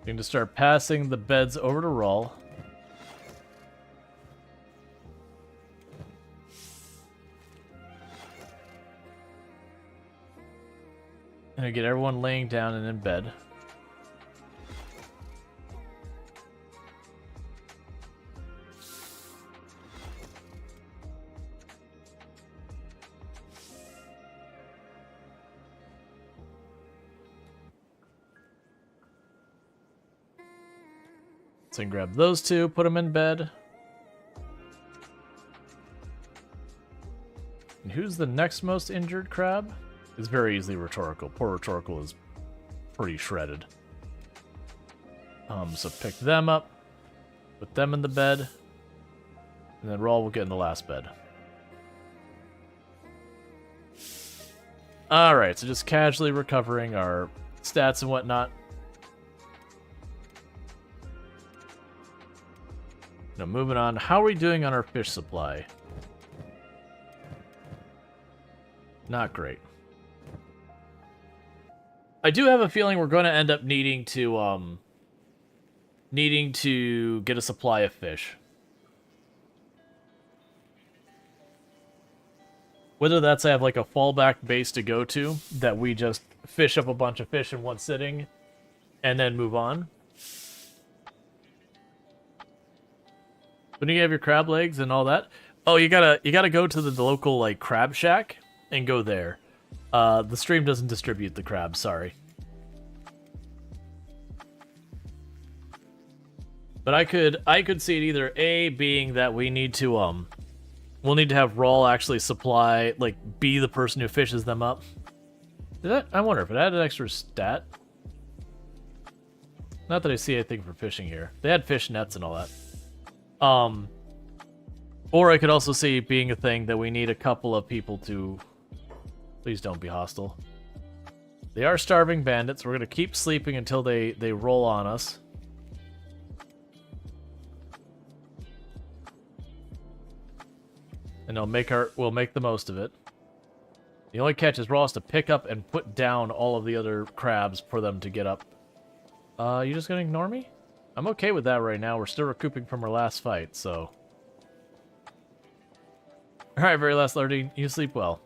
Need to start passing the beds over to Rual. And I get everyone laying down and in bed. So I can grab those two, put them in bed. And who's the next most injured crab? It's very easily Rhetorical. Poor Rhetorical is pretty shredded. So pick them up, put them in the bed, and then Rual will get in the last bed. Alright, so just casually recovering our stats and whatnot. Now, moving on. How are we doing on our fish supply? Not great. I do have a feeling we're going to end up needing to get a supply of fish. Whether that's I have like a fallback base to go to, that we just fish up a bunch of fish in one sitting and then move on. When you have your crab legs and all that, oh, you gotta go to the local like crab shack and go there. The stream doesn't distribute the crabs, sorry. But I could see it either A, being that we need to we'll need to have Rual actually supply, like, be the person who fishes them up. I wonder if it had an extra stat. Not that I see anything for fishing here. They had fish nets and all that. Or I could also see it being a thing that we need a couple of people to... Please don't be hostile. They are starving bandits. We're going to keep sleeping until they roll on us. And we'll make the most of it. The only catch is Rual has to pick up and put down all of the other crabs for them to get up. You just gonna ignore me? I'm okay with that right now. We're still recouping from our last fight, so... Alright, very last Lordy, you sleep well.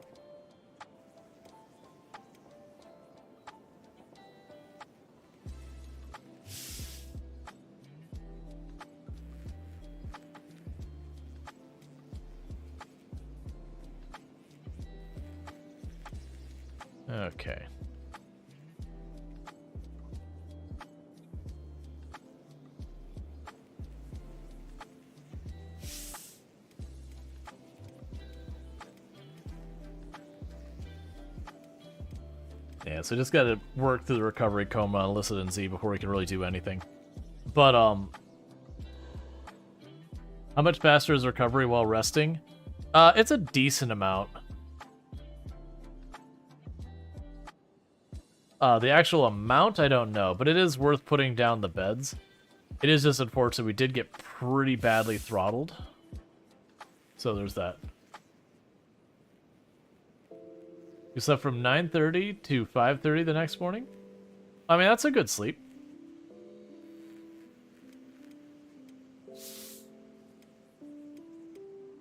Okay. Yeah, so just gotta work through the recovery coma on Illicit and Z before we can really do anything. But, how much faster is recovery while resting? It's a decent amount. The actual amount, I don't know, but it is worth putting down the beds. It is just unfortunate we did get pretty badly throttled. So there's that. You slept from 9:30 to 5:30 the next morning? I mean, that's a good sleep.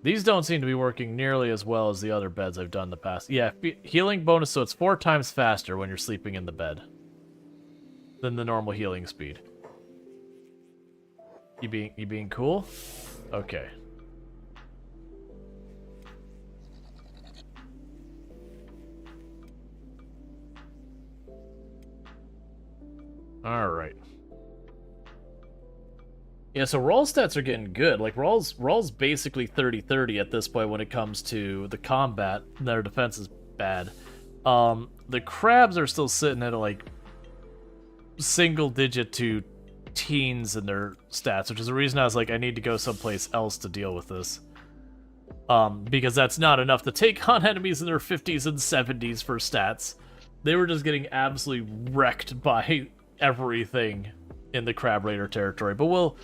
These don't seem to be working nearly as well as the other beds I've done in the past. Yeah, healing bonus, so it's 4 times faster when you're sleeping in the bed than the normal healing speed. You being cool? Okay. Alright. Yeah, so Rual's stats are getting good. Like, Rual's basically 30-30 at this point when it comes to the combat. Their defense is bad. The crabs are still sitting at, like, single-digit to teens in their stats, which is the reason I was like, I need to go someplace else to deal with this. Because that's not enough to take on enemies in their 50s and 70s for stats. They were just getting absolutely wrecked by everything in the Crab Raider territory. But we'll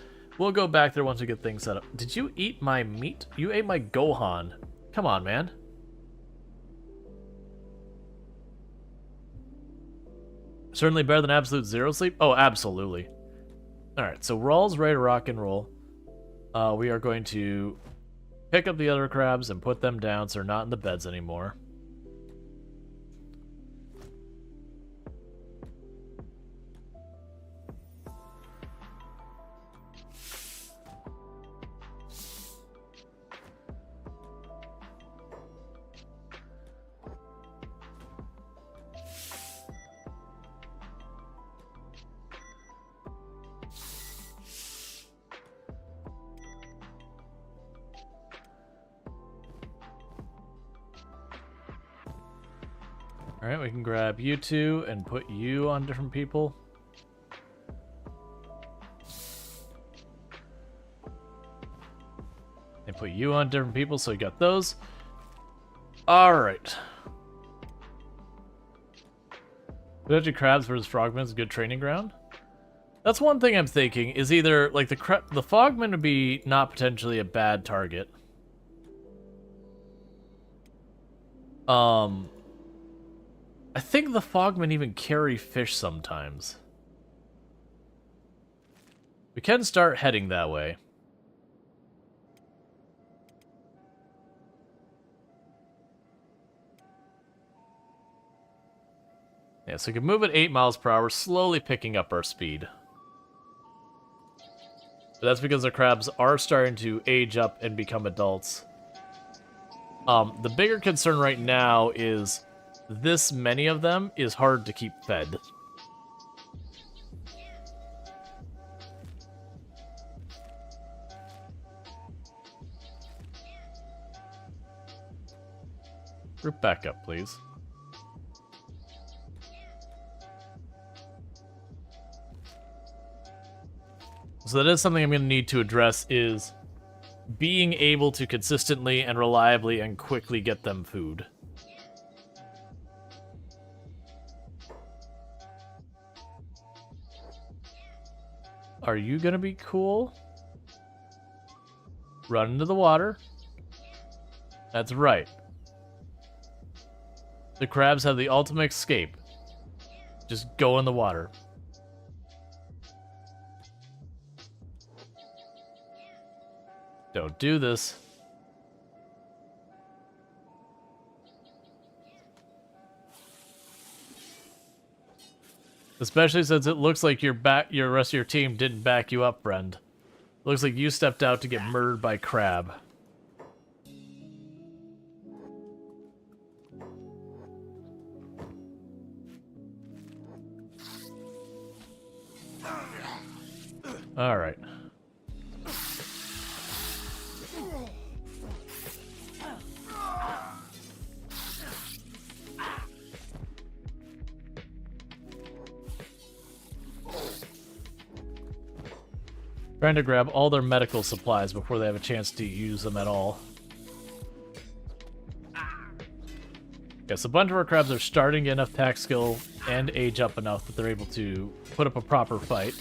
go back there once we get things set up. Did you eat my meat? You ate my Gohan. Come on, man. Certainly better than absolute zero sleep? Oh, absolutely. Alright, so Rual's ready to rock and roll. We are going to pick up the other crabs and put them down so they're not in the beds anymore. Alright, we can grab you two and put you on different people. And put you on different people, so we got those. Alright. Potentially crabs versus frogmen is a good training ground. That's one thing I'm thinking, is either, like, the frogmen would be not potentially a bad target. I think the frogmen even carry fish sometimes. We can start heading that way. Yeah, so we can move at 8 miles per hour, slowly picking up our speed. But that's because the crabs are starting to age up and become adults. The bigger concern right now is this many of them is hard to keep fed. Group back up, please. So that is something I'm going to need to address, is being able to consistently and reliably and quickly get them food. Are you going to be cool? Run into the water. That's right. The crabs have the ultimate escape. Just go in the water. Don't do this. Especially since it looks like your rest of your team didn't back you up, friend. Looks like you stepped out to get murdered by Crab. All right. Trying to grab all their medical supplies before they have a chance to use them at all. Yes, a bunch of our crabs are starting to get enough attack skill and age up enough that they're able to put up a proper fight.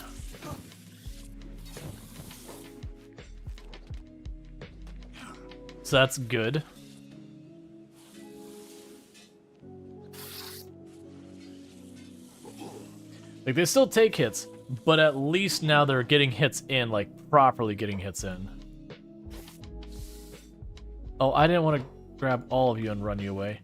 So that's good. Like, they still take hits, but at least now they're getting hits in, like, properly getting hits in. Oh, I didn't want to grab all of you and run you away.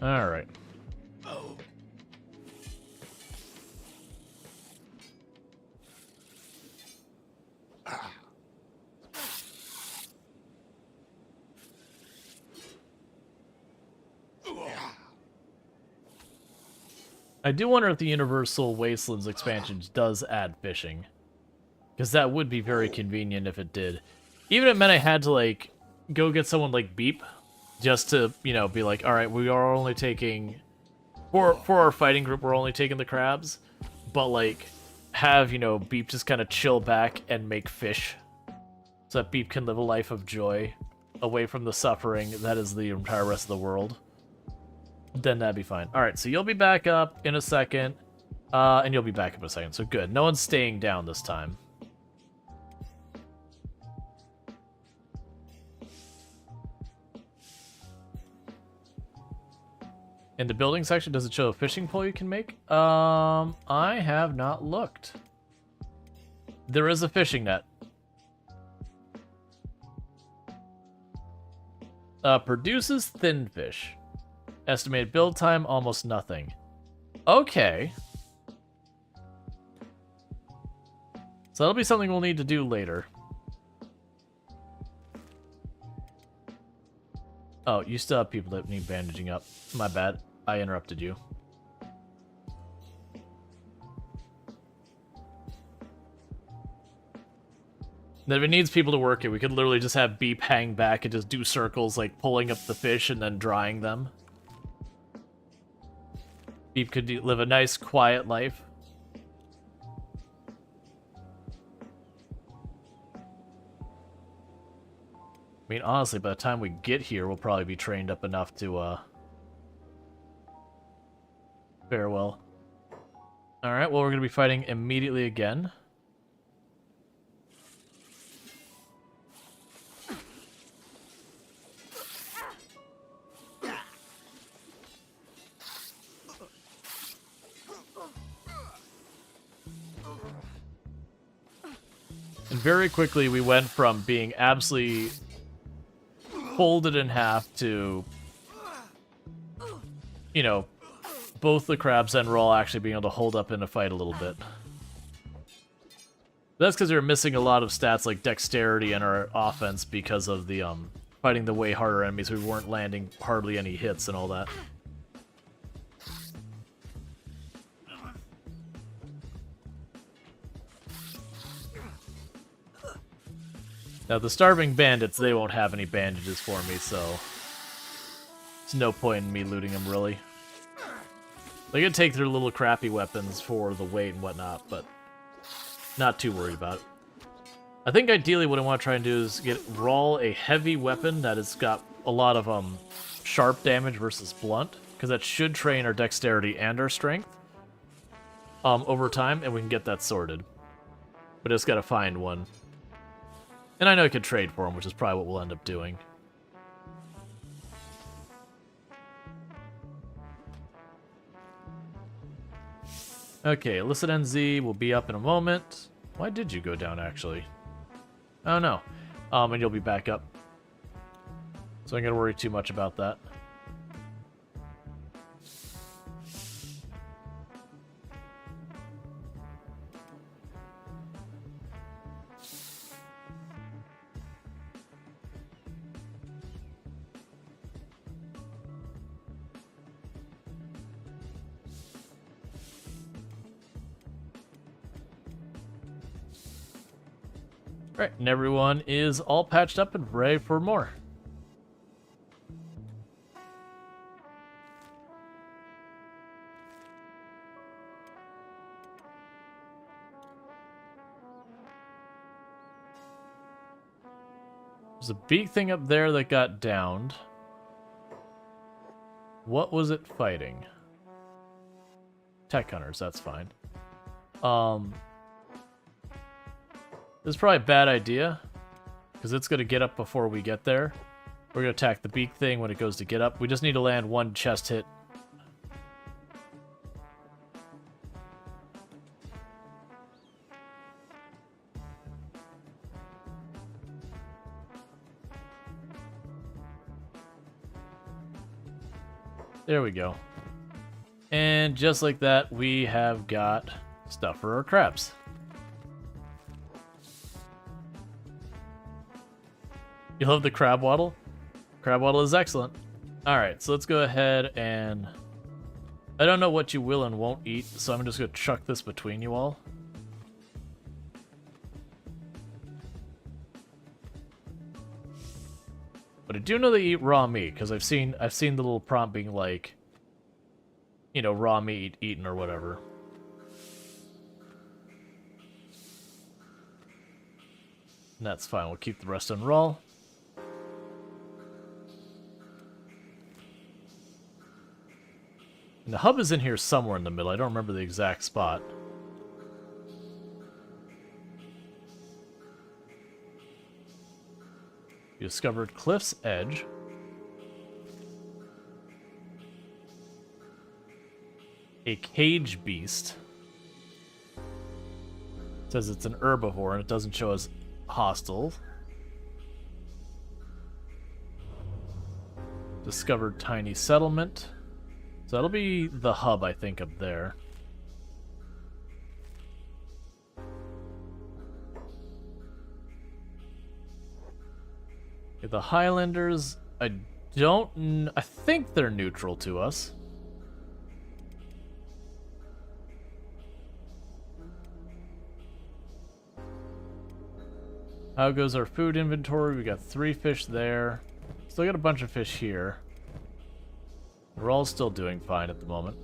All right. I do wonder if the Universal Wastelands expansion does add fishing. Because that would be very convenient if it did. Even if it meant I had to, like, go get someone like Beep, just to, you know, be like, alright, we are only taking... For our fighting group, we're only taking the crabs. But, like, have, you know, Beep just kind of chill back and make fish. So that Beep can live a life of joy, away from the suffering that is the entire rest of the world. Then that'd be fine. Alright, so you'll be back up in a second. And you'll be back up in a second, so good. No one's staying down this time. In the building section, does it show a fishing pole you can make? I have not looked. There is a fishing net. Produces thin fish. Estimated build time, almost nothing. Okay. So that'll be something we'll need to do later. Oh, you still have people that need bandaging up. My bad. I interrupted you. Then if it needs people to work it, we could literally just have Beep hang back and just do circles, like pulling up the fish and then drying them. Beep could live a nice, quiet life. I mean, honestly, by the time we get here, we'll probably be trained up enough to, fare well. Alright, well, we're going to be fighting immediately again. And very quickly, we went from being absolutely folded in half to, you know, both the Crabs and Rual actually being able to hold up in a fight a little bit. That's because we were missing a lot of stats like dexterity in our offense because of the fighting the way harder enemies. We weren't landing hardly any hits and all that. Now, the starving bandits, they won't have any bandages for me, so there's no point in me looting them, really. They can take their little crappy weapons for the weight and whatnot, but not too worried about it. I think ideally what I want to try and do is get Rual a heavy weapon that has got a lot of sharp damage versus blunt, because that should train our dexterity and our strength over time, and we can get that sorted. But I just got to find one. And I know I could trade for him, which is probably what we'll end up doing. Okay, illicit NZ will be up in a moment. Why did you go down, actually? Oh, no. And you'll be back up. So I'm going to worry too much about that. Alright, and everyone is all patched up and ready for more. There's a big thing up there that got downed. What was it fighting? Tech hunters, that's fine. This is probably a bad idea, because it's going to get up before we get there. We're going to attack the beak thing when it goes to get up. We just need to land one chest hit. There we go. And just like that, we have got stuff for our crabs. You love the crab waddle? Crab waddle is excellent. Alright, so let's go ahead and... I don't know what you will and won't eat, so I'm just going to chuck this between you all. But I do know they eat raw meat, because I've seen the little prompt being like, you know, raw meat eaten or whatever. And that's fine, we'll keep the rest on Rual. And the hub is in here somewhere in the middle. I don't remember the exact spot. You discovered Cliff's Edge. A cage beast. It says it's an herbivore and it doesn't show us hostile. Discovered tiny settlement. So that'll be the hub, I think, up there. Okay, the Highlanders, I think they're neutral to us. How goes our food inventory? We got 3 fish there. Still got a bunch of fish here. We're all still doing fine at the moment.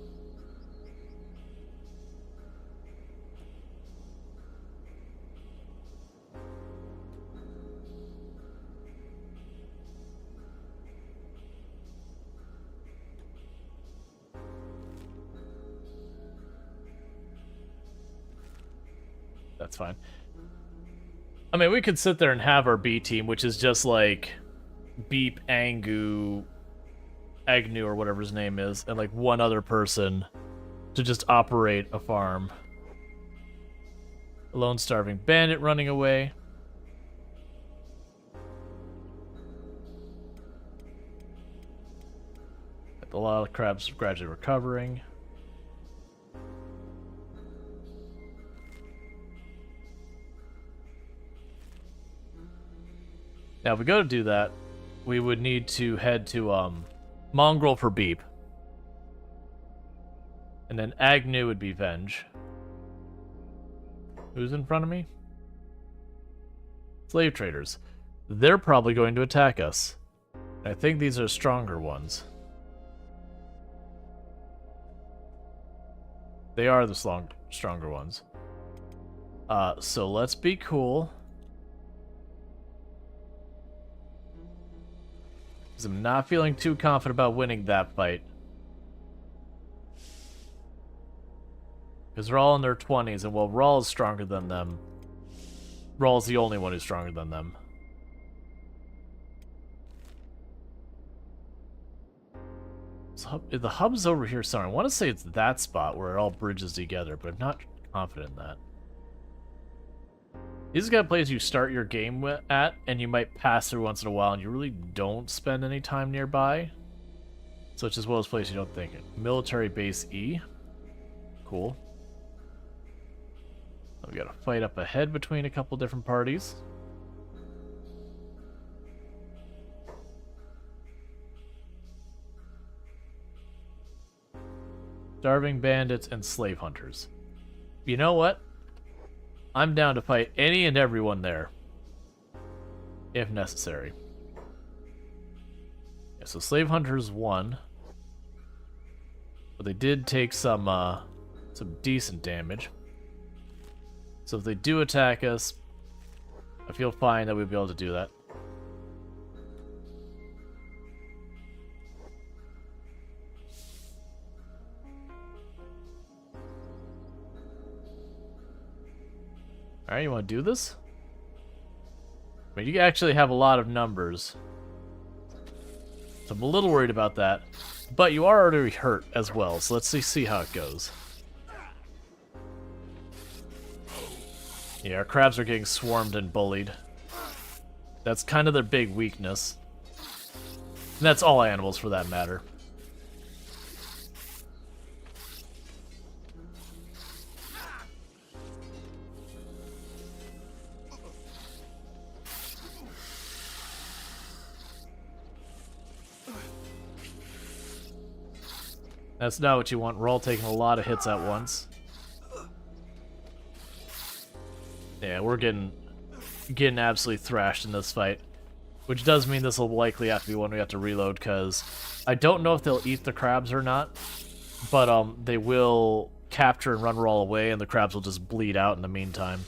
That's fine. I mean, we could sit there and have our B team, which is just like Beep, Angu, Agnew, or whatever his name is, and like one other person to just operate a farm. A lone starving bandit running away. A lot of crabs gradually recovering. Now, if we go to do that, we would need to head to Mongrel for Beep. And then Agnew would be Venge. Who's in front of me? Slave traders. They're probably going to attack us. I think these are stronger ones. They are the stronger ones. So let's be cool. Because I'm not feeling too confident about winning that fight. Because they're all in their 20s, and while Rual is stronger than them, Rual's the only one who's stronger than them. So the hub's over here somewhere. I want to say it's that spot where it all bridges together, but I'm not confident in that. These are the places you start your game at, and you might pass through once in a while, and you really don't spend any time nearby. So it's just one of those places you don't think. Military base E. Cool. We got a fight up ahead between a couple different parties. Starving bandits and slave hunters. You know what? I'm down to fight any and everyone there, if necessary. Yeah, so slave hunters won, but they did take some decent damage. So if they do attack us, I feel fine that we'll be able to do that. Alright, you want to do this? I mean, you actually have a lot of numbers. So I'm a little worried about that. But you are already hurt as well, so let's see how it goes. Yeah, our crabs are getting swarmed and bullied. That's kind of their big weakness. And that's all animals for that matter. That's not what you want. We're all taking a lot of hits at once. Yeah, we're getting absolutely thrashed in this fight. Which does mean this will likely have to be one we have to reload, because I don't know if they'll eat the crabs or not. But they will capture and run Rual away, and the crabs will just bleed out in the meantime.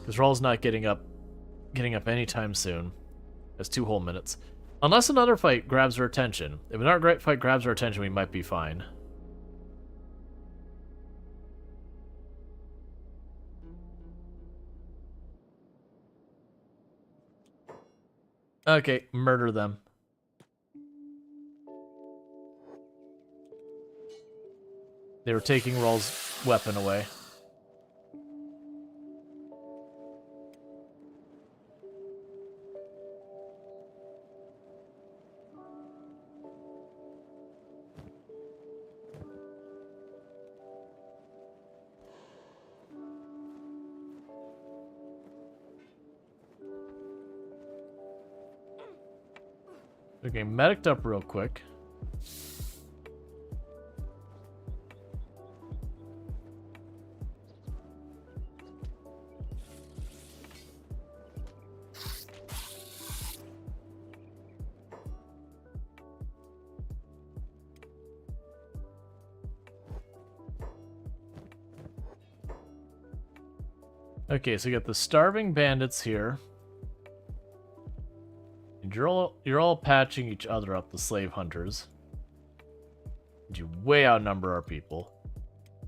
Because Rual's not getting up anytime soon. That's 2 whole minutes. Unless another fight grabs our attention. If another fight grabs our attention, we might be fine. Okay, murder them. They were taking Rual's weapon away. Okay, medic'd up real quick. Okay, so you got the starving bandits here. And you're all patching each other up, the slave hunters. And you way outnumber our people.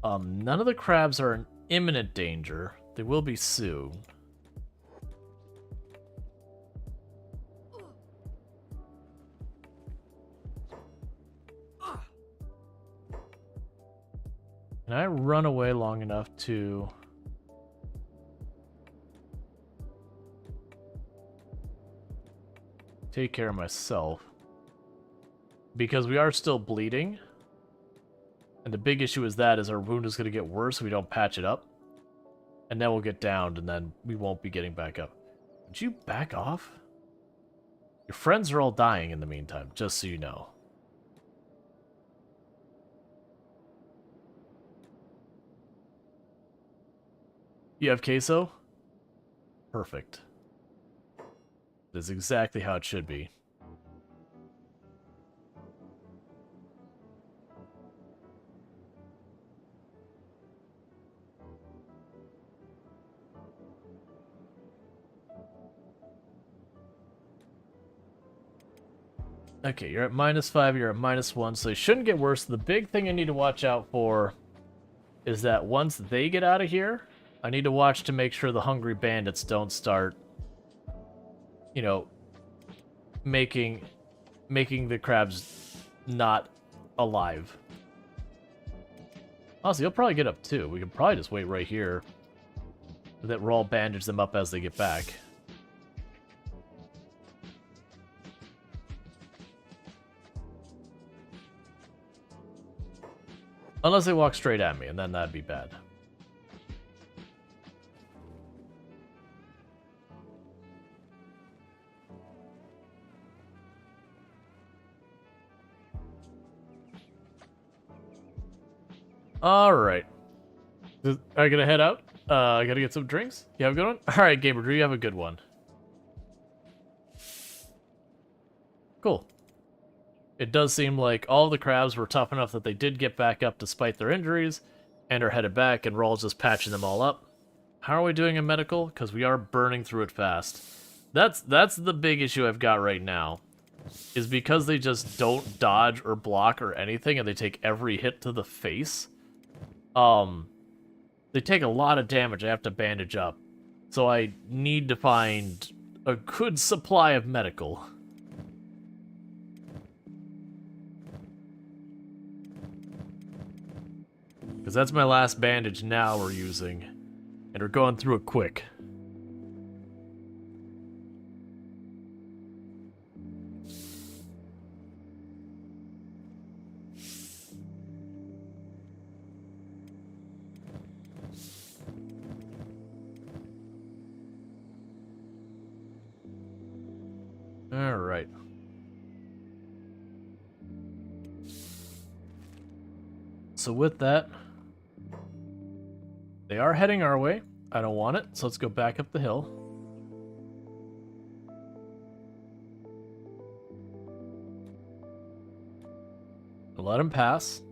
None of the crabs are in imminent danger. They will be soon. Can I run away long enough to... take care of myself? Because we are still bleeding. And the big issue is our wound is going to get worse if we don't patch it up. And then we'll get downed, and then we won't be getting back up. Would you back off? Your friends are all dying in the meantime, just so you know. You have queso? Perfect. That's exactly how it should be. Okay, you're at -5, you're at -1, so they shouldn't get worse. The big thing I need to watch out for is that once they get out of here, I need to watch to make sure the hungry bandits don't start, you know, making the crabs not alive. Honestly, he'll probably get up too. We can probably just wait right here. That Rual bandage them up as they get back. Unless they walk straight at me, and then that'd be bad. Alright. Are you gonna head out? I gotta get some drinks? You have a good one? Alright, Gamer Drew, you have a good one. Cool. It does seem like all the crabs were tough enough that they did get back up despite their injuries, and are headed back, and Rual's just patching them all up. How are we doing in medical? Because we are burning through it fast. That's the big issue I've got right now, is because they just don't dodge or block or anything, and they take every hit to the face. They take a lot of damage. I have to bandage up. So I need to find a good supply of medical. Because that's my last bandage now we're using. And we're going through it quick. Alright. So with that, they are heading our way. I don't want it, so let's go back up the hill. Let them pass.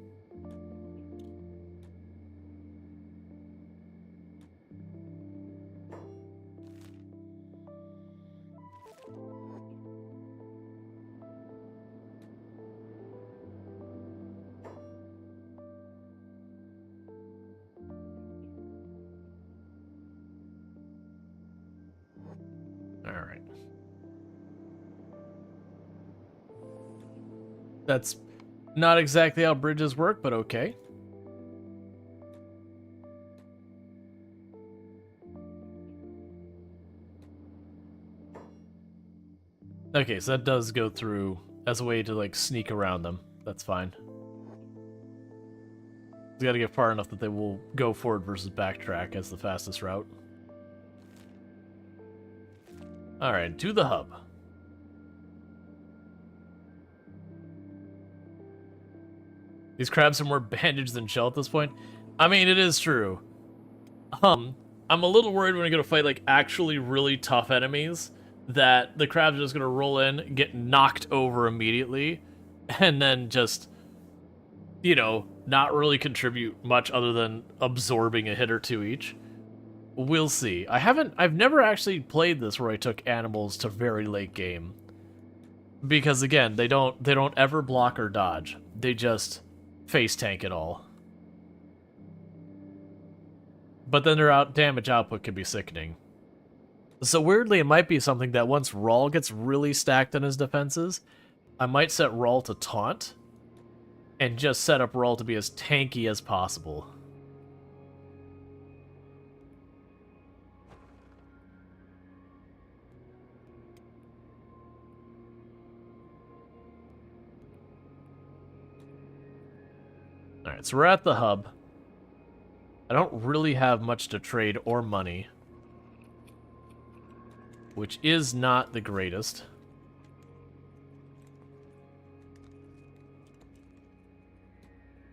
Alright. That's not exactly how bridges work, but okay. Okay, so that does go through as a way to, like, sneak around them. That's fine. We gotta get far enough that they will go forward versus backtrack as the fastest route. Alright, to the hub. These crabs are more bandaged than shell at this point. I mean, it is true. I'm a little worried when we go to fight, like, actually really tough enemies, that the crabs are just gonna roll in, get knocked over immediately, and then just, you know, not really contribute much other than absorbing a hit or two each. We'll see. I've never actually played this where I took animals to very late game. Because again, they don't ever block or dodge. They just face tank it all. But then their damage output can be sickening. So weirdly, it might be something that once Rual gets really stacked on his defenses, I might set Rual to taunt, and just set up Rual to be as tanky as possible. Alright, so we're at the hub. I don't really have much to trade or money, which is not the greatest.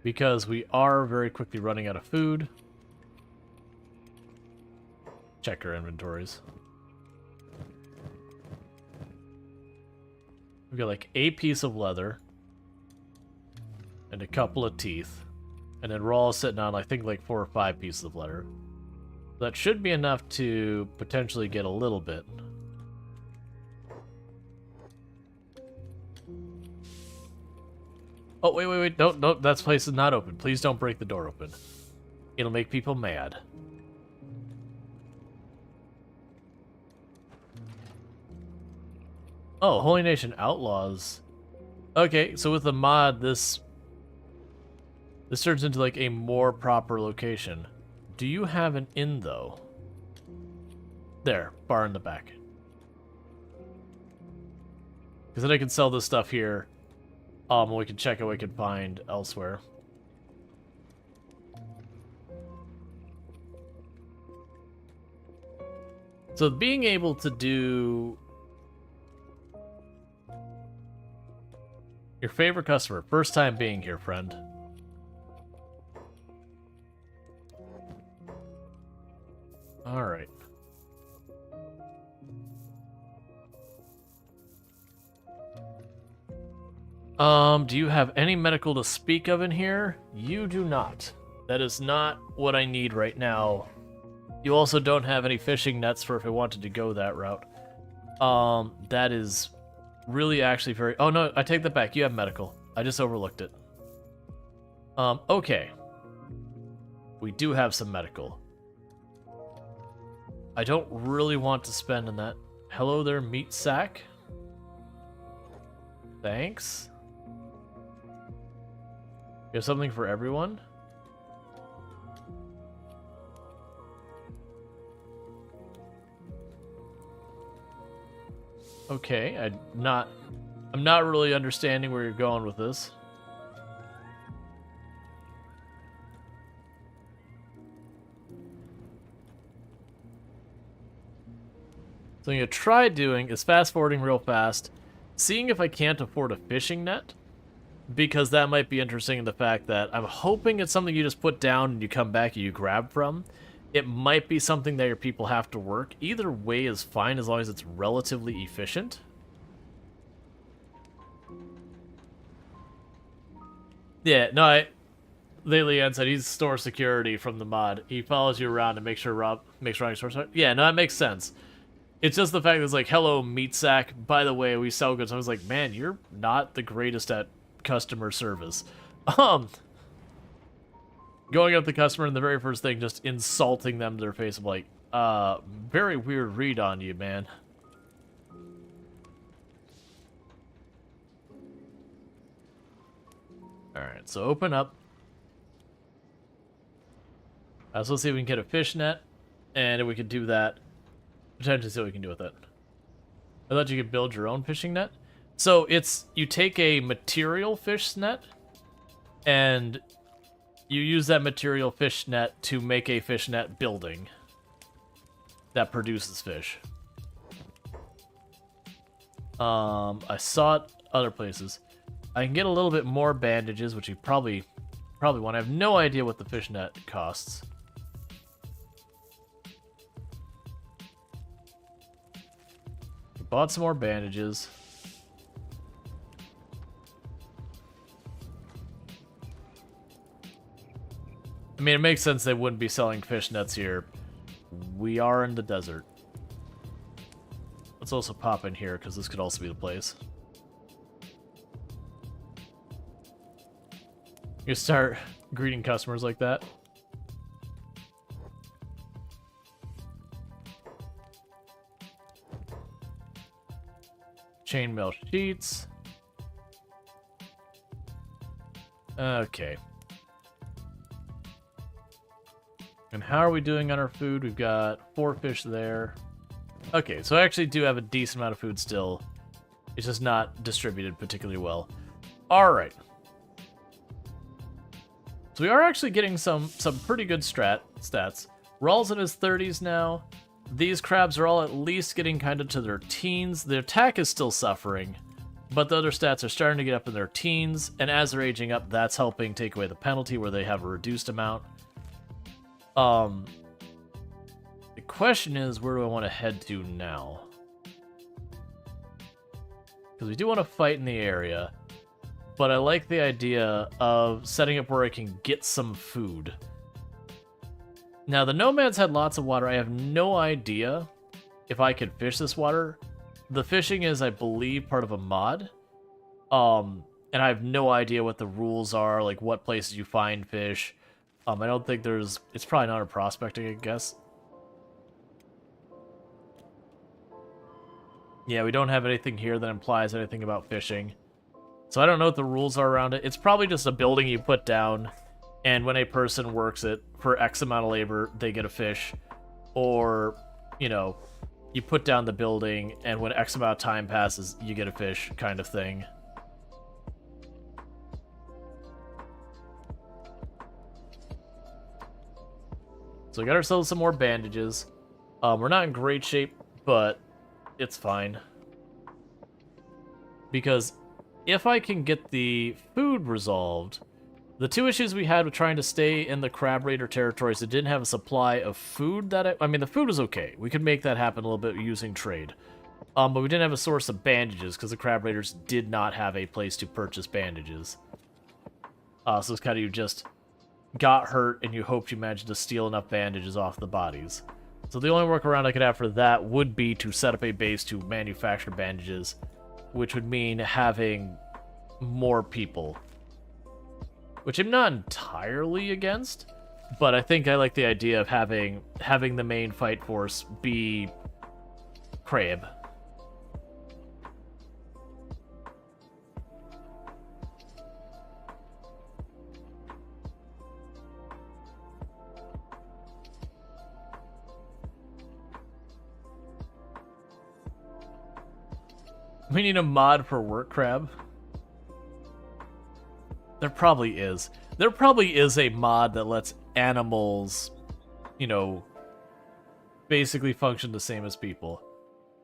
Because we are very quickly running out of food. Check our inventories. We've got like a piece of leather and a couple of teeth. And then Rual is sitting on, I think, like 4 or 5 pieces of leather. That should be enough to potentially get a little bit. Oh, wait. Don't, that place is not open. Please don't break the door open. It'll make people mad. Oh, Holy Nation Outlaws. Okay, so with the mod, this turns into like a more proper location. Do you have an inn though? There, bar in the back. Because then I can sell this stuff here. We can check out what we can find elsewhere. So being able to do your favorite customer, first time being here, friend. All right. Do you have any medical to speak of in here? You do not. That is not what I need right now. You also don't have any fishing nets for if I wanted to go that route. That is really actually very... Oh, no, I take that back. You have medical. I just overlooked it. Okay. We do have some medical. I don't really want to spend on that. Hello there, meat sack. Thanks. You have something for everyone? Okay, I'm not really understanding where you're going with this. So I'm going to try doing is fast forwarding real fast, seeing if I can't afford a fishing net, because that might be interesting in the fact that I'm hoping it's something you just put down and you come back and you grab from. It might be something that your people have to work. Either way is fine as long as it's relatively efficient. Yeah, no, Leanne said he's store security from the mod. He follows you around and makes sure Rob makes sure store security. Yeah, no, that makes sense. It's just the fact that it's like, hello, meat sack. By the way, we sell goods. I was like, man, you're not the greatest at customer service. Going up to the customer and the very first thing, just insulting them to their face. I'm like, very weird read on you, man. Alright, so open up. So let's see if we can get a fish net. And if we could do that, potentially see what we can do with it. I thought you could build your own fishing net. So it's, you take a material fish net, and you use that material fish net to make a fish net building that produces fish. I saw it other places. I can get a little bit more bandages, which you probably want. I have no idea what the fish net costs. Bought some more bandages. I mean, it makes sense they wouldn't be selling fish nets here We are in the desert. Let's also pop in here, because this could also be the place. You start greeting customers like that. Chainmail sheets. Okay. And how are we doing on our food? We've got 4 fish there. Okay, so I actually do have a decent amount of food still. It's just not distributed particularly well. Alright. So we are actually getting some pretty good stats. Rual's in his 30s now. These crabs are all at least getting kind of to their teens. Their attack is still suffering, but the other stats are starting to get up in their teens, and as they're aging up, that's helping take away the penalty where they have a reduced amount. The question is, where do I want to head to now? Because we do want to fight in the area, but I like the idea of setting up where I can get some food. Now, the nomads had lots of water. I have no idea if I could fish this water. The fishing is, I believe, part of a mod. And I have no idea what the rules are, like what places you find fish. I don't think there's... It's probably not a prospecting, I guess. Yeah, we don't have anything here that implies anything about fishing. So I don't know what the rules are around it. It's probably just a building you put down, and when a person works it for X amount of labor, they get a fish. Or, you know, you put down the building, and when X amount of time passes, you get a fish kind of thing. So we got ourselves some more bandages. We're not in great shape, but it's fine. Because if I can get the food resolved, the 2 issues we had with trying to stay in the Crab Raider territories that didn't have a supply of food that I mean, the food was okay. We could make that happen a little bit using trade. But we didn't have a source of bandages because the Crab Raiders did not have a place to purchase bandages. So it's kind of you just got hurt and you hoped you managed to steal enough bandages off the bodies. So the only workaround I could have for that would be to set up a base to manufacture bandages, which would mean having more people. Which I'm not entirely against, but I think I like the idea of having the main fight force be Creb. We need a mod for work crab. There probably is. There probably is a mod that lets animals, you know, basically function the same as people.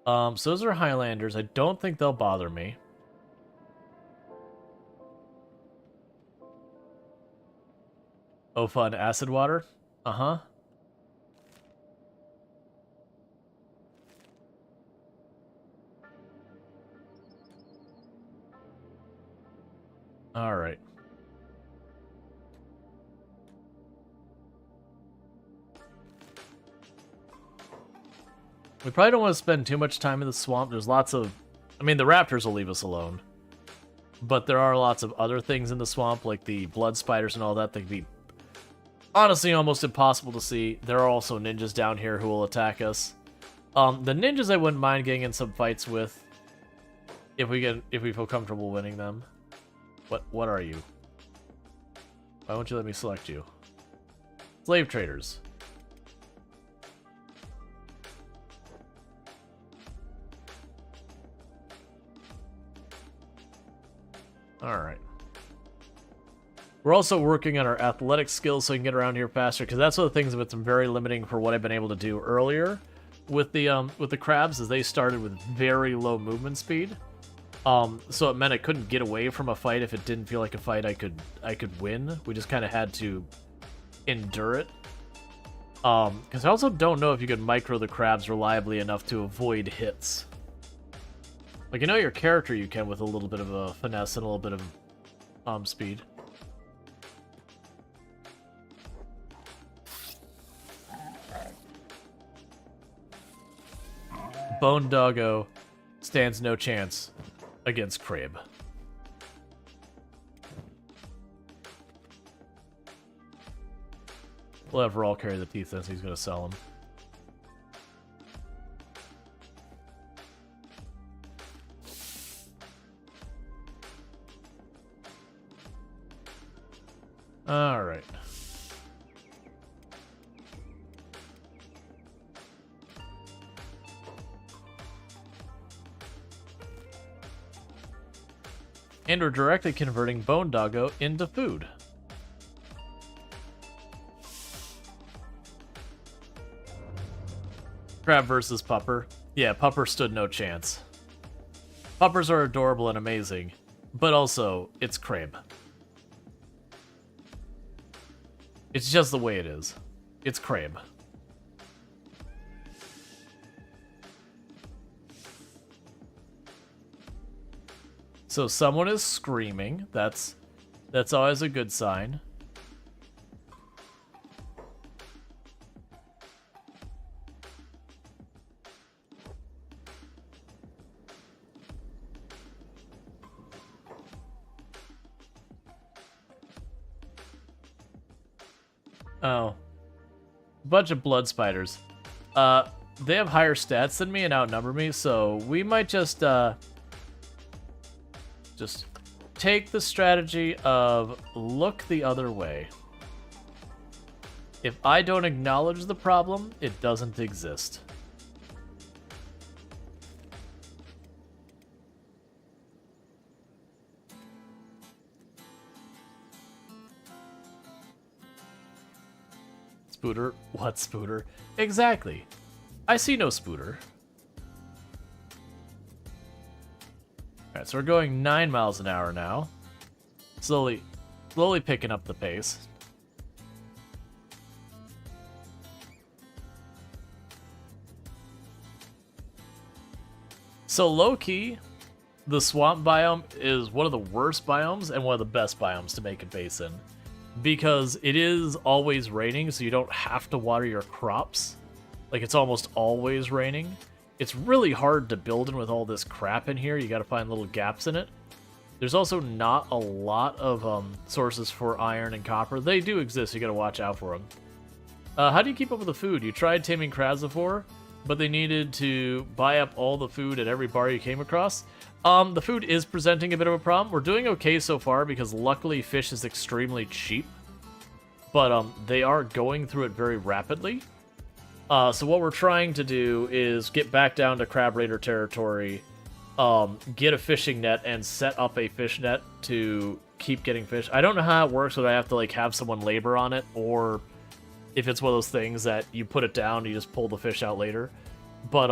So those are Highlanders. I don't think they'll bother me. Oh, fun. Acid water? Uh-huh. Alright. We probably don't want to spend too much time in the swamp. There's lots of... I mean, the raptors will leave us alone. But there are lots of other things in the swamp, like the blood spiders and all that. They can be honestly almost impossible to see. There are also ninjas down here who will attack us. The ninjas I wouldn't mind getting in some fights with if we feel comfortable winning them. What are you? Why won't you let me select you? Slave traders. Alright. We're also working on our athletic skills so we can get around here faster, because that's one of the things that's very limiting for what I've been able to do earlier with the crabs, is they started with very low movement speed. So it meant I couldn't get away from a fight if it didn't feel like a fight I could win. We just kind of had to endure it. Because I also don't know if you can micro the crabs reliably enough to avoid hits. Like, you know your character you can with a little bit of a finesse and a little bit of speed. Bone Doggo stands no chance against Creb. We'll have Rual carry the teeth since he's going to sell them. Alright. And we're directly converting Bone Doggo into food. Crab versus Pupper. Yeah, Pupper stood no chance. Puppers are adorable and amazing, but also, it's Creb. It's just the way it is. It's Creb. So someone is screaming. That's always a good sign. Oh. Bunch of blood spiders. They have higher stats than me and outnumber me, so we might just take the strategy of look the other way. If I don't acknowledge the problem, it doesn't exist. Spooter? What Spooter? Exactly. I see no Spooter. Alright, so we're going 9 miles an hour now. Slowly picking up the pace. So low-key, the swamp biome is one of the worst biomes and one of the best biomes to make a base in. Because it is always raining, so you don't have to water your crops. Like, it's almost always raining. It's really hard to build in with all this crap in here. You gotta find little gaps in it. There's also not a lot of sources for iron and copper. They do exist, you gotta watch out for them. How do you keep up with the food? You tried taming crabs before, but they needed to buy up all the food at every bar you came across. The food is presenting a bit of a problem. We're doing okay so far because luckily fish is extremely cheap. But they are going through it very rapidly. So what we're trying to do is get back down to Crab Raider territory, get a fishing net, and set up a fish net to keep getting fish. I don't know how it works, whether I have to like have someone labor on it, or if it's one of those things that you put it down, you just pull the fish out later. But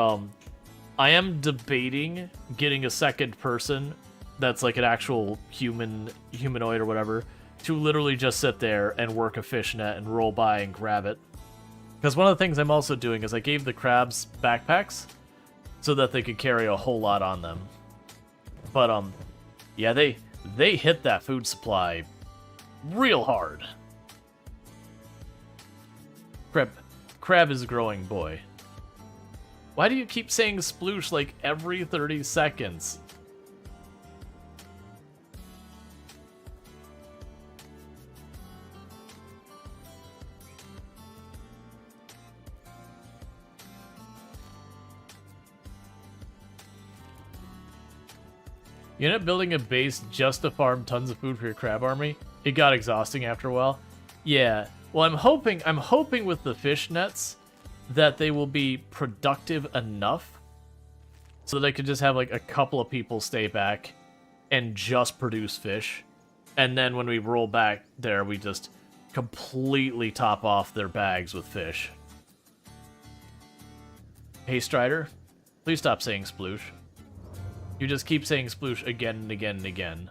I am debating getting a second person that's like an actual humanoid or whatever, to literally just sit there and work a fish net and roll by and grab it. Because one of the things I'm also doing is I gave the crabs backpacks so that they could carry a whole lot on them. But, yeah, they hit that food supply real hard. Crab is a growing boy. Why do you keep saying sploosh like every 30 seconds? You end up building a base just to farm tons of food for your crab army. It got exhausting after a while. Yeah. Well, I'm hoping with the fish nets that they will be productive enough so that I could just have like a couple of people stay back and just produce fish. And then when we roll back there, we just completely top off their bags with fish. Hey, Strider, please stop saying sploosh. You just keep saying sploosh again and again and again.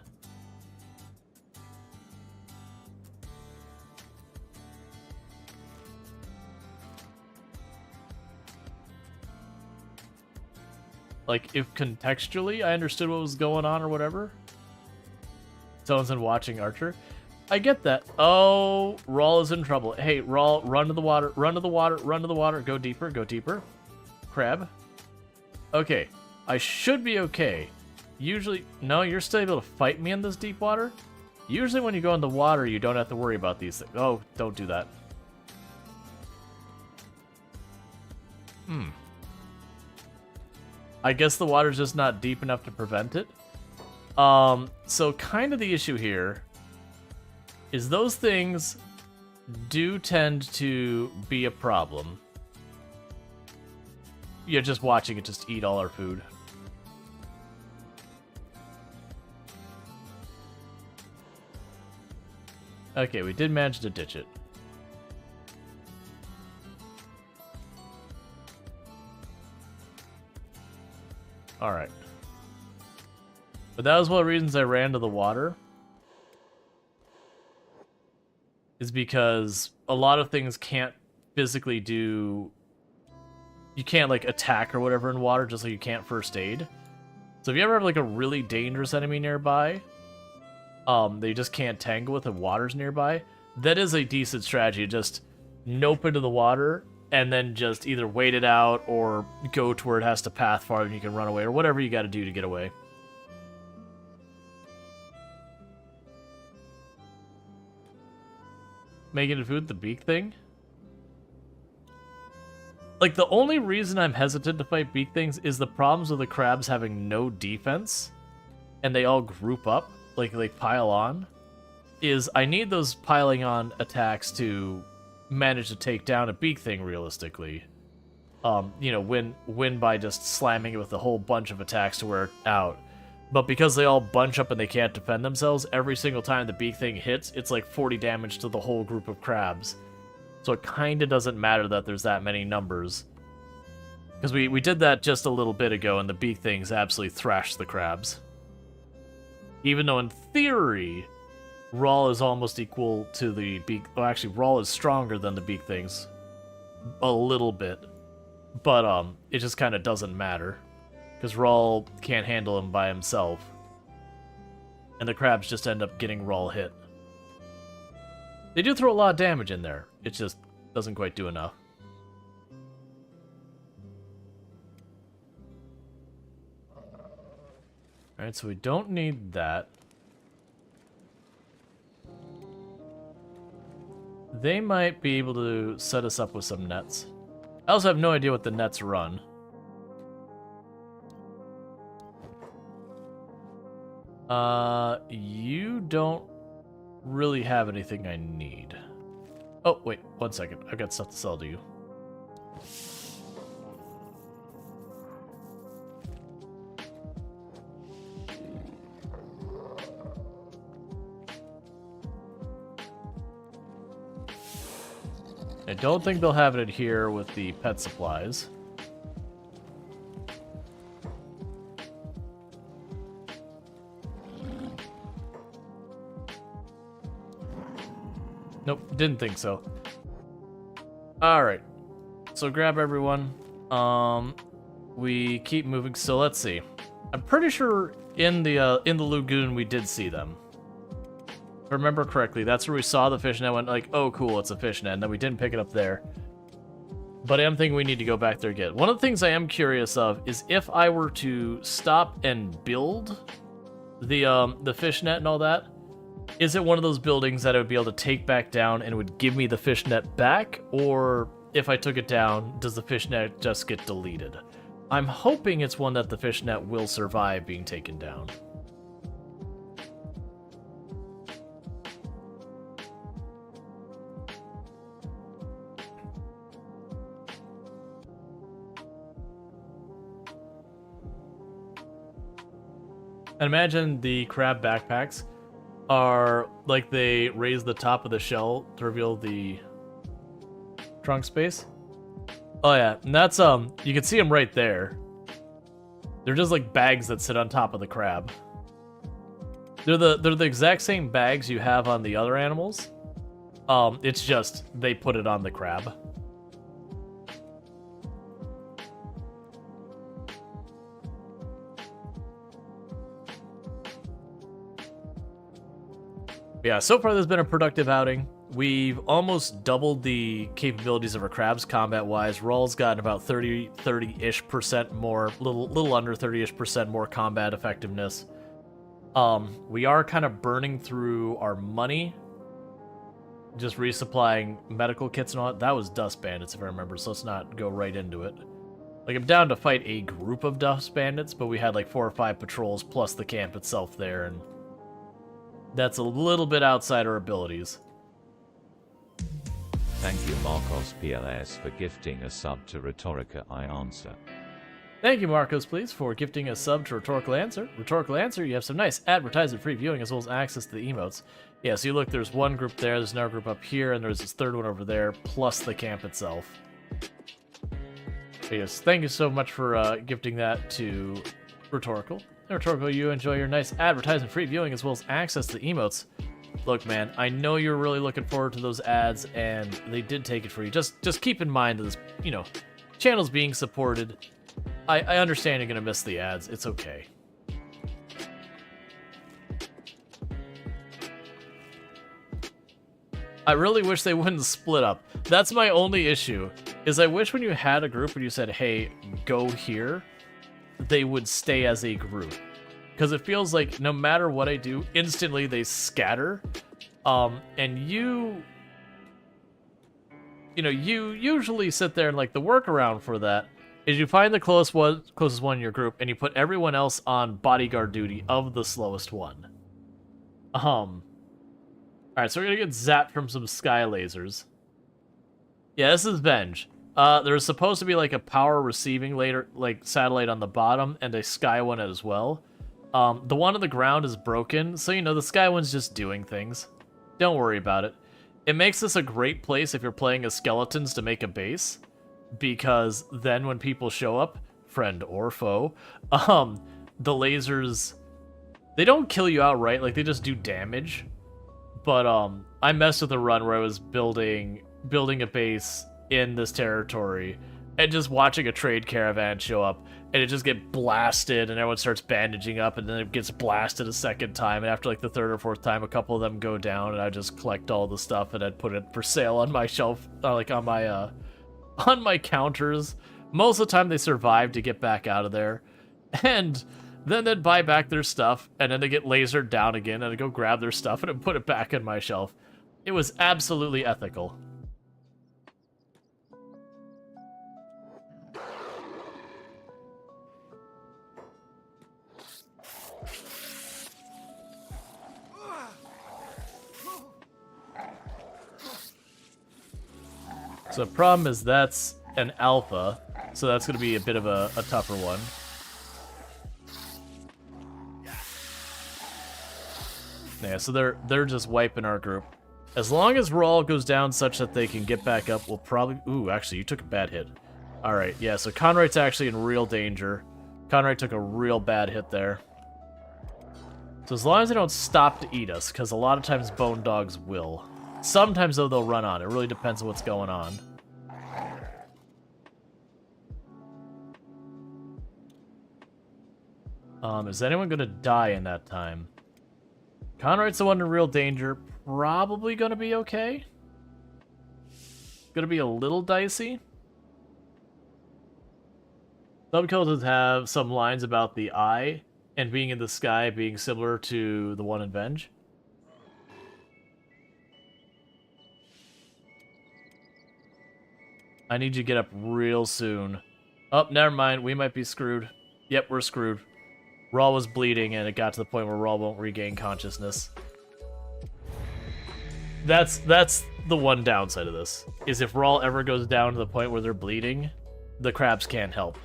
Like, if contextually I understood what was going on or whatever. Someone's been watching Archer. I get that. Oh, Rual is in trouble. Hey, Rual, run to the water, run to the water, run to the water. Go deeper, go deeper. Crab. Okay, I should be okay. Usually, no, you're still able to fight me in this deep water? Usually when you go in the water, you don't have to worry about these things. Oh, don't do that. I guess the water's just not deep enough to prevent it. So kind of the issue here is those things do tend to be a problem. You're just watching it just eat all our food. Okay, we did manage to ditch it. Alright. But that was one of the reasons I ran to the water. Is because a lot of things can't physically do... You can't, like, attack or whatever in water, just like you can't first aid. So if you ever have, like, a really dangerous enemy nearby, they just can't tangle with and water's nearby, that is a decent strategy. Just nope into the water, and then just either wait it out or go to where it has to path farther and you can run away, or whatever you gotta do to get away. Making it food, the beak thing? Like, the only reason I'm hesitant to fight beak things is the problems with the crabs having no defense, and they all group up, like they pile on, is I need those piling on attacks to manage to take down a beak thing realistically. You know, win by just slamming it with a whole bunch of attacks to wear it out. But because they all bunch up and they can't defend themselves, every single time the beak thing hits, it's like 40 damage to the whole group of crabs. So it kind of doesn't matter that there's that many numbers. Because we did that just a little bit ago, and the beak things absolutely thrashed the crabs. Even though in theory, Rual is almost equal to the beak... Well, actually, Rual is stronger than the beak things. A little bit. But it just kind of doesn't matter. Because Rual can't handle him by himself. And the crabs just end up getting Rual hit. They do throw a lot of damage in there. It just doesn't quite do enough. Alright, so we don't need that. They might be able to set us up with some nets. I also have no idea what the nets run. You don't really have anything I need. Oh, wait, 1 second. I've got stuff to sell to you. I don't think they'll have it here with the pet supplies. Nope, didn't think so. Alright. So grab everyone. We keep moving, so let's see. I'm pretty sure in the lagoon we did see them. If I remember correctly, that's where we saw the fish and I went like, oh cool, it's a fish net, and then we didn't pick it up there. But I am thinking we need to go back there again. One of the things I am curious of is if I were to stop and build the fish net and all that, is it one of those buildings that I would be able to take back down and it would give me the fish net back? Or if I took it down, does the fish net just get deleted? I'm hoping it's one that the fish net will survive being taken down. And imagine the crab backpacks are like they raise the top of the shell to reveal the trunk space. Oh yeah, and that's you can see them right there. They're just like bags that sit on top of the crab. They're the exact same bags you have on the other animals. It's just they put it on the crab. Yeah, so far there's been a productive outing. We've almost doubled the capabilities of our crabs combat-wise. Rual's gotten about 30-ish% more, little under 30-ish% more combat effectiveness. We are kind of burning through our money, just resupplying medical kits and all that. That was Dust Bandits, if I remember, so let's not go right into it. Like, I'm down to fight a group of Dust Bandits, but we had like 4 or 5 patrols plus the camp itself there, and that's a little bit outside our abilities. Thank you Marcos PLS for gifting a sub to Rhetorica I Answer. Thank you, Marcos, please, for gifting a sub to Rhetorical Answer. Rhetorical Answer, you have some nice advertisement-free viewing as well as access to the emotes. Yeah, so you look, there's one group there, there's another group up here, and there's this third one over there, plus the camp itself. But yes, thank you so much for gifting that to Rhetorical. Rhetorical, you enjoy your nice advertisement-free viewing as well as access to the emotes. Look, man, I know you're really looking forward to those ads, and they did take it for you. Just keep in mind that this, you know, channel's being supported. I understand you're gonna miss the ads. It's okay. I really wish they wouldn't split up. That's my only issue, is I wish when you had a group and you said, hey, go here, they would stay as a group. Because it feels like no matter what I do, instantly they scatter. And you usually sit there and like the workaround for that is you find the closest one in your group and you put everyone else on bodyguard duty of the slowest one. Alright, so we're gonna get zapped from some sky lasers. Yeah, this is Venge. There's supposed to be like a power receiving satellite on the bottom and a sky one as well. The one on the ground is broken, so you know the sky one's just doing things. Don't worry about it. It makes this a great place if you're playing as skeletons to make a base, because then when people show up, friend or foe, the lasers, they don't kill you outright, like they just do damage. But I messed with a run where I was building a base in this territory and just watching a trade caravan show up, and it just get blasted, and everyone starts bandaging up, and then it gets blasted a second time, and after like the third or fourth time, a couple of them go down, and I just collect all the stuff, and I'd put it for sale on my shelf, like on my counters. Most of the time, they survive to get back out of there, and then they'd buy back their stuff, and then they get lasered down again, and I'd go grab their stuff, and I'd put it back on my shelf. It was absolutely ethical. So the problem is that's an alpha, so that's going to be a bit of a tougher one. Yeah, so they're just wiping our group. As long as Rual goes down such that they can get back up, we'll probably... Ooh, actually, you took a bad hit. Alright, yeah, so Conright's actually in real danger. Conright took a real bad hit there. So as long as they don't stop to eat us, because a lot of times bone dogs will. Sometimes, though, they'll run on. It really depends on what's going on. Is anyone going to die in that time? Conright's the one in real danger. Probably going to be okay. Going to be a little dicey. Subkills have some lines about the eye and being in the sky being similar to the one in Venge. I need you to get up real soon. Oh, never mind. We might be screwed. Yep, we're screwed. Rual was bleeding, and it got to the point where Rual won't regain consciousness. That's the one downside of this, is if Rual ever goes down to the point where they're bleeding, the crabs can't help.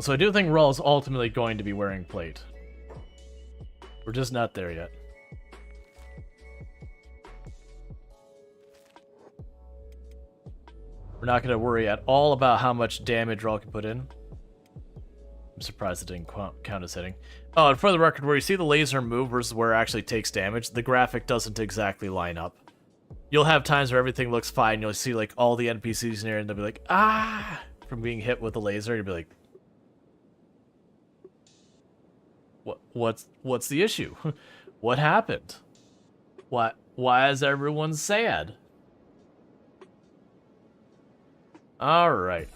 So I do think Rual is ultimately going to be wearing plate. We're just not there yet. We're not going to worry at all about how much damage Rual can put in. I'm surprised it didn't count as hitting. Oh, and for the record, where you see the laser move versus where it actually takes damage, the graphic doesn't exactly line up. You'll have times where everything looks fine. You'll see like all the NPCs in there, and they'll be like, ah, from being hit with the laser. You'll be like, What's the issue? What happened? Why is everyone sad? All right.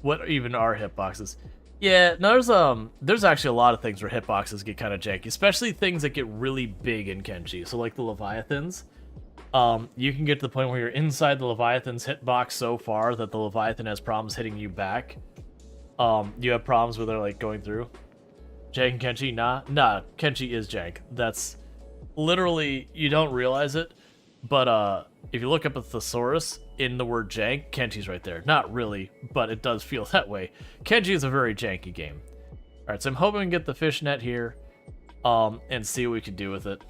What even are hitboxes? Yeah, no, there's actually a lot of things where hitboxes get kind of janky, especially things that get really big in Kenshi. So like the Leviathans, you can get to the point where you're inside the Leviathan's hitbox so far that the Leviathan has problems hitting you back. You have problems where they're like going through. Jank Kenshi? Nah, Kenshi is jank. That's literally, you don't realize it, but if you look up a thesaurus in the word jank, Kenshi's right there. Not really, but it does feel that way. Kenshi is a very janky game. Alright, so I'm hoping we can get the fishnet here, and see what we can do with it.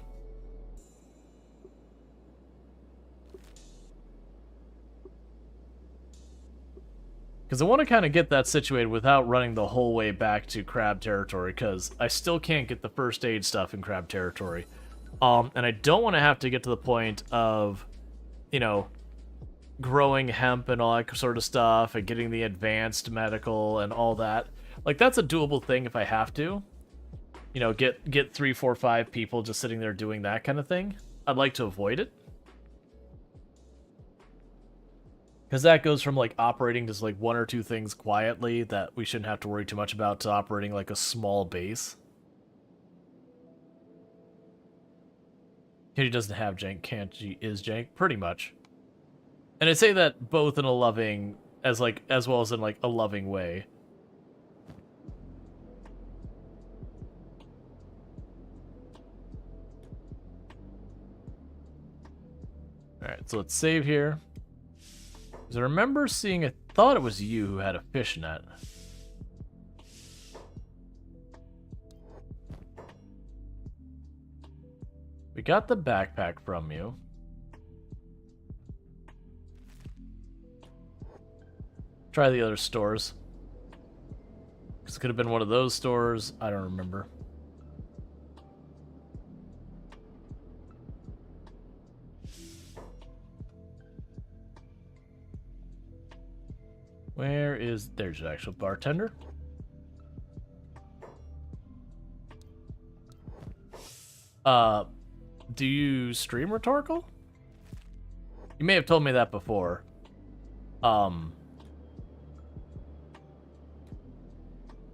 Because I want to kind of get that situated without running the whole way back to Crab territory, because I still can't get the first aid stuff in Crab territory. And I don't want to have to get to the point of, you know, growing hemp and all that sort of stuff, and getting the advanced medical and all that. Like, that's a doable thing if I have to. You know, get 3, 4, 5 people just sitting there doing that kind of thing. I'd like to avoid it. Because that goes from, like, operating just, like, 1 or 2 things quietly that we shouldn't have to worry too much about to operating, like, a small base. Kenshi doesn't have jank. Kenshi is jank, pretty much. And I say that both in a loving, as well as in, like, a loving way. Alright, so let's save here. Because I remember seeing, I thought it was you who had a fishnet. We got the backpack from you. Try the other stores. Because it could have been one of those stores. I don't remember. Where is... There's your actual bartender. Do you stream Rhetorical? You may have told me that before.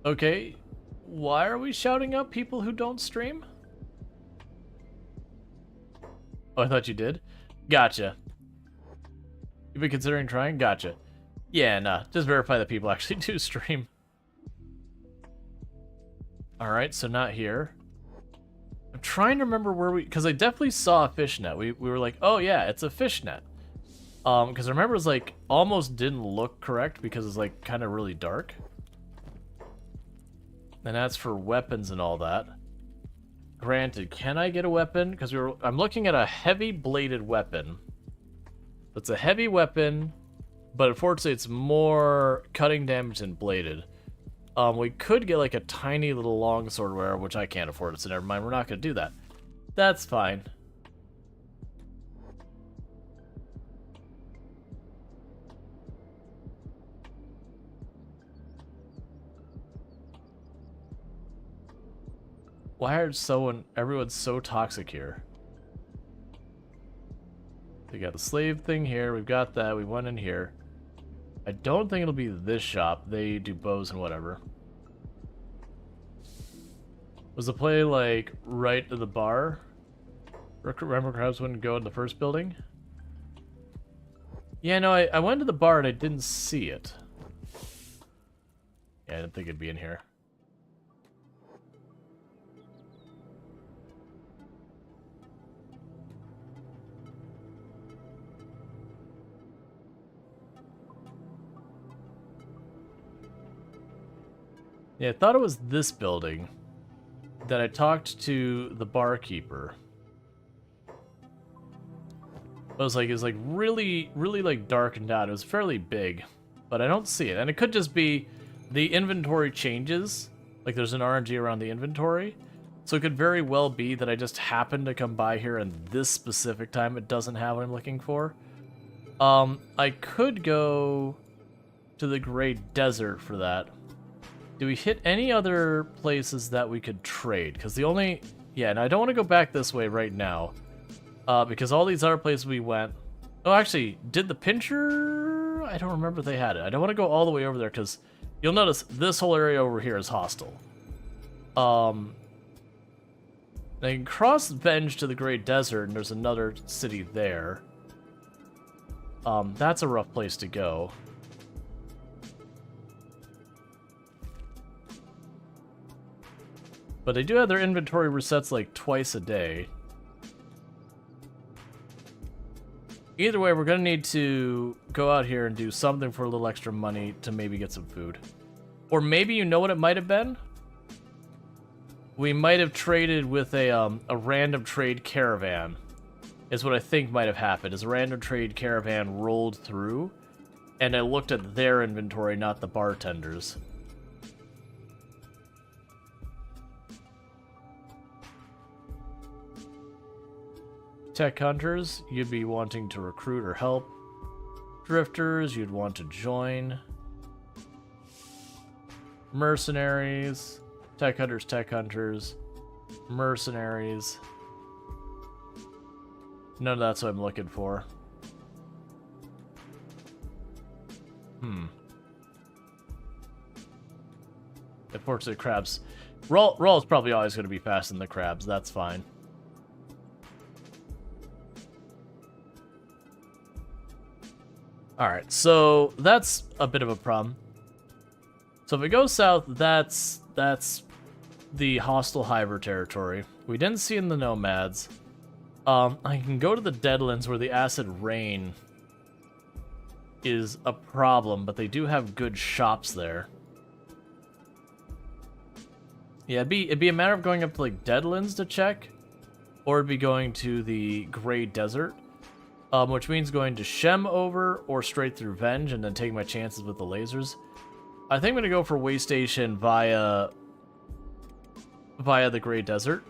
Okay. Why are we shouting out people who don't stream? Oh, I thought you did. Gotcha. You've been considering trying? Gotcha. Yeah, nah. Just verify that people actually do stream. Alright, so not here. I'm trying to remember where we... Because I definitely saw a fishnet. We were like, oh yeah, it's a fishnet. Because I remember it was like, almost didn't look correct because it's like kind of really dark. And that's for weapons and all that. Granted, can I get a weapon? Because I'm looking at a heavy bladed weapon. It's a heavy weapon, but unfortunately it's more cutting damage than bladed. We could get like a tiny little longsword wearer, which I can't afford, so never mind, we're not going to do that. That's fine. Why are everyone's so toxic here? We got the slave thing here, we've got that, we went in here. I don't think it'll be this shop. They do bows and whatever. Was the play, like, right to the bar? Remember Crabs wouldn't go in the first building? Yeah, no, I went to the bar and I didn't see it. Yeah, I didn't think it'd be in here. Yeah, I thought it was this building that I talked to the barkeeper. It was like really, really like darkened out. It was fairly big, but I don't see it. And it could just be the inventory changes. Like there's an RNG around the inventory. So it could very well be that I just happened to come by here and this specific time it doesn't have what I'm looking for. I could go to the Great Desert for that. Do we hit any other places that we could trade? Because the only... Yeah, and I don't want to go back this way right now. Because all these other places we went... Oh, actually, did the Pincher... I don't remember if they had it. I don't want to go all the way over there, because you'll notice this whole area over here is hostile. Now you can cross Venge to the Great Desert, and there's another city there. That's a rough place to go. But they do have their inventory resets like twice a day. Either way, we're going to need to go out here and do something for a little extra money to maybe get some food. Or maybe you know what it might have been? We might have traded with a random trade caravan, is what I think might have happened. Is a random trade caravan rolled through, and I looked at their inventory, not the bartender's. Tech hunters, you'd be wanting to recruit or help. Drifters, you'd want to join. Mercenaries, tech hunters, mercenaries. None of that's what I'm looking for. Unfortunately, crabs. Rual is probably always going to be faster than the crabs. That's fine. Alright, so that's a bit of a problem. So if we go south, that's the hostile Hiver territory. We didn't see in the Nomads. I can go to the Deadlands where the Acid Rain is a problem, but they do have good shops there. Yeah, it'd be a matter of going up to like Deadlands to check, or it'd be going to the Grey Desert. Which means going to Shem over or straight through Venge and then taking my chances with the lasers. I think I'm going to go for Way Station via the Grey Desert.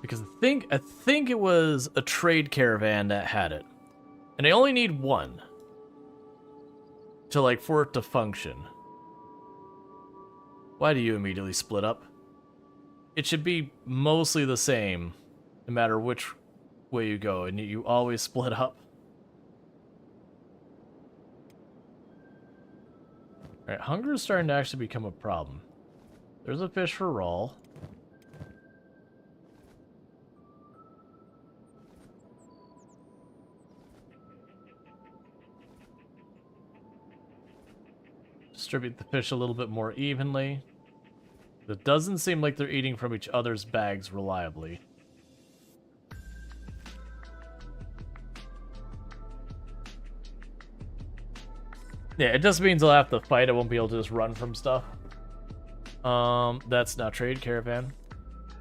Because I think it was a trade caravan that had it. And I only need one to for it to function. Why do you immediately split up? It should be mostly the same, no matter which way you go, and you always split up. Alright, hunger is starting to actually become a problem. There's a fish for Rual. Distribute the fish a little bit more evenly. It doesn't seem like they're eating from each other's bags reliably. Yeah, it just means I'll have to fight. I won't be able to just run from stuff. That's not trade caravan.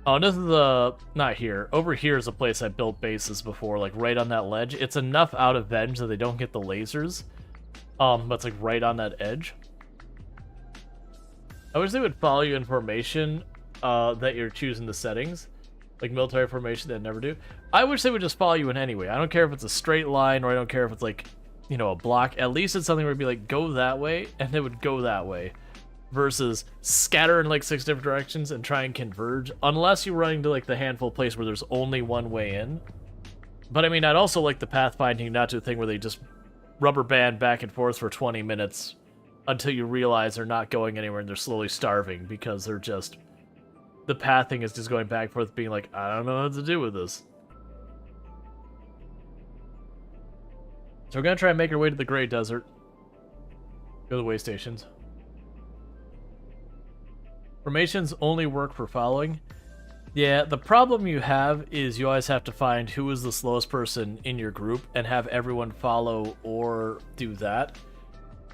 Oh, this is not here. Over here is a place I built bases before, like right on that ledge. It's enough out of Venge that they don't get the lasers. But it's like right on that edge. I wish they would follow you in formation that you're choosing the settings. Like military formation, they never do. I wish they would just follow you in any way. I don't care if it's a straight line or I don't care if it's like, you know, a block. At least it's something where it'd be like, go that way, and they would go that way. Versus scatter in like 6 different directions and try and converge. Unless you're running to like the handful place where there's only one way in. But I mean, I'd also like the pathfinding not to a thing where they just rubber band back and forth for 20 minutes until you realize they're not going anywhere and they're slowly starving because they're just... The pathing is just going back and forth being like, I don't know what to do with this. So we're going to try and make our way to the Grey Desert. Go to the way stations. Formations only work for following. Yeah, the problem you have is you always have to find who is the slowest person in your group and have everyone follow or do that.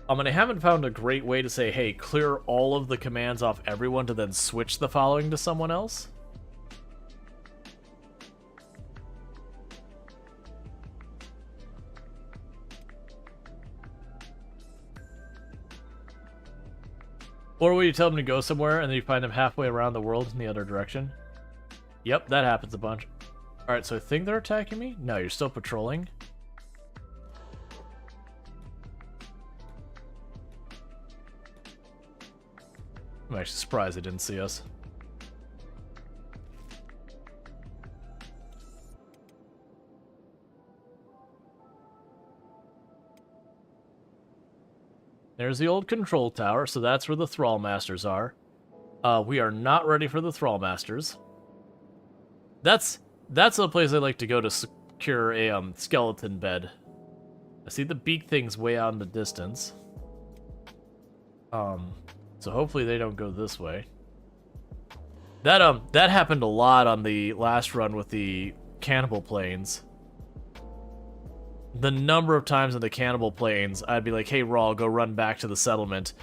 And I haven't found a great way to say, hey, clear all of the commands off everyone to then switch the following to someone else. Or will you tell them to go somewhere and then you find them halfway around the world in the other direction? Yep, that happens a bunch. Alright, so I think they're attacking me? No, you're still patrolling. I'm actually surprised they didn't see us. There's the old control tower, so that's where the Thrall Masters are. We are not ready for the Thrall Masters. That's a place I like to go to secure a skeleton bed. I see the beak things way out in the distance. So hopefully they don't go this way. That happened a lot on the last run with the cannibal plains. The number of times in the cannibal plains, I'd be like, hey, Rual, go run back to the settlement.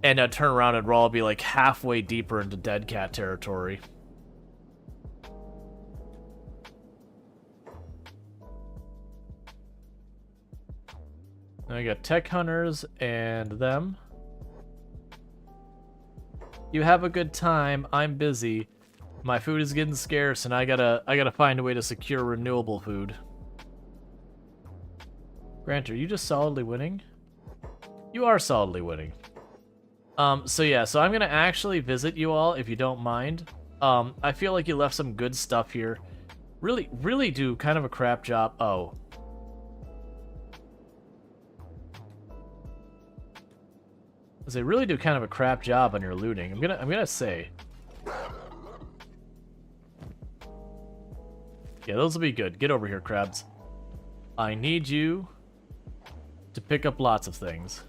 And I'd turn around and Rual would be like halfway deeper into dead cat territory. I got tech hunters and them. You have a good time. I'm busy. My food is getting scarce, and I gotta find a way to secure renewable food. Grant, are you just solidly winning? You are solidly winning. So yeah, so I'm gonna actually visit you all if you don't mind. I feel like you left some good stuff here. Really do kind of a crap job. Oh. They really do kind of a crap job on your looting. I'm gonna say. Yeah, those will be good. Get over here, crabs. I need you to pick up lots of things.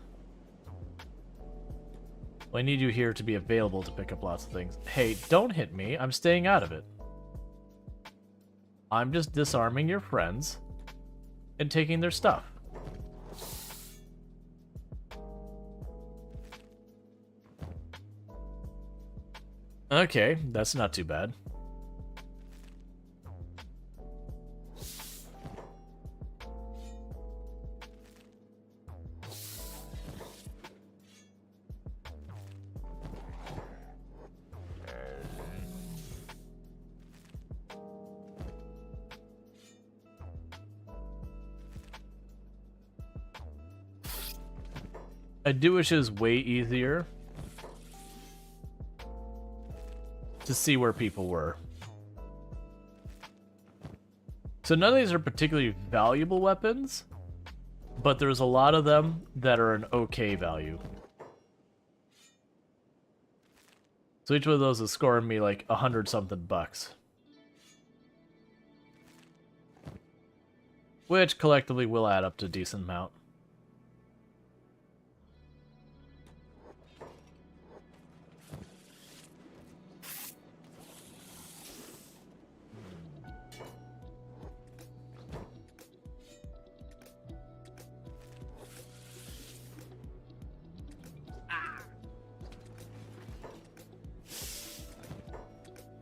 Well, I need you here to be available to pick up lots of things. Hey, don't hit me. I'm staying out of it. I'm just disarming your friends and taking their stuff. Okay, that's not too bad. I do wish it was way easier to see where people were. So none of these are particularly valuable weapons, but there's a lot of them that are an okay value. So each one of those is scoring me like 100-something bucks. Which collectively will add up to a decent amount.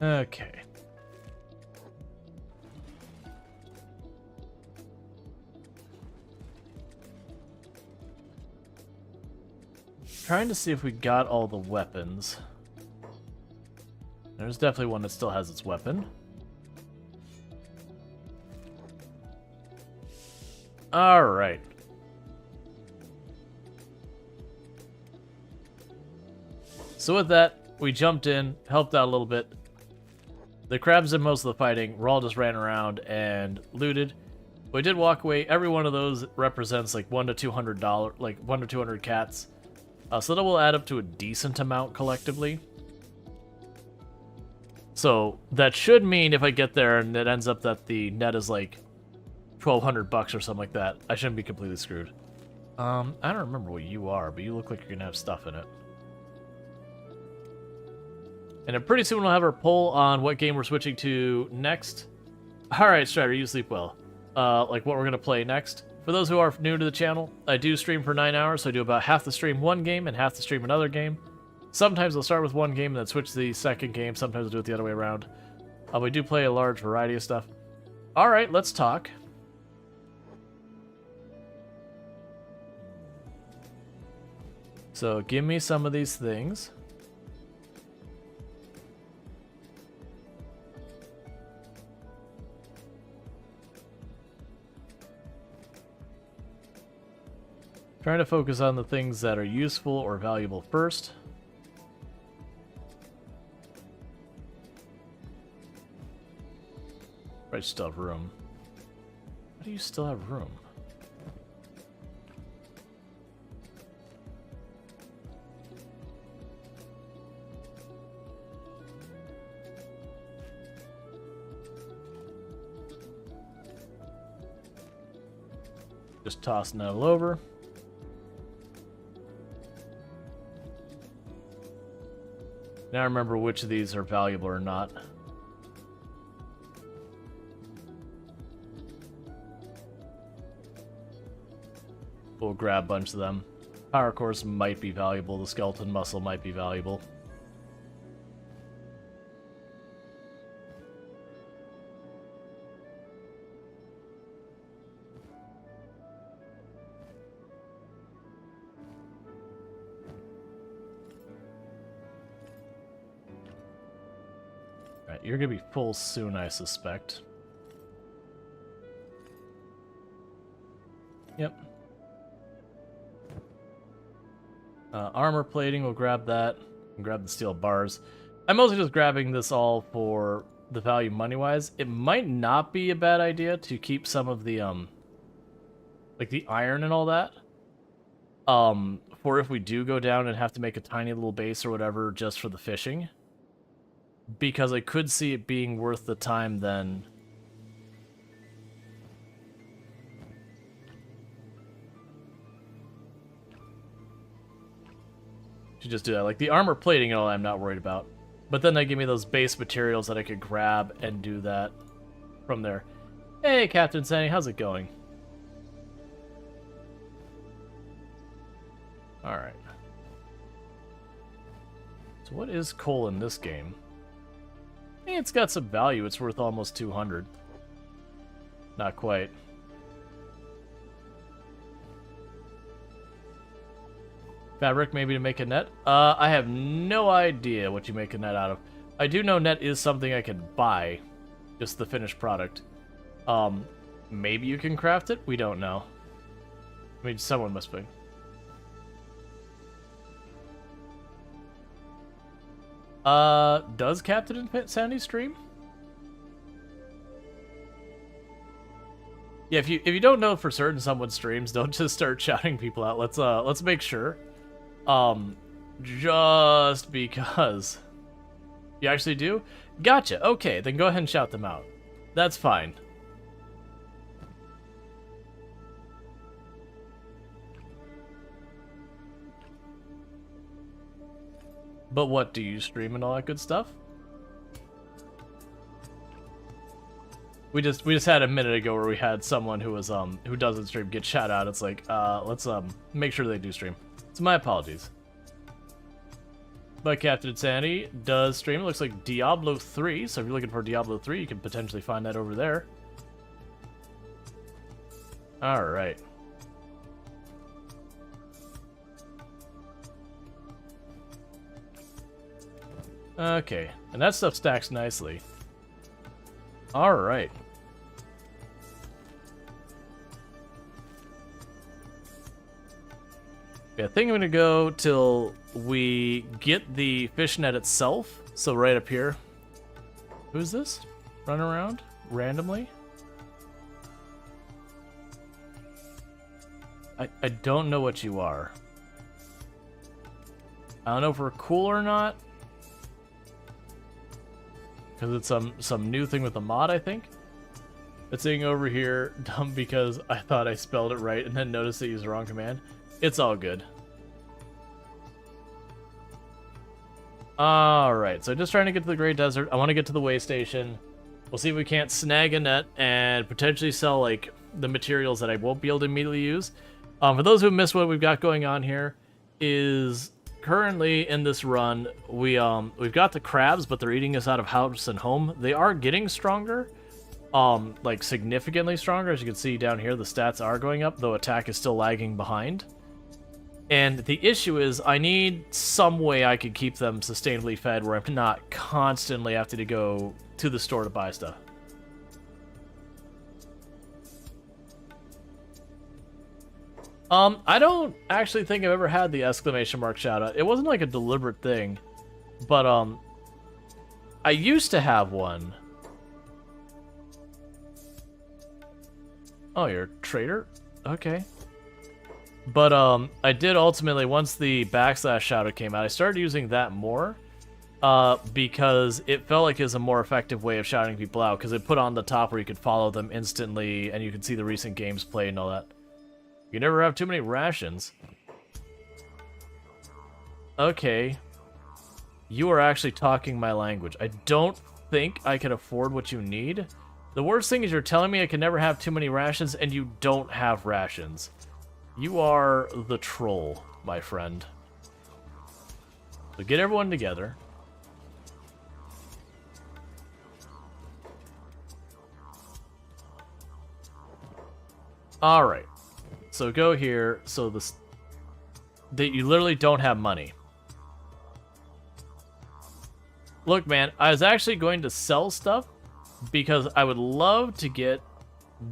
Okay. Trying to see if we got all the weapons. There's definitely one that still has its weapon. Alright. So with that, we jumped in, helped out a little bit. The crabs did most of the fighting. Rual just ran around and looted. We did walk away. Every one of those represents like $100 to $200, like 1 to 200 cats. So that will add up to a decent amount collectively. So that should mean if I get there and it ends up that the net is like 1,200 bucks or something like that, I shouldn't be completely screwed. I don't remember what you are, but you look like you're gonna have stuff in it. And then pretty soon we'll have our poll on what game we're switching to next. Alright, Strider, you sleep well. Like what we're going to play next. For those who are new to the channel, I do stream for 9 hours, so I do about half the stream one game and half the stream another game. Sometimes I'll start with one game and then switch to the second game. Sometimes I'll do it the other way around. We do play a large variety of stuff. Alright, let's talk. So give me some of these things. Trying to focus on the things that are useful or valuable first. I still have room. How do you still have room? Just tossing that all over. Now I remember which of these are valuable or not. We'll grab a bunch of them. Power cores might be valuable. The skeleton muscle might be valuable. Alright, you're gonna be full soon, I suspect. Yep. Armor plating, we'll grab that. And grab the steel bars. I'm mostly just grabbing this all for the value money-wise. It might not be a bad idea to keep some of the, like the iron and all that. For if we do go down and have to make a tiny little base or whatever just for the fishing. Because I could see it being worth the time then. To just do that. Like the armor plating and all that I'm not worried about. But then they give me those base materials that I could grab and do that from there. Hey, Captain Sandy, how's it going? Alright. So what is coal in this game? Hey, it's got some value. It's worth almost 200. Not quite. Fabric, maybe to make a net? I have no idea what you make a net out of. I do know net is something I can buy. Just the finished product. Maybe you can craft it? We don't know. I mean, someone must be. Does Captain Sandy stream? Yeah, if you don't know for certain someone streams, don't just start shouting people out. Let's make sure. Just because. You actually do? Gotcha. Okay, then go ahead and shout them out. That's fine. But what, do you stream and all that good stuff? We just had a minute ago where we had someone who was who doesn't stream get shout out. It's like, let's make sure they do stream. So my apologies. But Captain Sandy does stream. It looks like Diablo 3, so if you're looking for Diablo 3, you can potentially find that over there. Alright. Okay, and that stuff stacks nicely. Alright. Yeah, I think I'm gonna go till we get the fish net itself. So right up here. Who's this? Running around randomly? I don't know what you are. I don't know if we're cool or not. Because it's some new thing with the mod, I think. It's saying over here, dumb because I thought I spelled it right and then noticed I used the wrong command. It's all good. Alright, so just trying to get to the Great Desert. I want to get to the way station. We'll see if we can't snag a net and potentially sell, like, the materials that I won't be able to immediately use. For those who missed what we've got going on here, is currently in this run, we've got the crabs, but they're eating us out of house and home. They are getting stronger, like significantly stronger. As you can see down here, the stats are going up, though attack is still lagging behind. And the issue is, I need some way I could keep them sustainably fed where I'm not constantly having to go to the store to buy stuff. I don't actually think I've ever had the exclamation mark shout out. It wasn't like a deliberate thing, but I used to have one. Oh, you're a trader? Okay. But I did ultimately, once the backslash shadow came out, I started using that more because it felt like it was a more effective way of shouting people out, because it put on the top where you could follow them instantly and you could see the recent games played and all that. You never have too many rations. Okay. You are actually talking my language. I don't think I can afford what you need. The worst thing is you're telling me I can never have too many rations, and you don't have rations. You are the troll, my friend. So get everyone together. Alright. So go here. So this... you literally don't have money. Look, man, I was actually going to sell stuff because I would love to get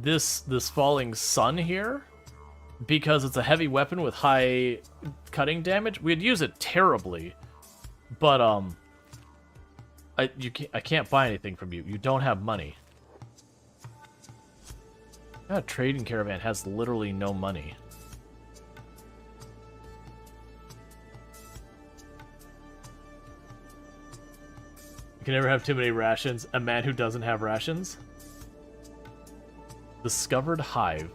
this falling sun here, because it's a heavy weapon with high cutting damage. We'd use it terribly, but I can't buy anything from you. You don't have money. That trading caravan has literally no money. You can never have too many rations. A man who doesn't have rations. Discovered hive.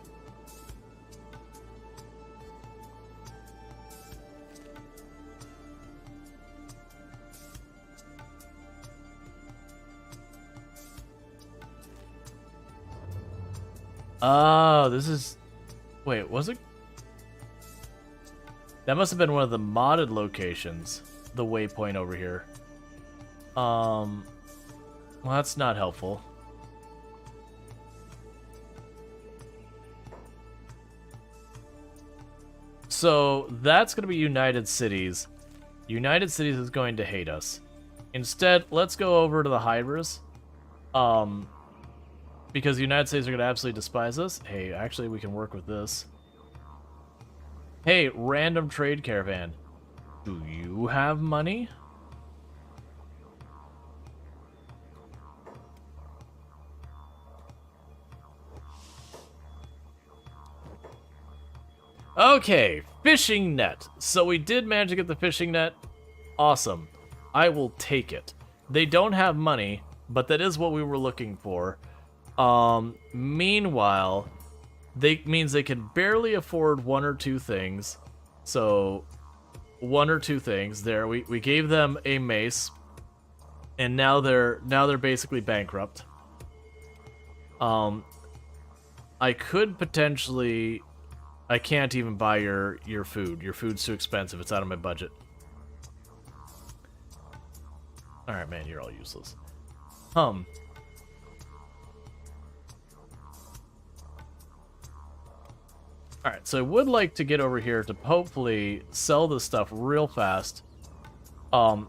Oh, this is... Wait, was it? That must have been one of the modded locations. The waypoint over here. Well, that's not helpful. So, that's going to be United Cities. United Cities is going to hate us. Instead, let's go over to the Hydras. Because the United States are going to absolutely despise us. Hey, actually, we can work with this. Hey, random trade caravan. Do you have money? Okay, fishing net. So we did manage to get the fishing net. Awesome. I will take it. They don't have money, but that is what we were looking for. Meanwhile, means they can barely afford one or two things. So, one or two things there. We gave them a mace, and now they're basically bankrupt. I could potentially... I can't even buy your food. Your food's too expensive. It's out of my budget. Alright, man, you're all useless. Alright, so I would like to get over here to hopefully sell this stuff real fast. And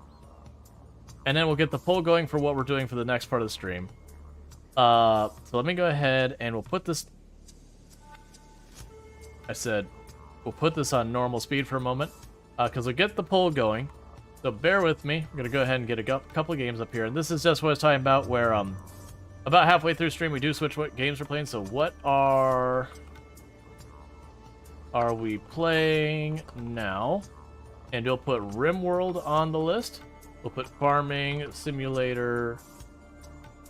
then we'll get the poll going for what we're doing for the next part of the stream. So let me go ahead and we'll put this... I said, we'll put this on normal speed for a moment, because we'll get the poll going. So bear with me. I'm going to go ahead and get a couple of games up here. And this is just what I was talking about, where about halfway through stream, we do switch what games we're playing. So what are we playing now? And we'll put RimWorld on the list. We'll put Farming Simulator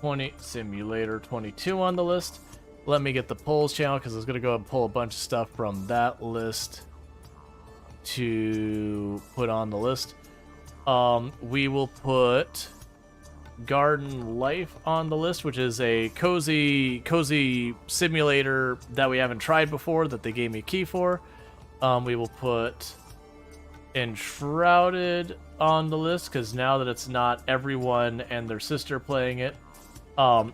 22 on the list. Let me get the polls channel, because I was going to go and pull a bunch of stuff from that list to put on the list. We will put Garden Life on the list, which is a cozy simulator that we haven't tried before, that they gave me a key for. We will put Enshrouded on the list, because now that it's not everyone and their sister playing it,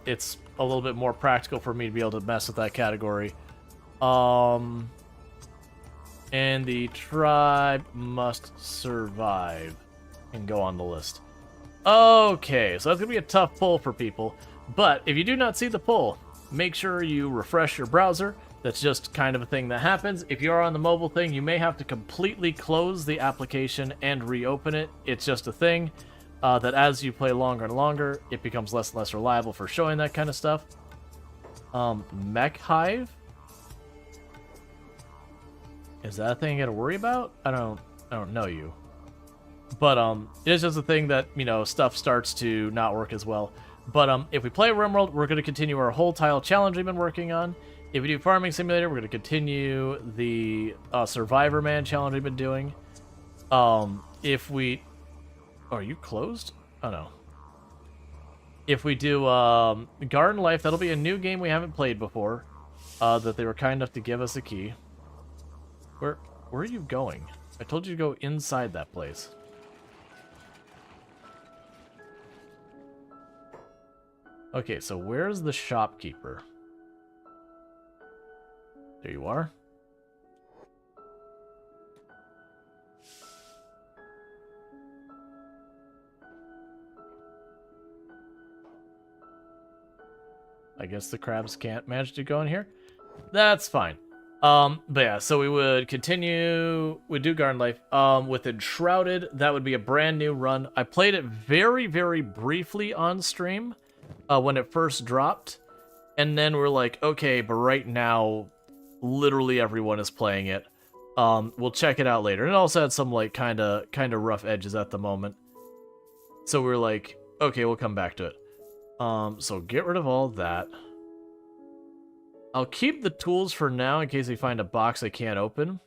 it's a little bit more practical for me to be able to mess with that category. And the Tribe Must Survive and go on the list. Okay, so that's going to be a tough poll for people. But if you do not see the poll, make sure you refresh your browser. That's just kind of a thing that happens. If you are on the mobile thing, you may have to completely close the application and reopen it. It's just a thing. That as you play longer and longer, it becomes less and less reliable for showing that kind of stuff. Mech Hive. Is that a thing I gotta worry about? I don't know you. But it is just a thing that, you know, stuff starts to not work as well. But if we play RimWorld, we're gonna continue our whole tile challenge we've been working on. If we do Farming Simulator, we're gonna continue the Survivor Man challenge we've been doing. If we... Oh, are you closed? Oh, no. If we do Garden Life, that'll be a new game we haven't played before. That they were kind enough to give us a key. Where are you going? I told you to go inside that place. Okay, so where's the shopkeeper? There you are. I guess the crabs can't manage to go in here. That's fine. But yeah, so we would continue, we'd do Garden Life. With Enshrouded, that would be a brand new run. I played it very, very briefly on stream when it first dropped. And then we're like, okay, but right now, literally everyone is playing it. We'll check it out later. And it also had some like kind of rough edges at the moment. So we're like, okay, we'll come back to it. So get rid of all that. I'll keep the tools for now in case we find a box I can't open.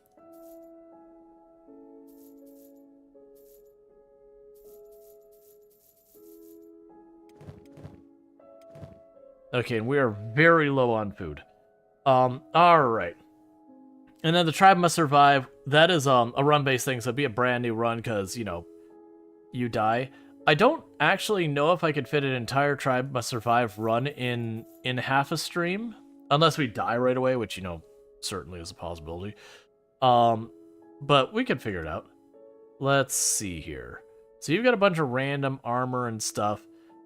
Okay, and we are very low on food. Alright. And then the tribe must survive. That is a run-based thing, so it'd be a brand new run because, you know, you die. I don't actually know if I could fit an entire tribe must survive run in half a stream. Unless we die right away, which, you know, certainly is a possibility. But we can figure it out. Let's see here. So you've got a bunch of random armor and stuff.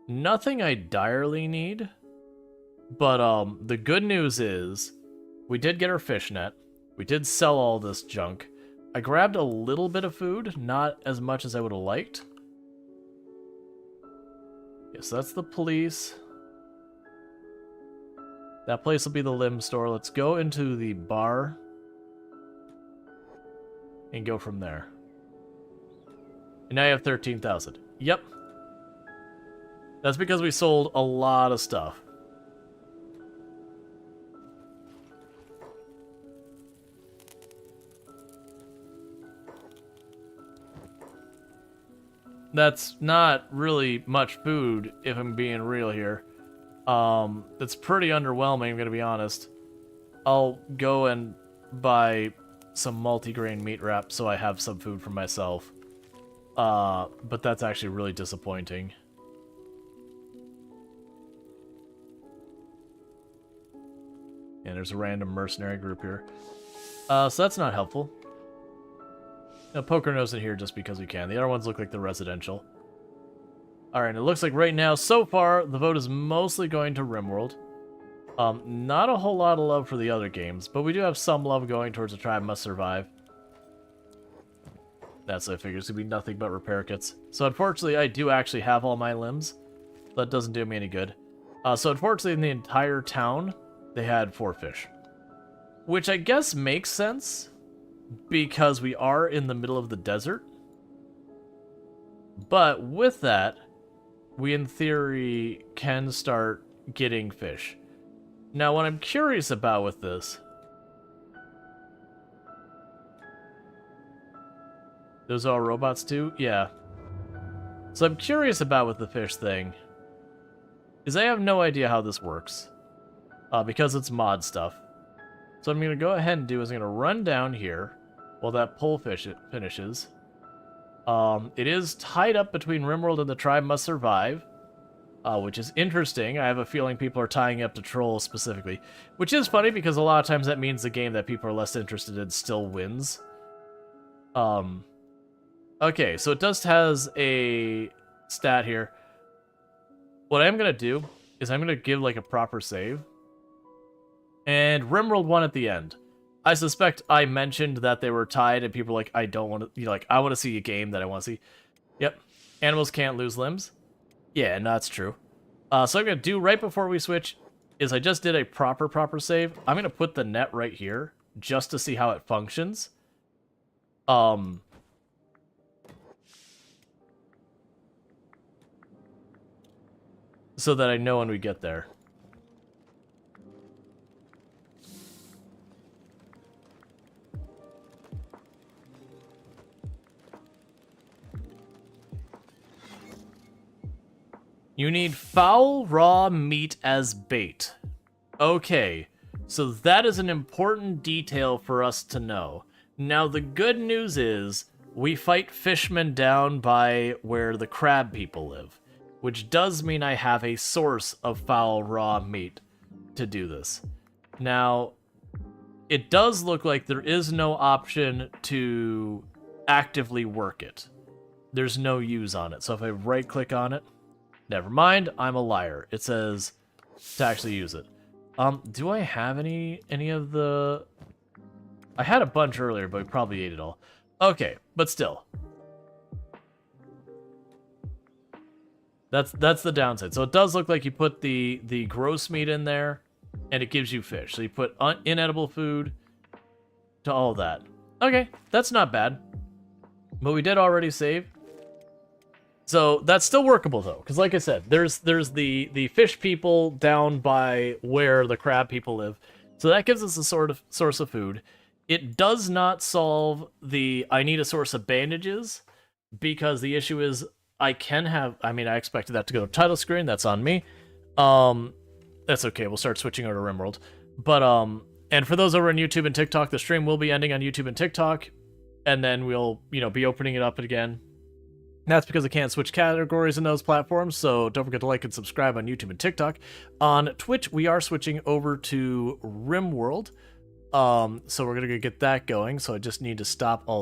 Nothing I direly need. But the good news is we did get our fishnet. We did sell all this junk. I grabbed a little bit of food, not as much as I would have liked. Yes, that's the police. That place will be the limb store. Let's go into the bar and go from there. And now you have 13,000. Yep. That's because we sold a lot of stuff. That's not really much food, if I'm being real here. It's pretty underwhelming, I'm gonna be honest. I'll go and buy some multi-grain meat wrap so I have some food for myself. But that's actually really disappointing. And there's a random mercenary group here. So that's not helpful. Now, Poker knows it here just because we can. The other ones look like the residential. Alright, it looks like right now, so far, the vote is mostly going to RimWorld. Not a whole lot of love for the other games, but we do have some love going towards The Tribe Must Survive. That's what I figured. It's going to be nothing but repair kits. So unfortunately, I do actually have all my limbs. That doesn't do me any good. So unfortunately, in the entire town, they had 4 fish. Which I guess makes sense, because we are in the middle of the desert. But with that, we in theory can start getting fish. Now, what I'm curious about with this... Those are all robots too? Yeah. So I'm curious about with the fish thing, is I have no idea how this works. Because it's mod stuff. So I'm going to go ahead and do is I'm going to run down here while that pole finishes. It is tied up between RimWorld and The Tribe Must Survive, which is interesting. I have a feeling people are tying up to Trolls specifically, which is funny because a lot of times that means the game that people are less interested in still wins. Okay, so it just has a stat here. What I'm going to do is I'm going to give like a proper save. And RimWorld won at the end. I suspect I mentioned that they were tied, and people were like, I don't want to, like, I want to see a game that I want to see. Yep. Animals can't lose limbs. Yeah, no, that's true. So what I'm going to do right before we switch is I just did a proper save. I'm going to put the net right here just to see how it functions. So that I know when we get there. You need foul raw meat as bait. Okay, so that is an important detail for us to know. Now the good news is, we fight fishmen down by where the crab people live, which does mean I have a source of foul raw meat to do this. Now, it does look like there is no option to actively work it. There's no use on it, so if I right-click on it, never mind, I'm a liar. It says to actually use it. Do I have any of the... I had a bunch earlier, but we probably ate it all. Okay, but still. That's the downside. So it does look like you put the gross meat in there, and it gives you fish. So you put inedible food to all that. Okay, that's not bad. But we did already save. So that's still workable though, because like I said, there's the fish people down by where the crab people live. So that gives us a sort of source of food. It does not solve the I need a source of bandages, because the issue is I can have, I mean, I expected that to go to title screen, that's on me. That's okay, we'll start switching over to RimWorld. But and for those over on YouTube and TikTok, the stream will be ending on YouTube and TikTok, and then we'll, be opening it up again. That's because I can't switch categories in those platforms, so don't forget to like and subscribe on YouTube and TikTok. On Twitch, we are switching over to RimWorld, so we're gonna get that going, so I just need to stop all